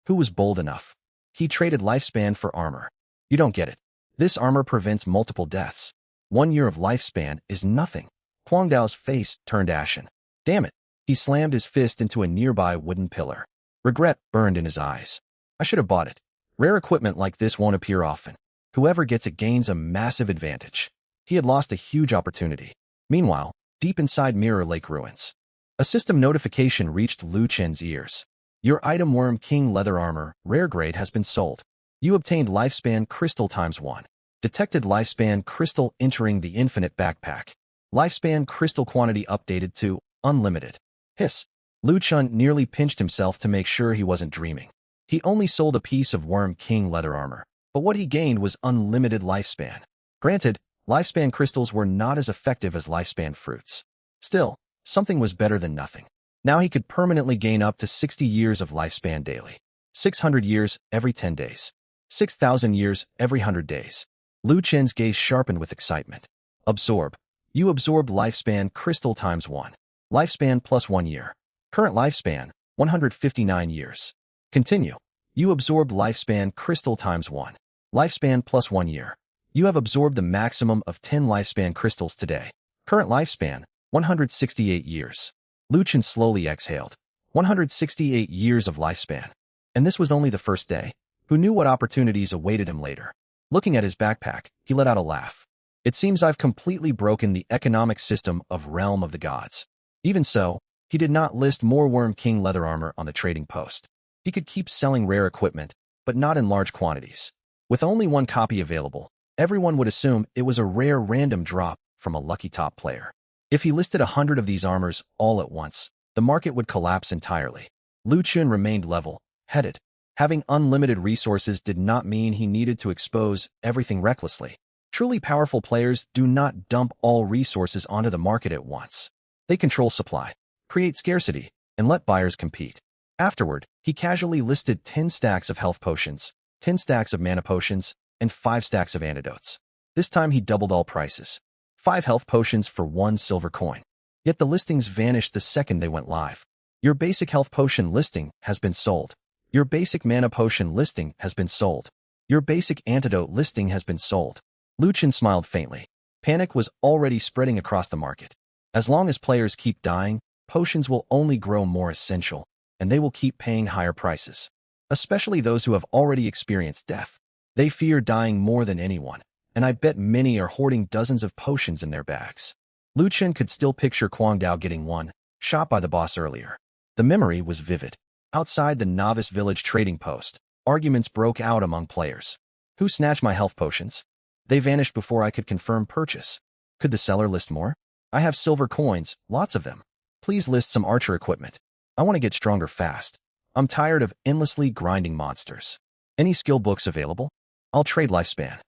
Who was bold enough? He traded lifespan for armor. You don't get it. This armor prevents multiple deaths. 1 year of lifespan is nothing. Kwang Dao's face turned ashen. Damn it. He slammed his fist into a nearby wooden pillar. Regret burned in his eyes. I should have bought it. Rare equipment like this won't appear often. Whoever gets it gains a massive advantage. He had lost a huge opportunity. Meanwhile, deep inside Mirror Lake ruins, a system notification reached Lu Chen's ears. Your item Worm King leather armor, rare grade, has been sold. You obtained lifespan crystal ×1. Detected lifespan crystal entering the infinite backpack. Lifespan crystal quantity updated to unlimited. Hiss. Lu Chen nearly pinched himself to make sure he wasn't dreaming. He only sold a piece of Worm King leather armor, but what he gained was unlimited lifespan. Granted, lifespan crystals were not as effective as lifespan fruits. Still, something was better than nothing. Now he could permanently gain up to 60 years of lifespan daily. 600 years every 10 days. 6,000 years every 100 days. Lu Chen's gaze sharpened with excitement. Absorb. You absorbed lifespan crystal ×1. Lifespan plus 1 year. Current lifespan, 159 years. Continue. You absorbed lifespan crystal ×1. Lifespan plus 1 year. You have absorbed the maximum of 10 lifespan crystals today. Current lifespan, 168 years. Lu Chen slowly exhaled. 168 years of lifespan. And this was only the first day. who knew what opportunities awaited him later. Looking at his backpack, he let out a laugh. It seems I've completely broken the economic system of Realm of the Gods. Even so, he did not list more Worm King leather armor on the trading post. He could keep selling rare equipment, but not in large quantities. With only one copy available, everyone would assume it was a rare random drop from a lucky top player. If he listed 100 of these armors all at once, the market would collapse entirely. Lu Chen remained level-headed. Having unlimited resources did not mean he needed to expose everything recklessly. Truly powerful players do not dump all resources onto the market at once. They control supply, create scarcity, and let buyers compete. Afterward, he casually listed 10 stacks of health potions, 10 stacks of mana potions, and 5 stacks of antidotes. This time he doubled all prices. 5 health potions for 1 silver coin. Yet the listings vanished the second they went live. Your basic health potion listing has been sold. Your basic mana potion listing has been sold. Your basic antidote listing has been sold. Lu Chen smiled faintly. Panic was already spreading across the market. As long as players keep dying, potions will only grow more essential, and they will keep paying higher prices. Especially those who have already experienced death. They fear dying more than anyone, and I bet many are hoarding dozens of potions in their bags. Lu Chen could still picture Guangdao getting one, shot by the boss earlier. The memory was vivid. Outside the novice village trading post, arguments broke out among players. Who snatched my health potions? They vanished before I could confirm purchase. Could the seller list more? I have silver coins, lots of them. Please list some archer equipment. I want to get stronger fast. I'm tired of endlessly grinding monsters. Any skill books available? I'll trade lifespan.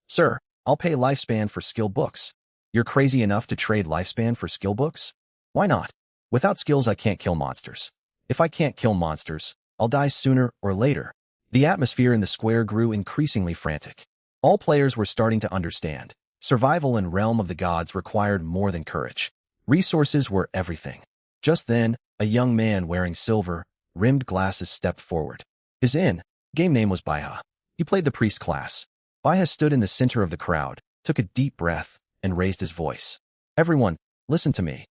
Sir, I'll pay lifespan for skill books. You're crazy enough to trade lifespan for skill books? Why not? Without skills I can't kill monsters. If I can't kill monsters, I'll die sooner or later. The atmosphere in the square grew increasingly frantic. All players were starting to understand. Survival in Realm of the Gods required more than courage. Resources were everything. Just then, a young man wearing silver-rimmed glasses stepped forward. His in-game name was Baiha. He played the priest class. Baiha stood in the center of the crowd, took a deep breath, and raised his voice. Everyone, listen to me.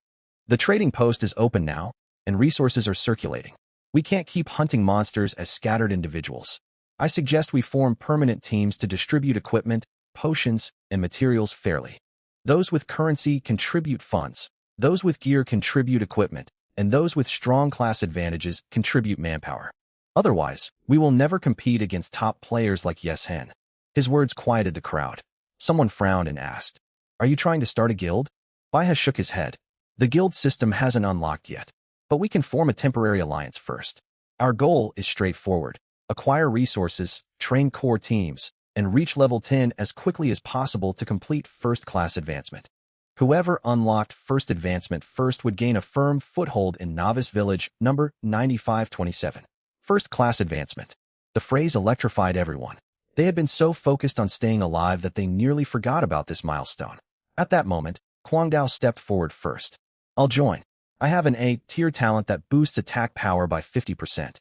The trading post is open now, and resources are circulating. We can't keep hunting monsters as scattered individuals. I suggest we form permanent teams to distribute equipment, potions, and materials fairly. Those with currency contribute funds, those with gear contribute equipment, and those with strong class advantages contribute manpower. Otherwise, we will never compete against top players like Yes Hen. His words quieted the crowd. Someone frowned and asked, "Are you trying to start a guild?" Baiha shook his head. The guild system hasn't unlocked yet, but we can form a temporary alliance first. Our goal is straightforward. Acquire resources, train core teams, and reach level 10 as quickly as possible to complete first-class advancement. Whoever unlocked first advancement first would gain a firm foothold in Novice Village number 9527. First-class advancement. The phrase electrified everyone. They had been so focused on staying alive that they nearly forgot about this milestone. At that moment, Guangdao stepped forward first. I'll join. I have an A-tier talent that boosts attack power by 50%.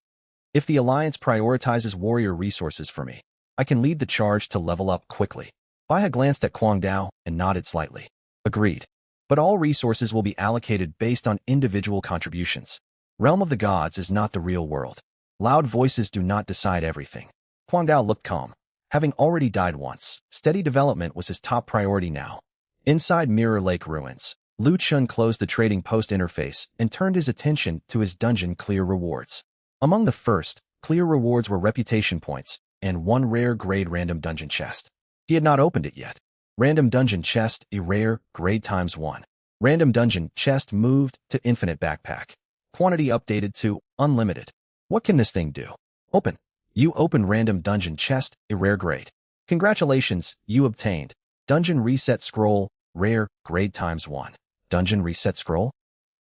If the Alliance prioritizes warrior resources for me, I can lead the charge to level up quickly. Baiha glanced at Guangdao and nodded slightly. Agreed. But all resources will be allocated based on individual contributions. Realm of the Gods is not the real world. Loud voices do not decide everything. Guangdao looked calm. Having already died once, steady development was his top priority now. Inside Mirror Lake Ruins, Lu Chen closed the trading post interface and turned his attention to his dungeon clear rewards. Among the first, clear rewards were reputation points and one rare grade random dungeon chest. He had not opened it yet. Random dungeon chest, a rare, grade ×1. Random dungeon chest moved to infinite backpack. Quantity updated to unlimited. What can this thing do? Open. You open random dungeon chest, a rare grade. Congratulations, you obtained. Dungeon reset scroll, rare, grade ×1. Dungeon reset scroll?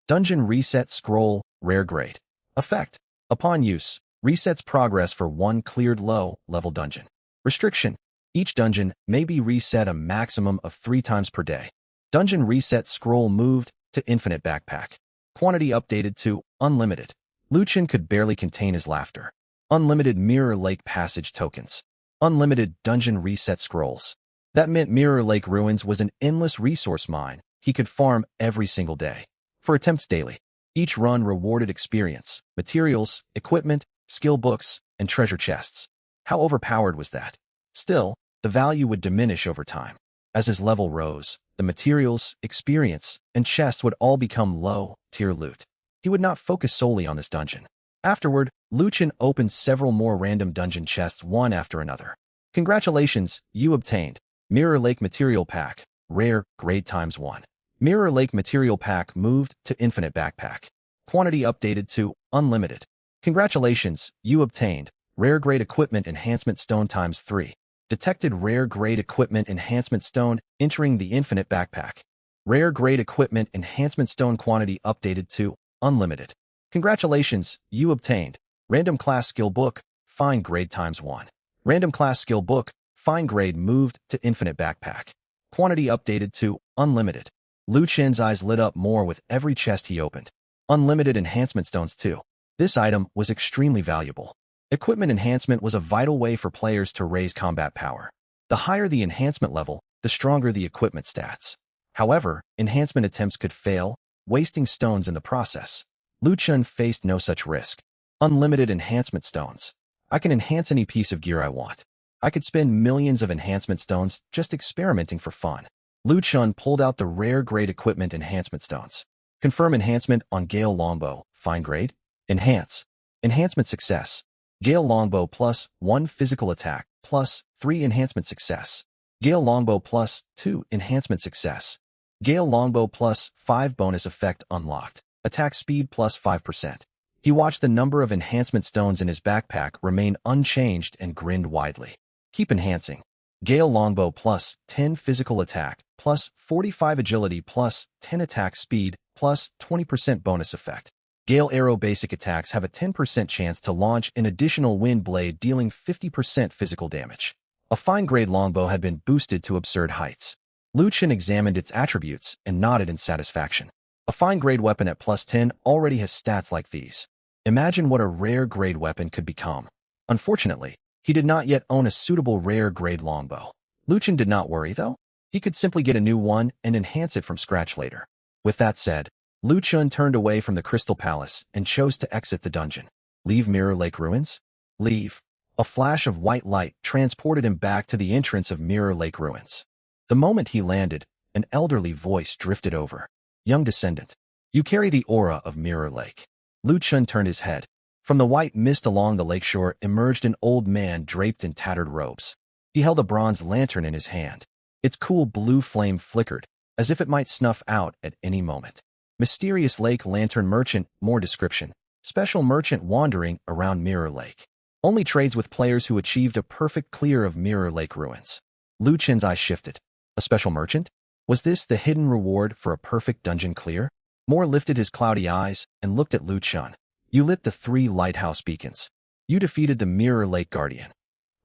Dungeon reset scroll, rare grade. Effect. Upon use, resets progress for one cleared low-level dungeon. Restriction. Each dungeon may be reset a maximum of 3 times per day. Dungeon reset scroll moved to infinite backpack. Quantity updated to unlimited. Lu Chen could barely contain his laughter. Unlimited Mirror Lake Passage tokens. Unlimited dungeon reset scrolls. That meant Mirror Lake Ruins was an endless resource mine he could farm every single day. For attempts daily. Each run rewarded experience, materials, equipment, skill books, and treasure chests. How overpowered was that? Still, the value would diminish over time. As his level rose, the materials, experience, and chest would all become low-tier loot. He would not focus solely on this dungeon. Afterward, Lu Chen opened several more random dungeon chests one after another. Congratulations, you obtained Mirror Lake Material Pack, Rare, Grade ×1. Mirror Lake Material Pack moved to Infinite Backpack. Quantity updated to Unlimited. Congratulations, you obtained Rare Grade Equipment Enhancement Stone ×3. Detected Rare Grade Equipment Enhancement Stone entering the Infinite Backpack. Rare Grade Equipment Enhancement Stone quantity updated to Unlimited. Congratulations, you obtained Random Class Skill Book, Fine Grade ×1. Random Class Skill Book, Fine Grade moved to Infinite Backpack. Quantity updated to Unlimited. Lu Chen's eyes lit up more with every chest he opened. Unlimited Enhancement Stones too. This item was extremely valuable. Equipment enhancement was a vital way for players to raise combat power. The higher the enhancement level, the stronger the equipment stats. However, enhancement attempts could fail, wasting stones in the process. Lu Chen faced no such risk. Unlimited enhancement stones. I can enhance any piece of gear I want. I could spend millions of enhancement stones just experimenting for fun. Lu Chen pulled out the rare grade equipment enhancement stones. Confirm enhancement on Gale Longbow, Fine Grade. Enhance. Enhancement success. Gale Longbow plus 1 physical attack plus 3 enhancement success. Gale Longbow plus 2 enhancement success. Gale Longbow plus 5 bonus effect unlocked. Attack speed plus 5%. He watched the number of enhancement stones in his backpack remain unchanged and grinned widely. Keep enhancing. Gale Longbow plus 10 physical attack plus 45 agility plus 10 attack speed plus 20% bonus effect. Gale Arrow basic attacks have a 10% chance to launch an additional wind blade dealing 50% physical damage. A fine-grade longbow had been boosted to absurd heights. Lu Chen examined its attributes and nodded in satisfaction. A fine-grade weapon at plus 10 already has stats like these. Imagine what a rare-grade weapon could become. Unfortunately, he did not yet own a suitable rare-grade longbow. Lu Chen did not worry, though. He could simply get a new one and enhance it from scratch later. With that said, Lu Chen turned away from the Crystal Palace and chose to exit the dungeon. Leave Mirror Lake Ruins? Leave. A flash of white light transported him back to the entrance of Mirror Lake Ruins. The moment he landed, an elderly voice drifted over. Young descendant, you carry the aura of Mirror Lake. Lu Chen turned his head. From the white mist along the lakeshore emerged an old man draped in tattered robes. He held a bronze lantern in his hand. Its cool blue flame flickered, as if it might snuff out at any moment. Mysterious Lake Lantern Merchant, more description. Special merchant wandering around Mirror Lake. Only trades with players who achieved a perfect clear of Mirror Lake ruins. Lu Chen's eyes shifted. A special merchant? Was this the hidden reward for a perfect dungeon clear? Moore lifted his cloudy eyes and looked at Lu Chen. You lit the 3 lighthouse beacons. You defeated the Mirror Lake Guardian.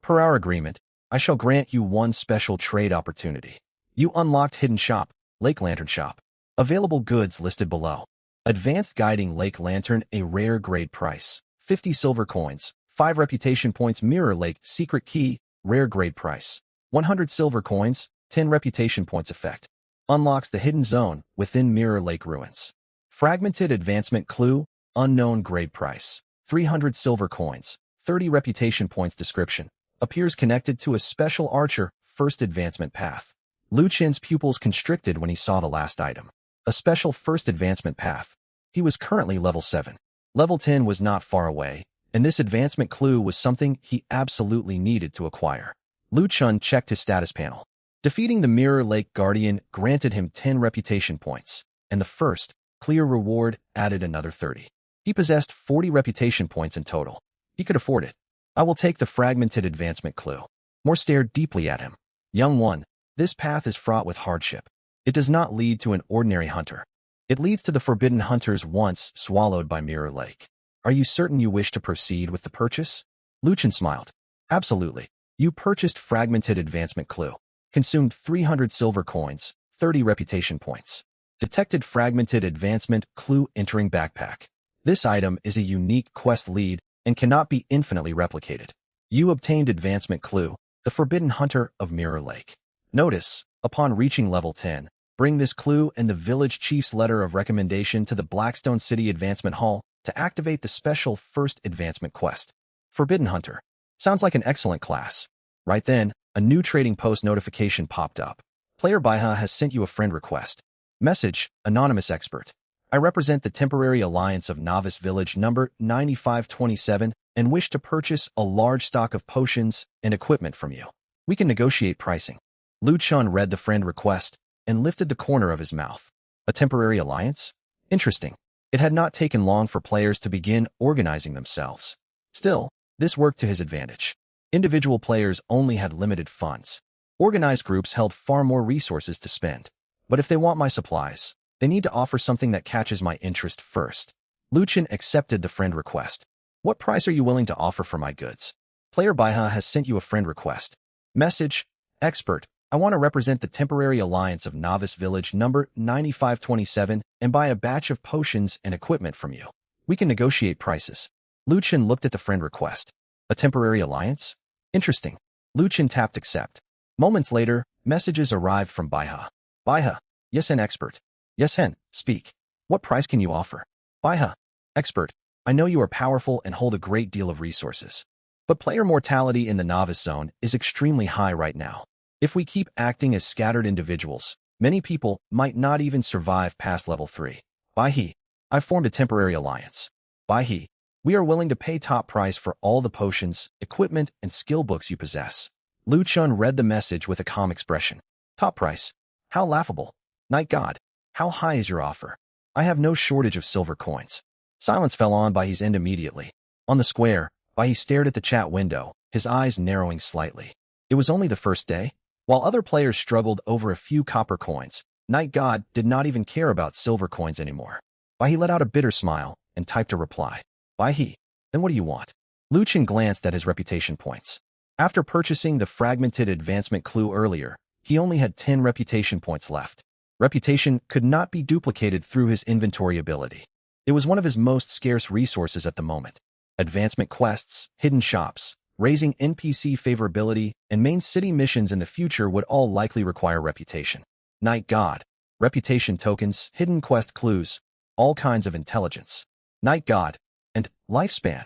Per our agreement, I shall grant you 1 special trade opportunity. You unlocked Hidden Shop, Lake Lantern Shop. Available goods listed below. Advanced Guiding Lake Lantern, a rare grade price. 50 silver coins, 5 reputation points. Mirror Lake Secret Key, rare grade price. 100 silver coins, 10 reputation points effect. Unlocks the hidden zone within Mirror Lake Ruins. Fragmented Advancement Clue, unknown grade price. 300 silver coins, 30 reputation points. Description. Appears connected to a special archer, first advancement path. Lu Chen's pupils constricted when he saw the last item. A special first advancement path. He was currently level 7. Level 10 was not far away, and this advancement clue was something he absolutely needed to acquire. Lu Chen checked his status panel. Defeating the Mirror Lake Guardian granted him 10 reputation points, and the first, clear reward, added another 30. He possessed 40 reputation points in total. He could afford it. I will take the fragmented advancement clue. Moore stared deeply at him. Young one, this path is fraught with hardship. It does not lead to an ordinary hunter. It leads to the forbidden hunters once swallowed by Mirror Lake. Are you certain you wish to proceed with the purchase? Lu Chen smiled. Absolutely. You purchased fragmented advancement clue. Consumed 300 silver coins, 30 reputation points. Detected fragmented advancement clue entering backpack. This item is a unique quest lead and cannot be infinitely replicated. You obtained advancement clue, the forbidden hunter of Mirror Lake. Notice, upon reaching level 10, bring this clue and the village chief's letter of recommendation to the Blackstone City Advancement Hall to activate the special first advancement quest. Forbidden Hunter. Sounds like an excellent class. Right then, a new trading post notification popped up. Player Baiha has sent you a friend request. Message, Anonymous Expert. I represent the temporary alliance of Novice Village number 9527 and wish to purchase a large stock of potions and equipment from you. We can negotiate pricing. Lu Chen read the friend request and lifted the corner of his mouth. A temporary alliance? Interesting. It had not taken long for players to begin organizing themselves. Still, this worked to his advantage. Individual players only had limited funds. Organized groups held far more resources to spend. But if they want my supplies, they need to offer something that catches my interest first. Lu Chen accepted the friend request. What price are you willing to offer for my goods? Player Baiha has sent you a friend request. Message, Expert. I want to represent the temporary alliance of Novice Village number 9527 and buy a batch of potions and equipment from you. We can negotiate prices. Lu Chen looked at the friend request. A temporary alliance? Interesting. Lu Chen tapped accept. Moments later, messages arrived from Baiha. Baiha, yes hen expert. Yes hen, speak. What price can you offer? Baiha, expert. I know you are powerful and hold a great deal of resources. But player mortality in the novice zone is extremely high right now. If we keep acting as scattered individuals, many people might not even survive past level 3. Baihe, I formed a temporary alliance. Baihe, we are willing to pay top price for all the potions, equipment, and skill books you possess. Lu Chen read the message with a calm expression. Top price? How laughable. Night God, how high is your offer? I have no shortage of silver coins. Silence fell on Baihe's end immediately. On the square, Baihe stared at the chat window, his eyes narrowing slightly. It was only the first day. While other players struggled over a few copper coins, Night God did not even care about silver coins anymore. Baihe let out a bitter smile and typed a reply. Baihe, then what do you want? Lu Chen glanced at his reputation points. After purchasing the fragmented advancement clue earlier, he only had 10 reputation points left. Reputation could not be duplicated through his inventory ability. It was one of his most scarce resources at the moment. Advancement quests, hidden shops, raising NPC favorability, and main city missions in the future would all likely require reputation. Night God, reputation tokens, hidden quest clues, all kinds of intelligence. Night God, and lifespan.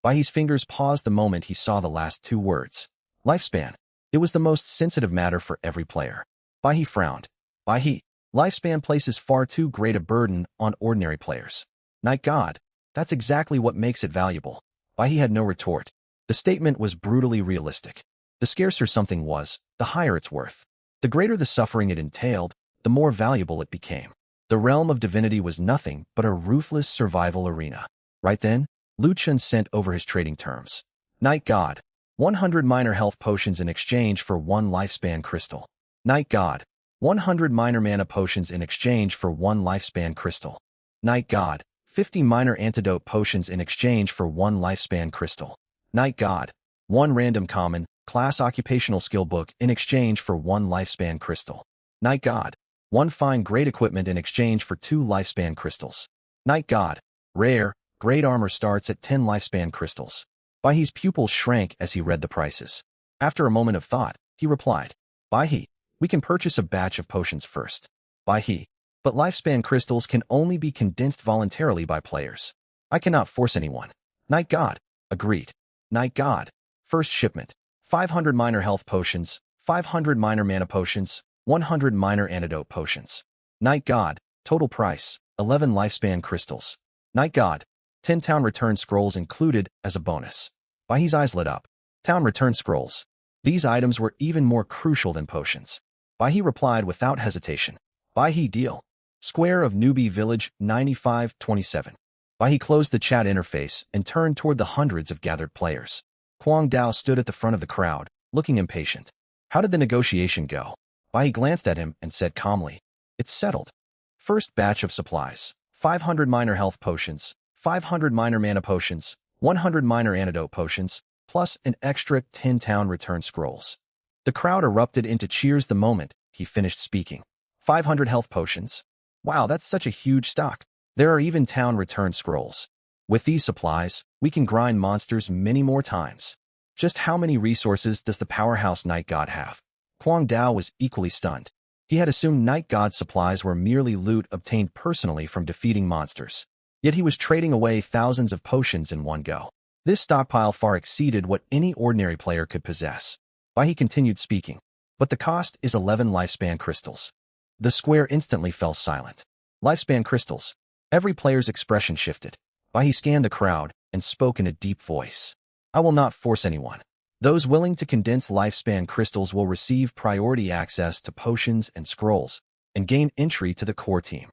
Baihe's fingers paused the moment he saw the last two words. Lifespan. It was the most sensitive matter for every player. Baihe frowned. Baihe, lifespan places far too great a burden on ordinary players. Night God, that's exactly what makes it valuable. Baihe had no retort. The statement was brutally realistic. The scarcer something was, the higher its worth. The greater the suffering it entailed, the more valuable it became. The realm of divinity was nothing but a ruthless survival arena. Right then, Lu Chen sent over his trading terms. Night God, 100 minor health potions in exchange for 1 lifespan crystal. Night God, 100 minor mana potions in exchange for 1 lifespan crystal. Night God, 50 minor antidote potions in exchange for 1 lifespan crystal. Night God, 1 random common, class occupational skill book in exchange for 1 lifespan crystal. Night God, 1 fine great equipment in exchange for 2 lifespan crystals. Night God, rare, great armor starts at 10 lifespan crystals. Baihe's pupils shrank as he read the prices. After a moment of thought, he replied, Baihe, we can purchase a batch of potions first. Baihe, but lifespan crystals can only be condensed voluntarily by players. I cannot force anyone. Night God, agreed. Night God, first shipment, 500 minor health potions, 500 minor mana potions, 100 minor antidote potions. Night God, total price, 11 lifespan crystals. Night God, 10 town return scrolls included as a bonus. Baihe's eyes lit up. Town return scrolls. These items were even more crucial than potions. Baihe replied without hesitation. Baihe deal. Square of Newbie Village 9527. Baihe closed the chat interface and turned toward the hundreds of gathered players. Huang Dao stood at the front of the crowd, looking impatient. How did the negotiation go? Baihe glanced at him and said calmly, It's settled. First batch of supplies, 500 minor health potions, 500 minor mana potions, 100 minor antidote potions, plus an extra 10 town return scrolls. The crowd erupted into cheers the moment he finished speaking. 500 health potions? Wow, that's such a huge stock. There are even town return scrolls. With these supplies, we can grind monsters many more times. Just how many resources does the powerhouse Night God have? Huang Dao was equally stunned. He had assumed Night God's supplies were merely loot obtained personally from defeating monsters. Yet he was trading away thousands of potions in one go. This stockpile far exceeded what any ordinary player could possess. Why he continued speaking. But the cost is 11 lifespan crystals. The square instantly fell silent. Lifespan crystals. Every player's expression shifted. Why he scanned the crowd and spoke in a deep voice. I will not force anyone. Those willing to condense lifespan crystals will receive priority access to potions and scrolls and gain entry to the core team.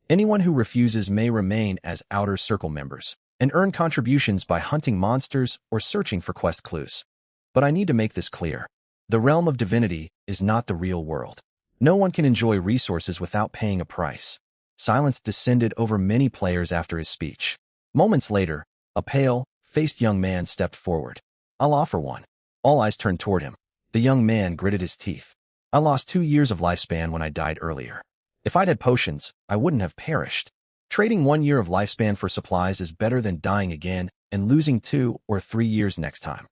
Anyone who refuses may remain as outer circle members and earn contributions by hunting monsters or searching for quest clues. But I need to make this clear. The realm of divinity is not the real world. No one can enjoy resources without paying a price. Silence descended over many players after his speech. Moments later, a pale-faced young man stepped forward. I'll offer one. All eyes turned toward him. The young man gritted his teeth. I lost 2 years of lifespan when I died earlier. If I'd had potions, I wouldn't have perished. Trading 1 year of lifespan for supplies is better than dying again and losing 2 or 3 years next time.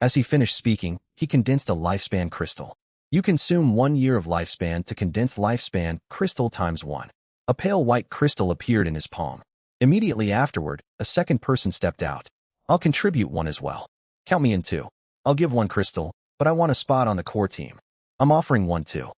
As he finished speaking, he condensed a lifespan crystal. You consume 1 year of lifespan to condense lifespan crystal times 1. A pale white crystal appeared in his palm. Immediately afterward, a second person stepped out. I'll contribute 1 as well. Count me in 2. I'll give 1 crystal, but I want a spot on the core team. I'm offering 1 too.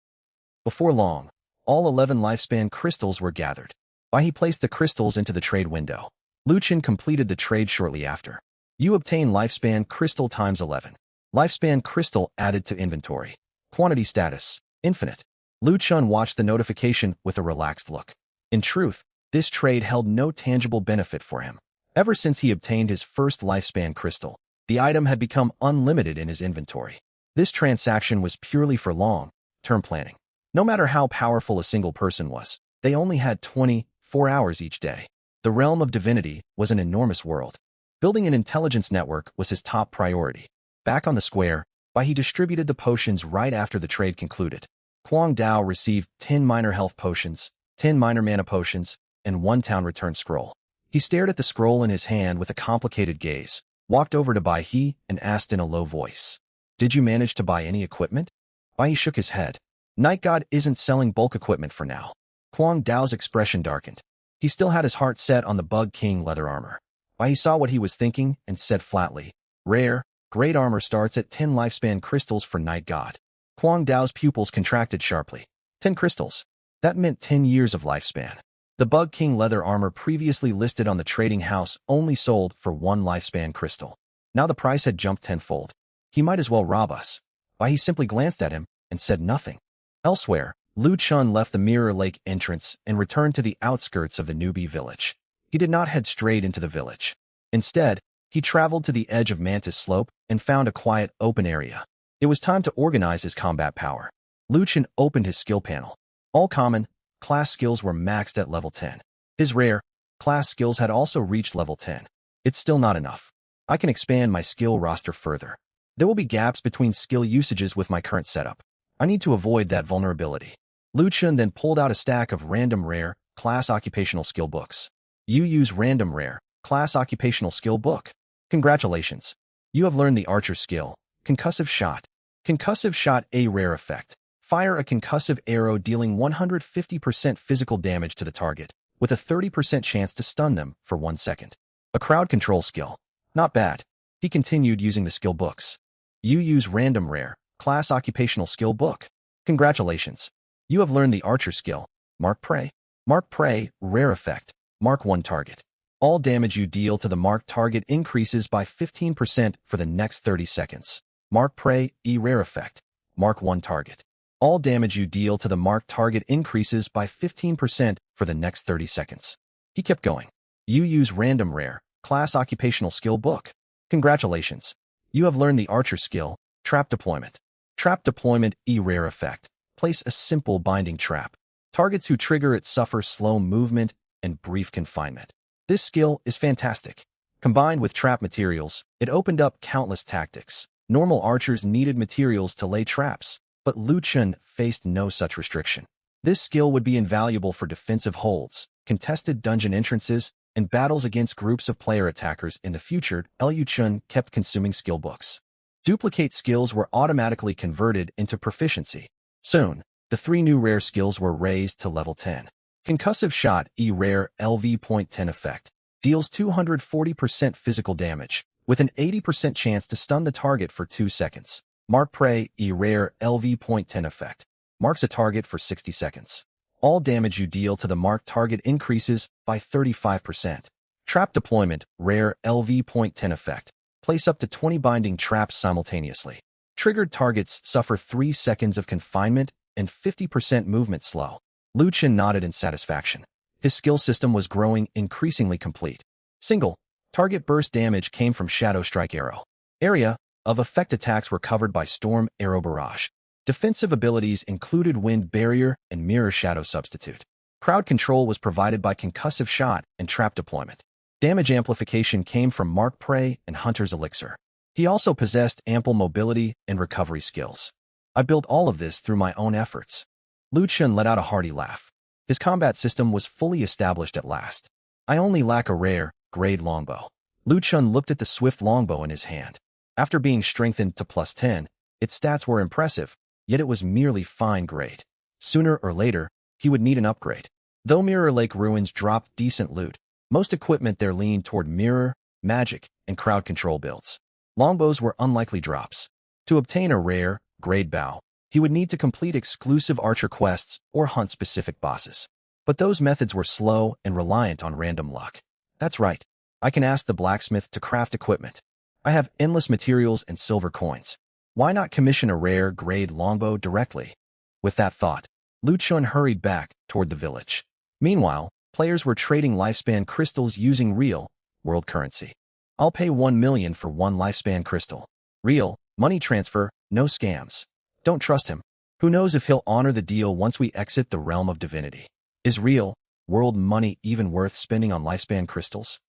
Before long, all 11 lifespan crystals were gathered. Why he placed the crystals into the trade window. Lu Chen completed the trade shortly after. You obtain lifespan crystal times 11. Lifespan crystal added to inventory. Quantity status, infinite. Lu Chen watched the notification with a relaxed look. In truth, this trade held no tangible benefit for him. Ever since he obtained his first lifespan crystal, the item had become unlimited in his inventory. This transaction was purely for long-term planning. No matter how powerful a single person was, they only had 24 hours each day. The realm of divinity was an enormous world. Building an intelligence network was his top priority. Back on the square, he distributed the potions right after the trade concluded. Quang Dao received 10 minor health potions, 10 minor mana potions, and 1 town return scroll. He stared at the scroll in his hand with a complicated gaze, walked over to Bai He, and asked in a low voice, "Did you manage to buy any equipment?" Bai He shook his head. Night God isn't selling bulk equipment for now. Quang Dao's expression darkened. He still had his heart set on the Bug King leather armor. Bai He saw what he was thinking and said flatly, "Rare, great armor starts at 10 lifespan crystals for Night God." Quang Dao's pupils contracted sharply. 10 crystals. That meant 10 years of lifespan. The Bug King leather armor previously listed on the trading house only sold for 1 lifespan crystal. Now the price had jumped tenfold. He might as well rob us. Bai He simply glanced at him and said nothing. Elsewhere, Lu Chen left the Mirror Lake entrance and returned to the outskirts of the newbie village. He did not head straight into the village. Instead, he traveled to the edge of Mantis Slope and found a quiet, open area. It was time to organize his combat power. Lu Chen opened his skill panel. All common class skills were maxed at level 10. His rare class skills had also reached level 10. It's still not enough. I can expand my skill roster further. There will be gaps between skill usages with my current setup. I need to avoid that vulnerability. Lu Chen then pulled out a stack of random rare class occupational skill books. You use random rare class occupational skill book. Congratulations. You have learned the archer skill, concussive shot. Concussive shot, a rare effect. Fire a concussive arrow dealing 150% physical damage to the target, with a 30% chance to stun them for 1 second. A crowd control skill. Not bad. He continued using the skill books. You use random rare class occupational skill book. Congratulations. You have learned the archer skill, mark prey. Mark prey, rare effect. Mark 1 target. All damage you deal to the marked target increases by 15% for the next 30 seconds. Mark prey, rare effect. Mark 1 target. All damage you deal to the marked target increases by 15% for the next 30 seconds. He kept going. You use random rare class occupational skill book. Congratulations. You have learned the archer skill, trap deployment. Trap deployment, rare effect. Place a simple binding trap. Targets who trigger it suffer slow movement and brief confinement. This skill is fantastic. Combined with trap materials, it opened up countless tactics. Normal archers needed materials to lay traps, but Lu Chen faced no such restriction. This skill would be invaluable for defensive holds, contested dungeon entrances, and battles against groups of player attackers in the future. Lu Chen kept consuming skill books. Duplicate skills were automatically converted into proficiency. Soon, the 3 new rare skills were raised to level 10. Concussive shot, rare LV.10 effect. Deals 240% physical damage, with an 80% chance to stun the target for 2 seconds. Mark Prey, a rare LV.10 effect. Marks a target for 60 seconds. All damage you deal to the marked target increases by 35%. Trap Deployment, rare LV.10 effect. Place up to 20 binding traps simultaneously. Triggered targets suffer 3 seconds of confinement and 50% movement slow. Lu Chen nodded in satisfaction. His skill system was growing increasingly complete. Single target burst damage came from Shadow Strike Arrow. Area of effect attacks were covered by Storm Arrow Barrage. Defensive abilities included Wind Barrier and Mirror Shadow Substitute. Crowd control was provided by Concussive Shot and Trap Deployment. Damage amplification came from Mark Prey and Hunter's Elixir. He also possessed ample mobility and recovery skills. I built all of this through my own efforts. Lu Chen let out a hearty laugh. His combat system was fully established at last. I only lack a rare, grade longbow. Lu Chen looked at the swift longbow in his hand. After being strengthened to +10, its stats were impressive, yet it was merely fine grade. Sooner or later, he would need an upgrade. Though Mirror Lake Ruins dropped decent loot, most equipment there leaned toward mirror, magic, and crowd control builds. Longbows were unlikely drops. To obtain a rare, grade bow, he would need to complete exclusive archer quests or hunt specific bosses. But those methods were slow and reliant on random luck. That's right. I can ask the blacksmith to craft equipment. I have endless materials and silver coins. Why not commission a rare, grade longbow directly? With that thought, Lu Chen hurried back toward the village. Meanwhile, players were trading lifespan crystals using real, world currency. I'll pay 1 million for 1 lifespan crystal. Real, money transfer, no scams. Don't trust him. Who knows if he'll honor the deal once we exit the realm of divinity. Is real, world money even worth spending on lifespan crystals?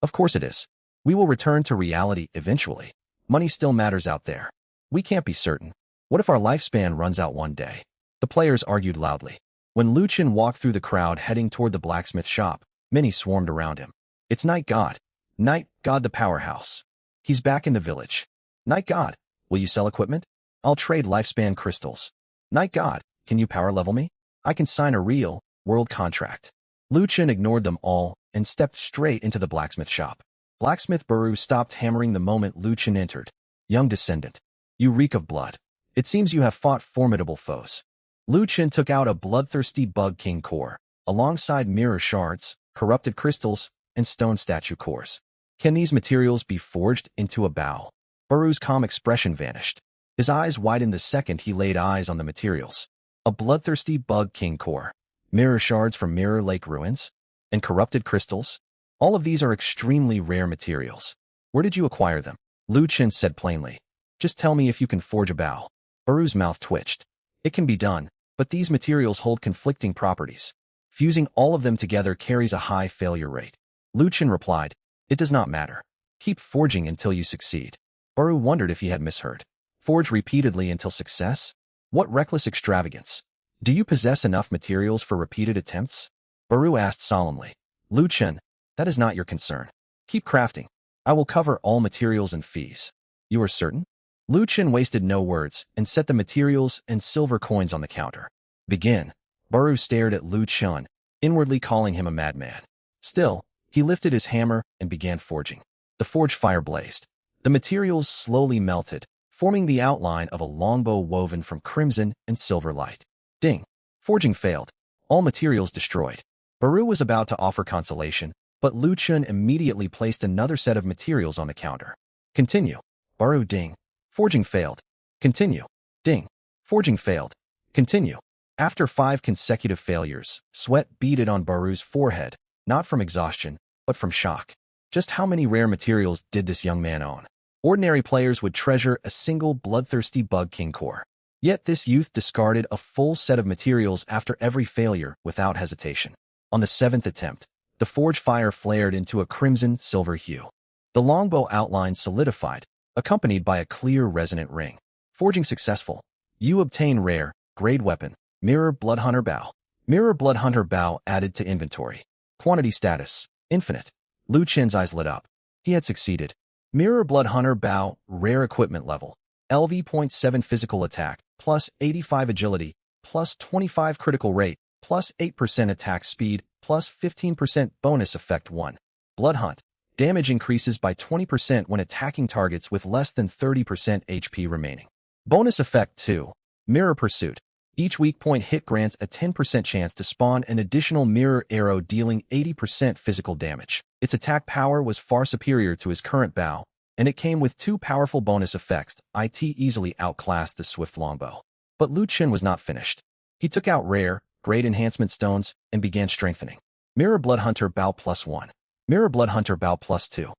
Of course it is. We will return to reality eventually. Money still matters out there. We can't be certain. What if our lifespan runs out one day? The players argued loudly. When Lu Chen walked through the crowd heading toward the blacksmith shop, many swarmed around him. It's Night God. Night God the powerhouse. He's back in the village. Night God, will you sell equipment? I'll trade lifespan crystals. Night God, can you power level me? I can sign a real, world contract. Lu Chen ignored them all and stepped straight into the blacksmith shop. Blacksmith Baru stopped hammering the moment Lu Chen entered. Young descendant, you reek of blood. It seems you have fought formidable foes. Lu Chen took out a bloodthirsty bug king core, alongside mirror shards, corrupted crystals, and stone statue cores. Can these materials be forged into a bow? Baru's calm expression vanished. His eyes widened the second he laid eyes on the materials. A bloodthirsty bug king core, mirror shards from Mirror Lake Ruins, and corrupted crystals. All of these are extremely rare materials. Where did you acquire them? Lu Chen said plainly. Just tell me if you can forge a bow. Baru's mouth twitched. It can be done, but these materials hold conflicting properties. Fusing all of them together carries a high failure rate. Lu Chen replied, it does not matter. Keep forging until you succeed. Baru wondered if he had misheard. Forge repeatedly until success? What reckless extravagance. Do you possess enough materials for repeated attempts? Baru asked solemnly. Lu Chen, that is not your concern. Keep crafting. I will cover all materials and fees. You are certain? Lu Chen wasted no words and set the materials and silver coins on the counter. Begin. Baru stared at Lu Chen, inwardly calling him a madman. Still, he lifted his hammer and began forging. The forge fire blazed. The materials slowly melted, forming the outline of a longbow woven from crimson and silver light. Ding! Forging failed. All materials destroyed. Baru was about to offer consolation, but Lu Chen immediately placed another set of materials on the counter. Continue. Baru ding. Forging failed. Continue. Ding. Forging failed. Continue. After 5 consecutive failures, sweat beaded on Baru's forehead, not from exhaustion, but from shock. Just how many rare materials did this young man own? Ordinary players would treasure a single bloodthirsty bug king core. Yet this youth discarded a full set of materials after every failure without hesitation. On the 7th attempt, the forge fire flared into a crimson-silver hue. The longbow outline solidified, accompanied by a clear resonant ring. Forging successful. You obtain rare, grade weapon, Mirror Bloodhunter Bow. Mirror Bloodhunter Bow added to inventory. Quantity status, infinite. Lu Chen's eyes lit up. He had succeeded. Mirror Bloodhunter Bow, rare equipment level. LV.7 physical attack, plus 85 agility, plus 25 critical rate, plus 8% attack speed, plus 15% bonus effect 1. Blood Hunt. Damage increases by 20% when attacking targets with less than 30% HP remaining. Bonus effect 2. Mirror Pursuit. Each weak point hit grants a 10% chance to spawn an additional mirror arrow dealing 80% physical damage. Its attack power was far superior to his current bow, and it came with 2 powerful bonus effects. It easily outclassed the swift longbow. But Lu Chen was not finished. He took out rare, grade enhancement stones and began strengthening. Mirror Bloodhunter Bow +1. Mirror Bloodhunter Bow +2.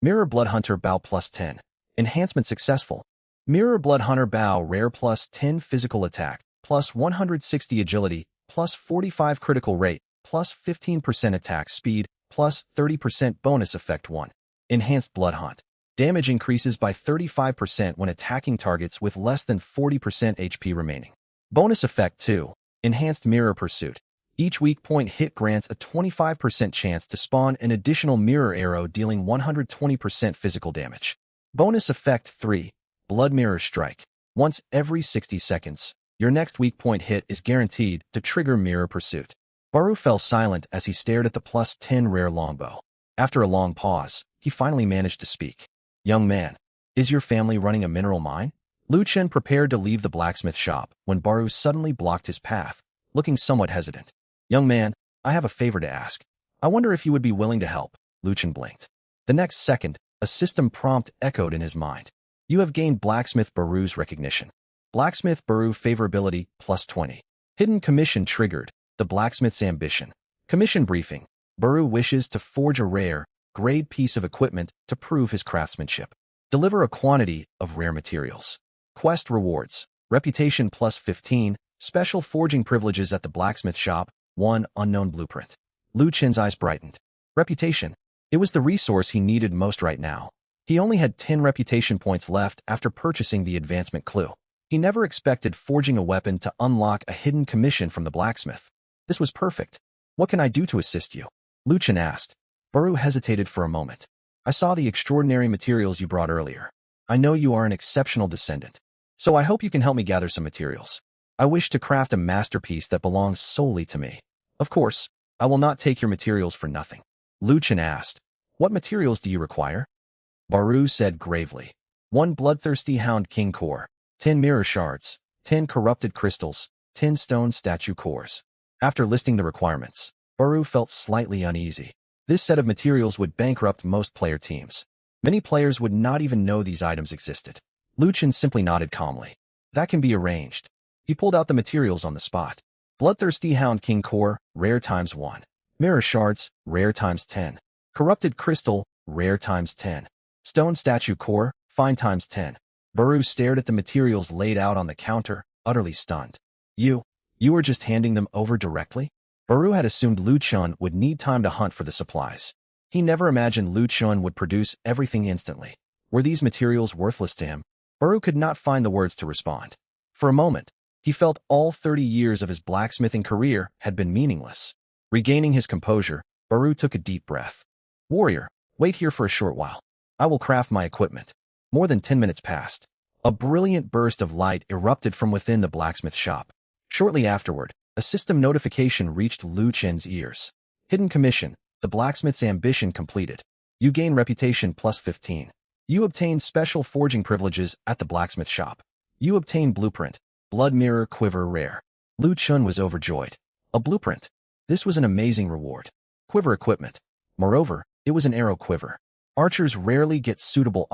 Mirror Bloodhunter Bow +10. Enhancement successful. Mirror Bloodhunter Bow rare +10 physical attack, +160 agility, +45 critical rate, +15% attack speed, +30% bonus effect 1. Enhanced Bloodhunt. Damage increases by 35% when attacking targets with less than 40% HP remaining. Bonus effect 2. Enhanced Mirror Pursuit. Each weak point hit grants a 25% chance to spawn an additional mirror arrow dealing 120% physical damage. Bonus effect 3. Blood Mirror Strike. Once every 60 seconds, your next weak point hit is guaranteed to trigger Mirror Pursuit. Baru fell silent as he stared at the +10 rare longbow. After a long pause, he finally managed to speak. "Young man, is your family running a mineral mine?" Lu Chen prepared to leave the blacksmith shop when Baru suddenly blocked his path, looking somewhat hesitant. "Young man, I have a favor to ask. I wonder if you would be willing to help." Lu Chen blinked. The next second, a system prompt echoed in his mind. "You have gained Blacksmith Baru's recognition. Blacksmith Baru favorability +20. Hidden commission triggered. The blacksmith's ambition. Commission briefing. Baru wishes to forge a rare, grade piece of equipment to prove his craftsmanship. Deliver a quantity of rare materials. Quest rewards. Reputation +15. Special forging privileges at the blacksmith shop. 1 unknown blueprint." Lu Chen's eyes brightened. Reputation. It was the resource he needed most right now. He only had 10 reputation points left after purchasing the advancement clue. He never expected forging a weapon to unlock a hidden commission from the blacksmith. This was perfect. "What can I do to assist you?" Lu Chen asked. Baru hesitated for a moment. "I saw the extraordinary materials you brought earlier. I know you are an exceptional descendant, so I hope you can help me gather some materials. I wish to craft a masterpiece that belongs solely to me. Of course, I will not take your materials for nothing." Lu Chen asked, "What materials do you require?" Baru said gravely, 1 bloodthirsty hound king core, 10 mirror shards, 10 corrupted crystals, 10 stone statue cores. After listing the requirements, Baru felt slightly uneasy. This set of materials would bankrupt most player teams. Many players would not even know these items existed. Lu Chen simply nodded calmly. "That can be arranged." He pulled out the materials on the spot. Bloodthirsty Hound King Core, rare ×1. Mirror Shards, rare ×10. Corrupted Crystal, rare ×10. Stone Statue Core, fine ×10. Baru stared at the materials laid out on the counter, utterly stunned. You were just handing them over directly?" Baru had assumed Lu Chen would need time to hunt for the supplies. He never imagined Lu Chen would produce everything instantly. Were these materials worthless to him? Baru could not find the words to respond. For a moment, he felt all 30 years of his blacksmithing career had been meaningless. Regaining his composure, Baru took a deep breath. "Warrior, wait here for a short while. I will craft my equipment." More than 10 minutes passed. A brilliant burst of light erupted from within the blacksmith shop. Shortly afterward, a system notification reached Lu Chen's ears. Hidden commission, the blacksmith's ambition completed. You gain reputation +15. You obtain special forging privileges at the blacksmith shop. You obtain blueprint, blood mirror quiver rare. Lu Chen was overjoyed. A blueprint. This was an amazing reward. Quiver equipment. Moreover, it was an arrow quiver. Archers rarely get suitable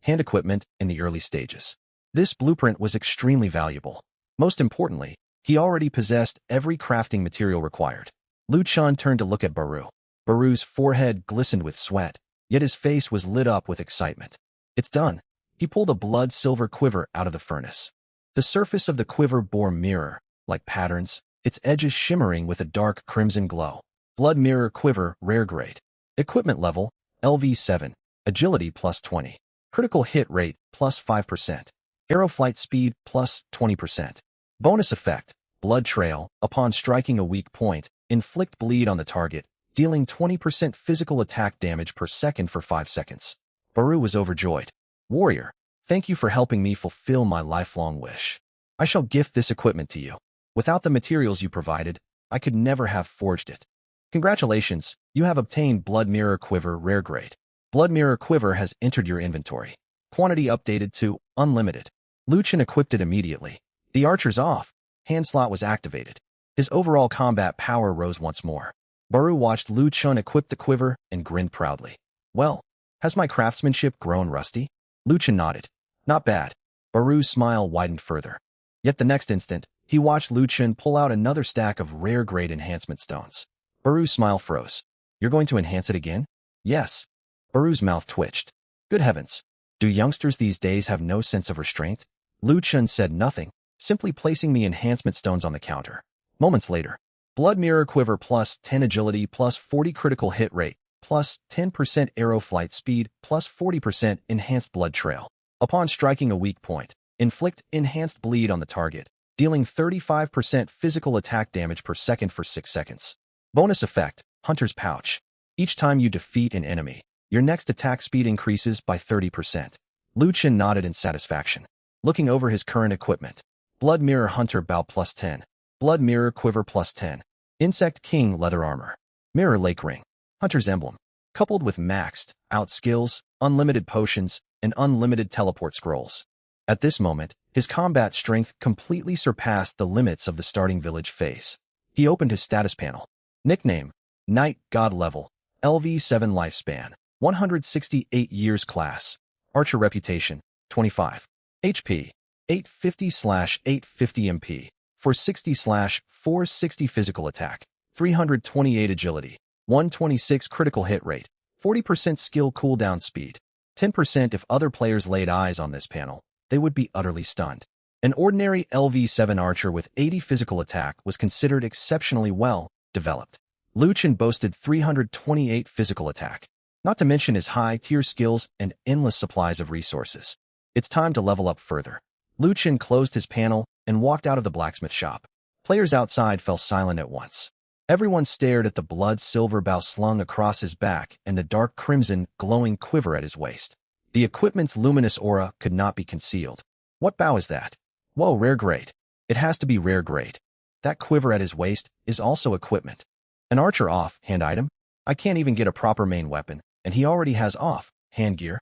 hand equipment in the early stages. This blueprint was extremely valuable. Most importantly, he already possessed every crafting material required. Lu Chen turned to look at Baru. Baru's forehead glistened with sweat, yet his face was lit up with excitement. "It's done." He pulled a blood-silver quiver out of the furnace. The surface of the quiver bore mirror-like patterns, its edges shimmering with a dark crimson glow. Blood mirror quiver rare grade. Equipment level, LV7. Agility +20. Critical hit rate +5%. Arrow flight speed +20%. Bonus effect, blood trail. Upon striking a weak point, inflict bleed on the target, dealing 20% physical attack damage per second for 5 seconds. Baru was overjoyed. "Warrior, thank you for helping me fulfill my lifelong wish. I shall gift this equipment to you. Without the materials you provided, I could never have forged it." Congratulations, you have obtained Blood Mirror Quiver Rare Grade. Blood Mirror Quiver has entered your inventory. Quantity updated to unlimited. Lu Chen equipped it immediately. The archer's off. Hand slot was activated. His overall combat power rose once more. Baru watched Lu Chen equip the quiver and grinned proudly. Well, has my craftsmanship grown rusty? Lu Chen nodded. Not bad. Baru's smile widened further. Yet the next instant, he watched Lu Chen pull out another stack of rare grade enhancement stones. Baru's smile froze. You're going to enhance it again? Yes. Baru's mouth twitched. Good heavens. Do youngsters these days have no sense of restraint? Lu Chen said nothing, simply placing the enhancement stones on the counter. Moments later, Blood Mirror Quiver plus 10 agility plus 40 critical hit rate plus 10% arrow flight speed plus 40% enhanced blood trail. Upon striking a weak point, inflict enhanced bleed on the target, dealing 35% physical attack damage per second for 6 seconds. Bonus effect, Hunter's Pouch. Each time you defeat an enemy, your next attack speed increases by 30%. Lu Chen nodded in satisfaction, looking over his current equipment. Blood Mirror Hunter Bow plus 10. Blood Mirror Quiver plus 10. Insect King Leather Armor. Mirror Lake Ring. Hunter's Emblem. Coupled with maxed out skills, unlimited potions, and unlimited teleport scrolls. At this moment, his combat strength completely surpassed the limits of the starting village phase. He opened his status panel. Nickname: Knight God Level. LV7 Lifespan. 168 years class. Archer reputation, 25. HP, 850/850 MP. 460/460 physical attack. 328 agility. 126 critical hit rate. 40% skill cooldown speed. 10% if other players laid eyes on this panel, they would be utterly stunned. An ordinary LV7 archer with 80 physical attack was considered exceptionally well developed. Lu Chen boasted 328 physical attack, not to mention his high-tier skills and endless supplies of resources. It's time to level up further. Lu Chen closed his panel and walked out of the blacksmith shop. Players outside fell silent at once. Everyone stared at the blood-silver bow slung across his back and the dark crimson glowing quiver at his waist. The equipment's luminous aura could not be concealed. What bow is that? Whoa, rare grade. It has to be rare grade. That quiver at his waist is also equipment. An archer off-hand item? I can't even get a proper main weapon, and he already has off-hand gear.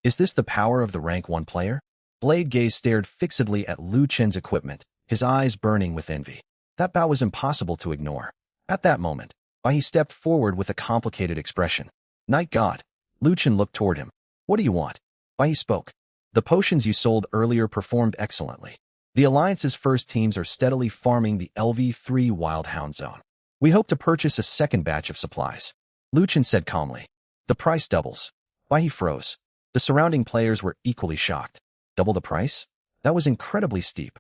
Is this the power of the rank 1 player? Blade Gaze stared fixedly at Lu Chen's equipment, his eyes burning with envy. That bow was impossible to ignore. At that moment, he stepped forward with a complicated expression. Night God. Lu Chen looked toward him. What do you want? He spoke. The potions you sold earlier performed excellently. The Alliance's first teams are steadily farming the LV3 Wild Hound Zone. We hope to purchase a second batch of supplies. Lu Chen said calmly. The price doubles. He froze. The surrounding players were equally shocked. Double the price? That was incredibly steep.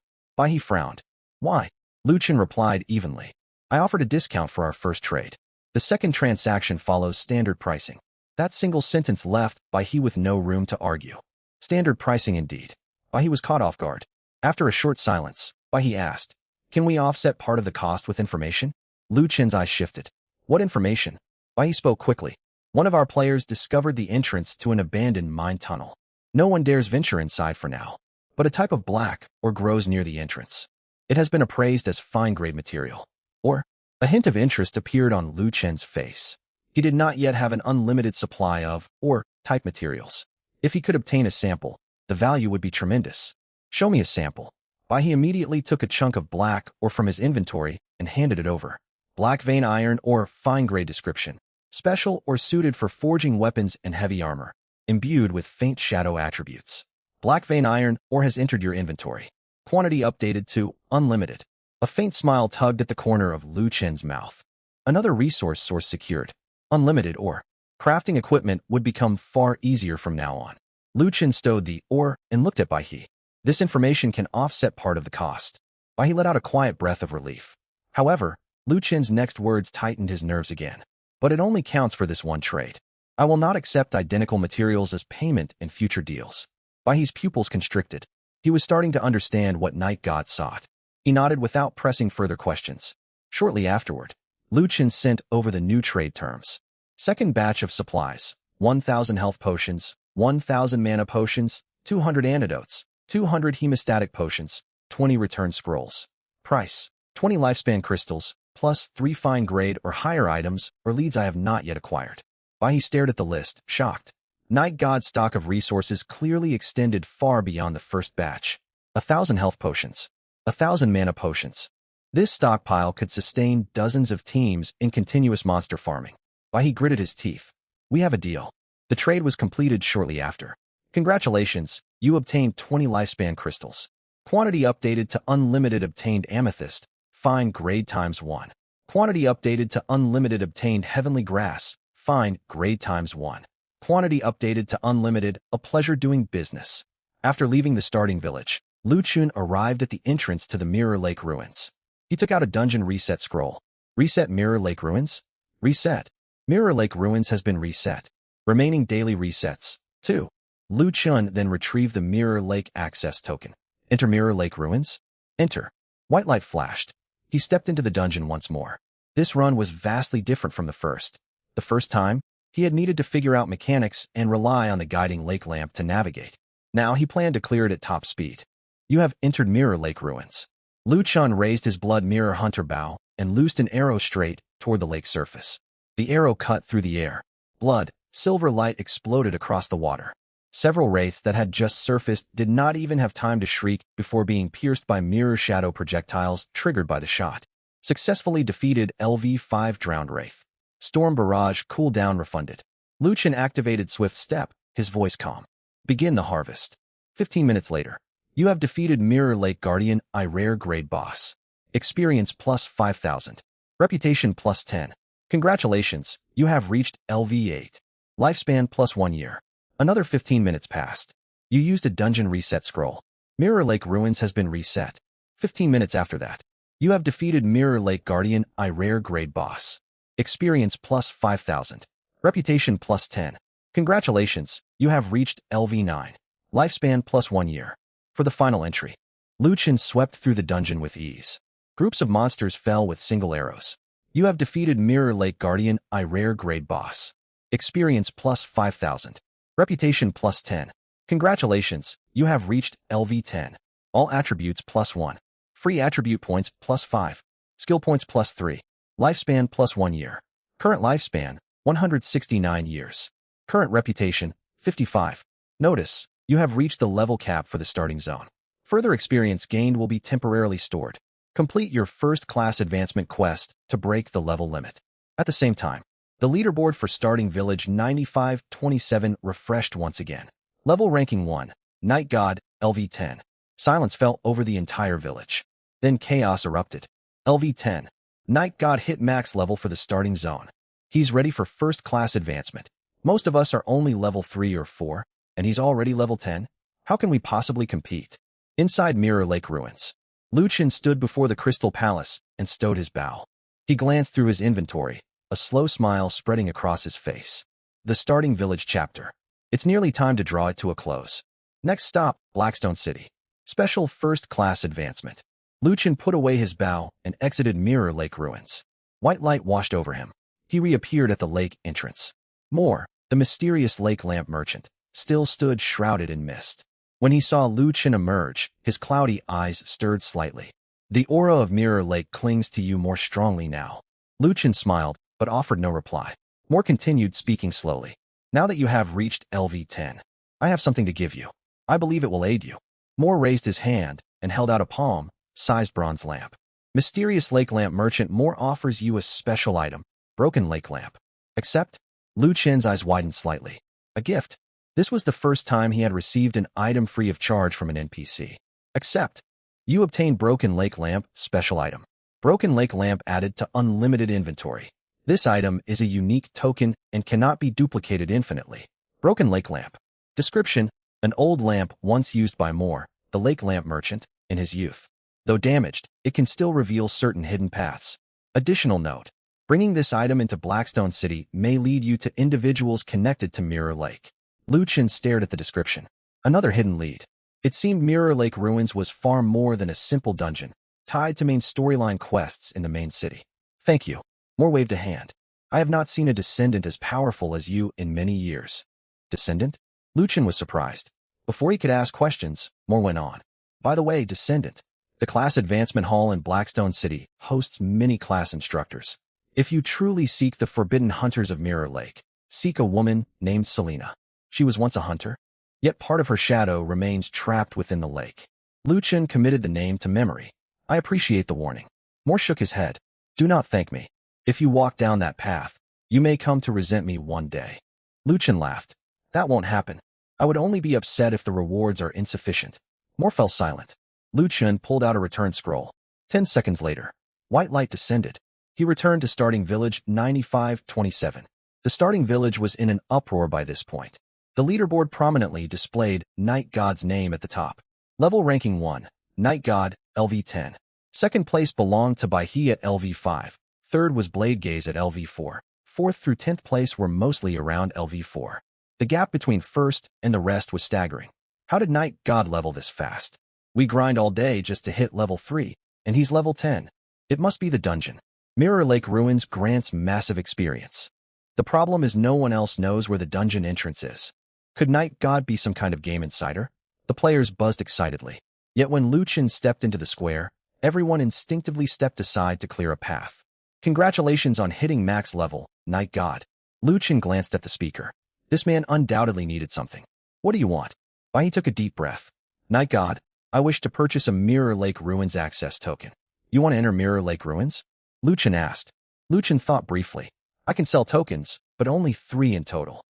He frowned. Why? Lu Chen replied evenly. I offered a discount for our first trade. The second transaction follows standard pricing. That single sentence left he with no room to argue. Standard pricing indeed. He was caught off guard. After a short silence, he asked, Can we offset part of the cost with information? Lu Chen's eyes shifted. What information? He spoke quickly. One of our players discovered the entrance to an abandoned mine tunnel. No one dares venture inside for now, but a type of black ore grows near the entrance. It has been appraised as fine-grade material. Or, a hint of interest appeared on Lu Chen's face. He did not yet have an unlimited supply of ore-type materials. If he could obtain a sample, the value would be tremendous. Show me a sample. He immediately took a chunk of black ore from his inventory and handed it over. Black vein iron or fine-grade description. Special or suited for forging weapons and heavy armor. Imbued with faint shadow attributes. Black vein iron ore has entered your inventory. Quantity updated to unlimited. A faint smile tugged at the corner of Lu Chen's mouth. Another resource source secured. Unlimited ore. Crafting equipment would become far easier from now on. Lu Chen stowed the ore and looked at He. This information can offset part of the cost. He let out a quiet breath of relief. However, Lu Chen's next words tightened his nerves again. But it only counts for this one trade. I will not accept identical materials as payment in future deals. His pupils constricted. He was starting to understand what Night God sought. He nodded without pressing further questions. Shortly afterward, Lu Chen sent over the new trade terms. Second batch of supplies, 1,000 health potions, 1,000 mana potions, 200 antidotes, 200 hemostatic potions, 20 return scrolls. Price, 20 lifespan crystals, plus 3 fine grade or higher items or leads I have not yet acquired. He stared at the list, shocked. Night God's stock of resources clearly extended far beyond the first batch. 1,000 health potions. 1,000 mana potions. This stockpile could sustain dozens of teams in continuous monster farming. He gritted his teeth. We have a deal. The trade was completed shortly after. Congratulations, you obtained 20 lifespan crystals. Quantity updated to unlimited obtained amethyst, fine grade ×1. Quantity updated to unlimited obtained heavenly grass, fine grade ×1. Quantity updated to unlimited, a pleasure doing business. After leaving the starting village, Lu Chen arrived at the entrance to the Mirror Lake ruins. He took out a dungeon reset scroll. Reset Mirror Lake ruins? Reset. Mirror Lake ruins has been reset. Remaining daily resets, 2. Lu Chen then retrieved the Mirror Lake access token. Enter Mirror Lake ruins? Enter. White light flashed. He stepped into the dungeon once more. This run was vastly different from the first. The first time, he had needed to figure out mechanics and rely on the guiding lake lamp to navigate. Now he planned to clear it at top speed. You have entered Mirror Lake ruins. Lu Chen raised his blood mirror hunter bow and loosed an arrow straight toward the lake surface. The arrow cut through the air. Blood, silver light exploded across the water. Several wraiths that had just surfaced did not even have time to shriek before being pierced by mirror shadow projectiles triggered by the shot. Successfully defeated LV5 drowned wraith. Storm barrage cooldown refunded. Lu Chen activated swift step, his voice calm. Begin the harvest. 15 minutes later. You have defeated Mirror Lake Guardian, a rare grade boss. Experience plus 5,000. Reputation plus 10. Congratulations, you have reached LV8. Lifespan plus 1 year. Another 15 minutes passed. You used a dungeon reset scroll. Mirror Lake ruins has been reset. 15 minutes after that. You have defeated Mirror Lake Guardian, a rare grade boss. Experience plus 5,000. Reputation plus 10. Congratulations, you have reached LV9. Lifespan plus 1 year. For the final entry. Lu Chen swept through the dungeon with ease. Groups of monsters fell with single arrows. You have defeated Mirror Lake Guardian, a rare grade boss. Experience plus 5,000. Reputation plus 10. Congratulations, you have reached LV10. All attributes plus 1. Free attribute points plus 5. Skill points plus 3. Lifespan plus 1 year. Current lifespan, 169 years. Current reputation, 55. Notice, you have reached the level cap for the starting zone. Further experience gained will be temporarily stored. Complete your first class advancement quest to break the level limit. At the same time, the leaderboard for starting village 9527 refreshed once again. Level ranking 1, Night God, LV10. Silence fell over the entire village. Then chaos erupted. LV10. Night God hit max level for the starting zone. He's ready for first class advancement. Most of us are only level 3 or 4, and he's already level 10. How can we possibly compete? Inside Mirror Lake ruins. Lu Chen stood before the Crystal Palace and stowed his bow. He glanced through his inventory, a slow smile spreading across his face. The starting village chapter. It's nearly time to draw it to a close. Next stop, Blackstone City. Special first-class advancement. Lu Chen put away his bow and exited Mirror Lake ruins. White light washed over him. He reappeared at the lake entrance. More, the mysterious lake lamp merchant, still stood shrouded in mist. When he saw Lu Chen emerge, his cloudy eyes stirred slightly. The aura of Mirror Lake clings to you more strongly now. Lu Chen smiled, but offered no reply. Moore continued speaking slowly. Now that you have reached LV10, I have something to give you. I believe it will aid you. Moore raised his hand and held out a palm-sized bronze lamp. Mysterious lake lamp merchant Moore offers you a special item, broken lake lamp. Accept? Lu Chen's eyes widened slightly. A gift. This was the first time he had received an item free of charge from an NPC. Accept. You obtain broken lake lamp, special item. Broken lake lamp added to unlimited inventory. This item is a unique token and cannot be duplicated infinitely. Broken lake lamp. Description: an old lamp once used by Moore, the lake lamp merchant, in his youth. Though damaged, it can still reveal certain hidden paths. Additional note: bringing this item into Blackstone City may lead you to individuals connected to Mirror Lake. Lu Chen stared at the description. Another hidden lead. It seemed Mirror Lake Ruins was far more than a simple dungeon, tied to main storyline quests in the main city. Thank you. Moore waved a hand. I have not seen a descendant as powerful as you in many years. Descendant? Lu Chen was surprised. Before he could ask questions, Moore went on. By the way, descendant. The The Class Advancement Hall in Blackstone City hosts many class instructors. If you truly seek the forbidden hunters of Mirror Lake, seek a woman named Selena. She was once a hunter, yet part of her shadow remains trapped within the lake. Lu Chen committed the name to memory. I appreciate the warning. Moore shook his head. Do not thank me. If you walk down that path, you may come to resent me one day. Lu Chen laughed. That won't happen. I would only be upset if the rewards are insufficient. Moore fell silent. Lu Chen pulled out a return scroll. 10 seconds later, white light descended. He returned to starting village 9527. The starting village was in an uproar by this point. The leaderboard prominently displayed Night God's name at the top. Level ranking 1, Night God, LV10. Second place belonged to Baihe at LV5. Third was Blade Gaze at LV4. Fourth through 10th place were mostly around LV4. The gap between first and the rest was staggering. How did Night God level this fast? We grind all day just to hit level 3, and he's level 10. It must be the dungeon. Mirror Lake Ruins grants massive experience. The problem is no one else knows where the dungeon entrance is. Could Night God be some kind of game insider? The players buzzed excitedly. Yet when Lu Chen stepped into the square, everyone instinctively stepped aside to clear a path. Congratulations on hitting max level, Night God. Lu Chen glanced at the speaker. This man undoubtedly needed something. What do you want? He took a deep breath. Night God, I wish to purchase a Mirror Lake Ruins access token. You want to enter Mirror Lake Ruins? Lu Chen asked. Lu Chen thought briefly. I can sell tokens, but only 3 in total.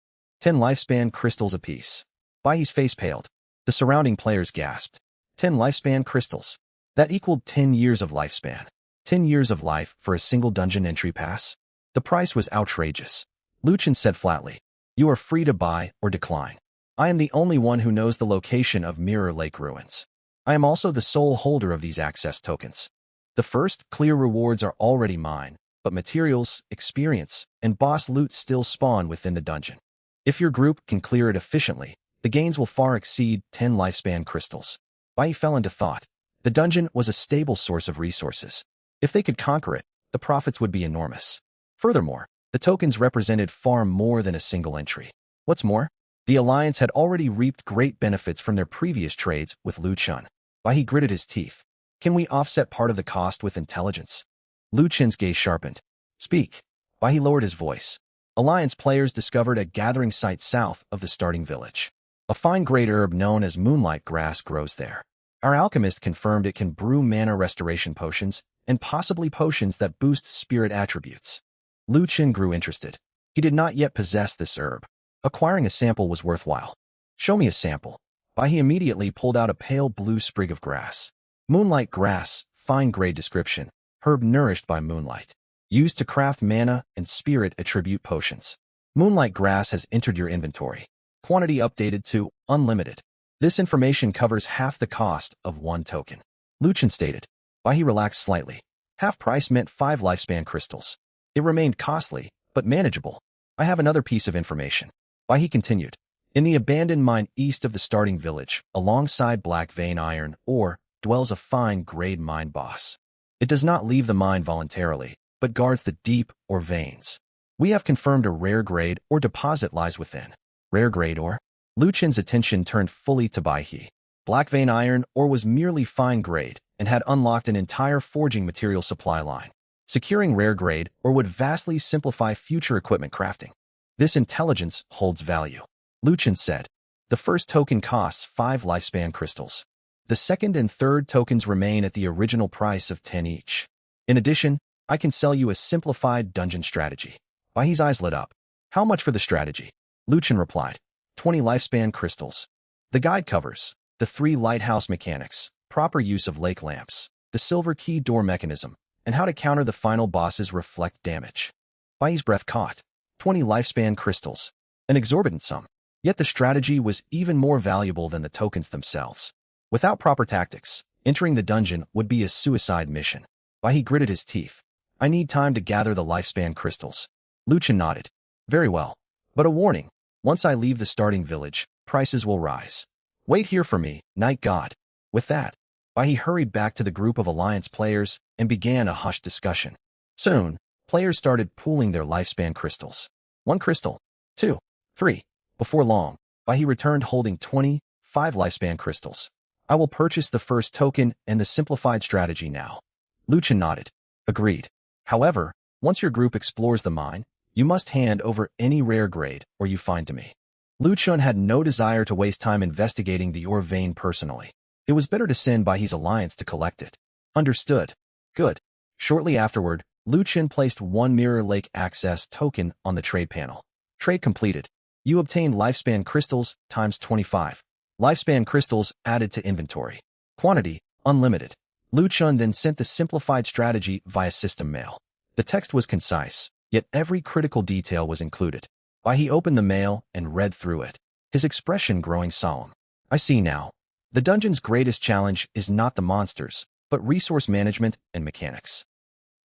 10 lifespan crystals apiece. Baihe's face paled. The surrounding players gasped. 10 lifespan crystals. That equaled 10 years of lifespan. 10 years of life for a single dungeon entry pass? The price was outrageous. Lu Chen said flatly. You are free to buy or decline. I am the only one who knows the location of Mirror Lake Ruins. I am also the sole holder of these access tokens. The first, clear rewards are already mine, but materials, experience, and boss loot still spawn within the dungeon. If your group can clear it efficiently, the gains will far exceed 10 lifespan crystals. Baihe fell into thought. The dungeon was a stable source of resources. If they could conquer it, the profits would be enormous. Furthermore, the tokens represented far more than a single entry. What's more, the Alliance had already reaped great benefits from their previous trades with Lu Chen. Baihe gritted his teeth. Can we offset part of the cost with intelligence? Lu Chen's gaze sharpened. Speak. Baihe lowered his voice. Alliance players discovered a gathering site south of the starting village. A fine-grade herb known as moonlight grass grows there. Our alchemist confirmed it can brew mana restoration potions and possibly potions that boost spirit attributes. Lu Chen grew interested. He did not yet possess this herb. Acquiring a sample was worthwhile. Show me a sample. Baihe immediately pulled out a pale blue sprig of grass. Moonlight grass, fine-grade description, herb nourished by moonlight. Used to craft mana and spirit attribute potions. Moonlight grass has entered your inventory. Quantity updated to unlimited. This information covers half the cost of 1 token. Lu Chen stated. Baihe relaxed slightly. Half price meant 5 lifespan crystals. It remained costly, but manageable. I have another piece of information. Baihe continued. In the abandoned mine east of the starting village, alongside Black Vein Iron ore, dwells a fine-grade mine boss. It does not leave the mine voluntarily, but guards the deep or veins. We have confirmed a rare grade or deposit lies within. Rare grade ore? Lu Chen's attention turned fully to Baihe. Black Vein Iron ore was merely fine grade and had unlocked an entire forging material supply line. Securing rare grade ore would vastly simplify future equipment crafting. This intelligence holds value. Lu Chen said. The first token costs 5 lifespan crystals. The second and third tokens remain at the original price of 10 each. In addition, I can sell you a simplified dungeon strategy. Baihe's eyes lit up. How much for the strategy? Lu Chen replied. 20 lifespan crystals. The guide covers the 3 lighthouse mechanics, proper use of lake lamps, the silver key door mechanism, and how to counter the final boss's reflect damage. Baihe's breath caught. 20 lifespan crystals. An exorbitant sum. Yet the strategy was even more valuable than the tokens themselves. Without proper tactics, entering the dungeon would be a suicide mission. Baihe gritted his teeth. I need time to gather the lifespan crystals. Lu Chen nodded. Very well. But a warning. Once I leave the starting village, prices will rise. Wait here for me, Night God. With that, Baihe hurried back to the group of Alliance players and began a hushed discussion. Soon, players started pooling their lifespan crystals. 1 crystal. 2. 3. Before long, Baihe returned holding 25 lifespan crystals. I will purchase the first token and the simplified strategy now. Lu Chen nodded. Agreed. However, once your group explores the mine, you must hand over any rare grade or you find to me. Lu Chen had no desire to waste time investigating the ore vein personally. It was better to send by his alliance to collect it. Understood. Good. Shortly afterward, Lu Chen placed one Mirror Lake access token on the trade panel. Trade completed. You obtained lifespan crystals times 25. Lifespan crystals added to inventory. Quantity, unlimited. Lu Chen then sent the simplified strategy via system mail. The text was concise, yet every critical detail was included. He opened the mail and read through it, his expression growing solemn. I see now. The dungeon's greatest challenge is not the monsters, but resource management and mechanics.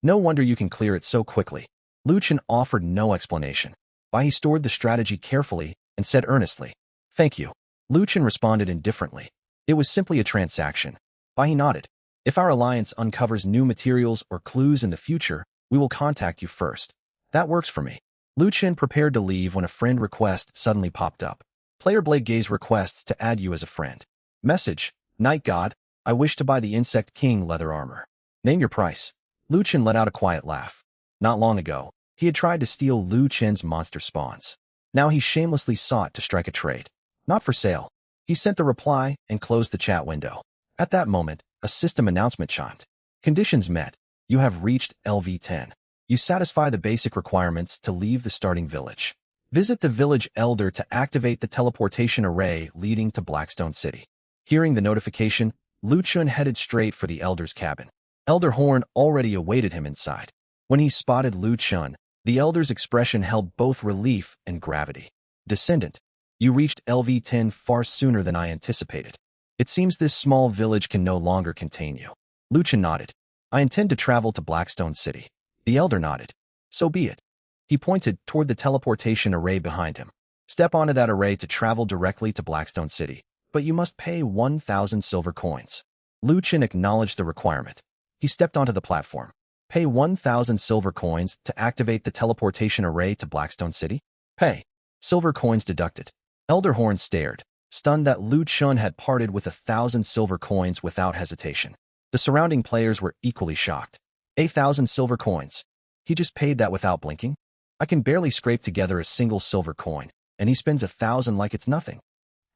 No wonder you can clear it so quickly. Lu Chen offered no explanation. He stored the strategy carefully and said earnestly, Thank you. Lu Chen responded indifferently. It was simply a transaction. He nodded. If our alliance uncovers new materials or clues in the future, we will contact you first. That works for me. Lu Chen prepared to leave when a friend request suddenly popped up. Player Blade Gaze requests to add you as a friend. Message, Night God, I wish to buy the Insect King leather armor. Name your price. Lu Chen let out a quiet laugh. Not long ago, he had tried to steal Lu Chen's monster spawns. Now he shamelessly sought to strike a trade. Not for sale. He sent the reply and closed the chat window. At that moment, a system announcement chimed. Conditions met. You have reached LV10. You satisfy the basic requirements to leave the starting village. Visit the village elder to activate the teleportation array leading to Blackstone City. Hearing the notification, Lu Chen headed straight for the elder's cabin. Elder Horn already awaited him inside. When he spotted Lu Chen, the elder's expression held both relief and gravity. Descendant, you reached LV10 far sooner than I anticipated. It seems this small village can no longer contain you. Lu Chen nodded. I intend to travel to Blackstone City. The elder nodded. So be it. He pointed toward the teleportation array behind him. Step onto that array to travel directly to Blackstone City, but you must pay 1,000 silver coins. Lu Chen acknowledged the requirement. He stepped onto the platform. Pay 1,000 silver coins to activate the teleportation array to Blackstone City? Pay. Silver coins deducted. Elder Horn stared, stunned that Lu Chen had parted with 1,000 silver coins without hesitation. The surrounding players were equally shocked. 1,000 silver coins. He just paid that without blinking? I can barely scrape together a single silver coin, and he spends 1,000 like it's nothing.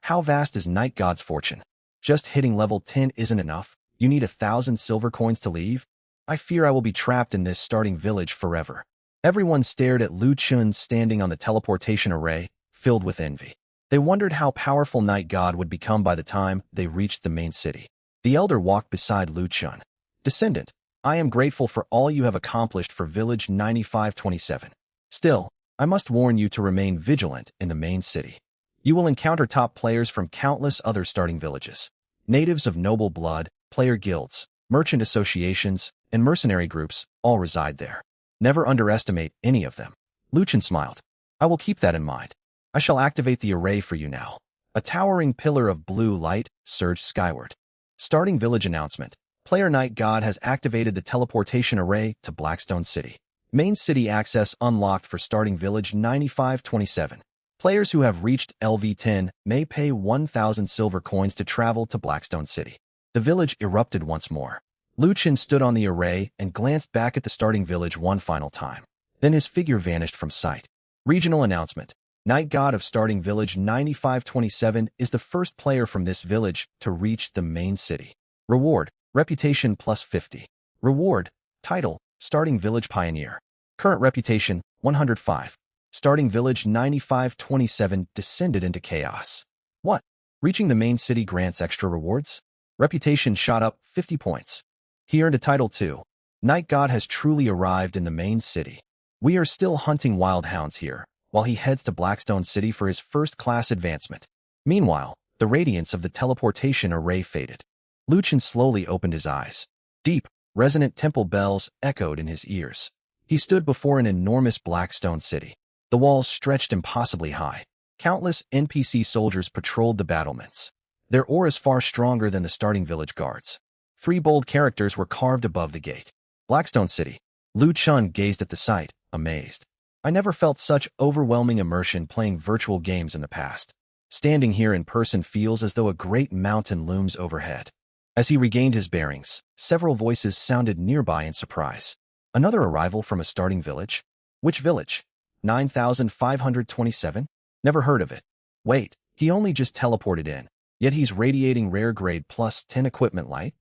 How vast is Night God's fortune? Just hitting level 10 isn't enough. You need 1,000 silver coins to leave? I fear I will be trapped in this starting village forever. Everyone stared at Lu Chen standing on the teleportation array, filled with envy. They wondered how powerful Night God would become by the time they reached the main city. The elder walked beside Lu Chen. Descendant, I am grateful for all you have accomplished for Village 9527. Still, I must warn you to remain vigilant in the main city. You will encounter top players from countless other starting villages. Natives of noble blood, player guilds, merchant associations, and mercenary groups all reside there. Never underestimate any of them. Lu Chen smiled. I will keep that in mind. I shall activate the array for you now. A towering pillar of blue light surged skyward. Starting village announcement. Player Night God has activated the teleportation array to Blackstone City. Main city access unlocked for starting village 9527. Players who have reached LV10 may pay 1,000 silver coins to travel to Blackstone City. The village erupted once more. Lu Chen stood on the array and glanced back at the starting village one final time. Then his figure vanished from sight. Regional announcement. Night God of starting village 9527 is the first player from this village to reach the main city. Reward. Reputation plus 50. Reward. Title, Starting Village Pioneer. Current reputation, 105. Starting Village 9527 descended into chaos. What? Reaching the main city grants extra rewards? Reputation shot up 50 points. He earned a title too. Night God has truly arrived in the main city. We are still hunting wild hounds here, while he heads to Blackstone City for his first-class advancement. Meanwhile, the radiance of the teleportation array faded. Lu Chen slowly opened his eyes. Deep, resonant temple bells echoed in his ears. He stood before an enormous Blackstone City. The walls stretched impossibly high. Countless NPC soldiers patrolled the battlements. Their auras far stronger than the starting village guards. 3 bold characters were carved above the gate. Blackstone City. Lu Chen gazed at the sight, amazed. I never felt such overwhelming immersion playing virtual games in the past. Standing here in person feels as though a great mountain looms overhead. As he regained his bearings, several voices sounded nearby in surprise. Another arrival from a starting village? Which village? 9527? Never heard of it. Wait, he only just teleported in, yet he's radiating rare grade plus 10 equipment light?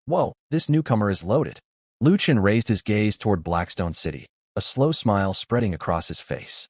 Whoa, this newcomer is loaded. Lu Chen raised his gaze toward Blackstone City, a slow smile spreading across his face.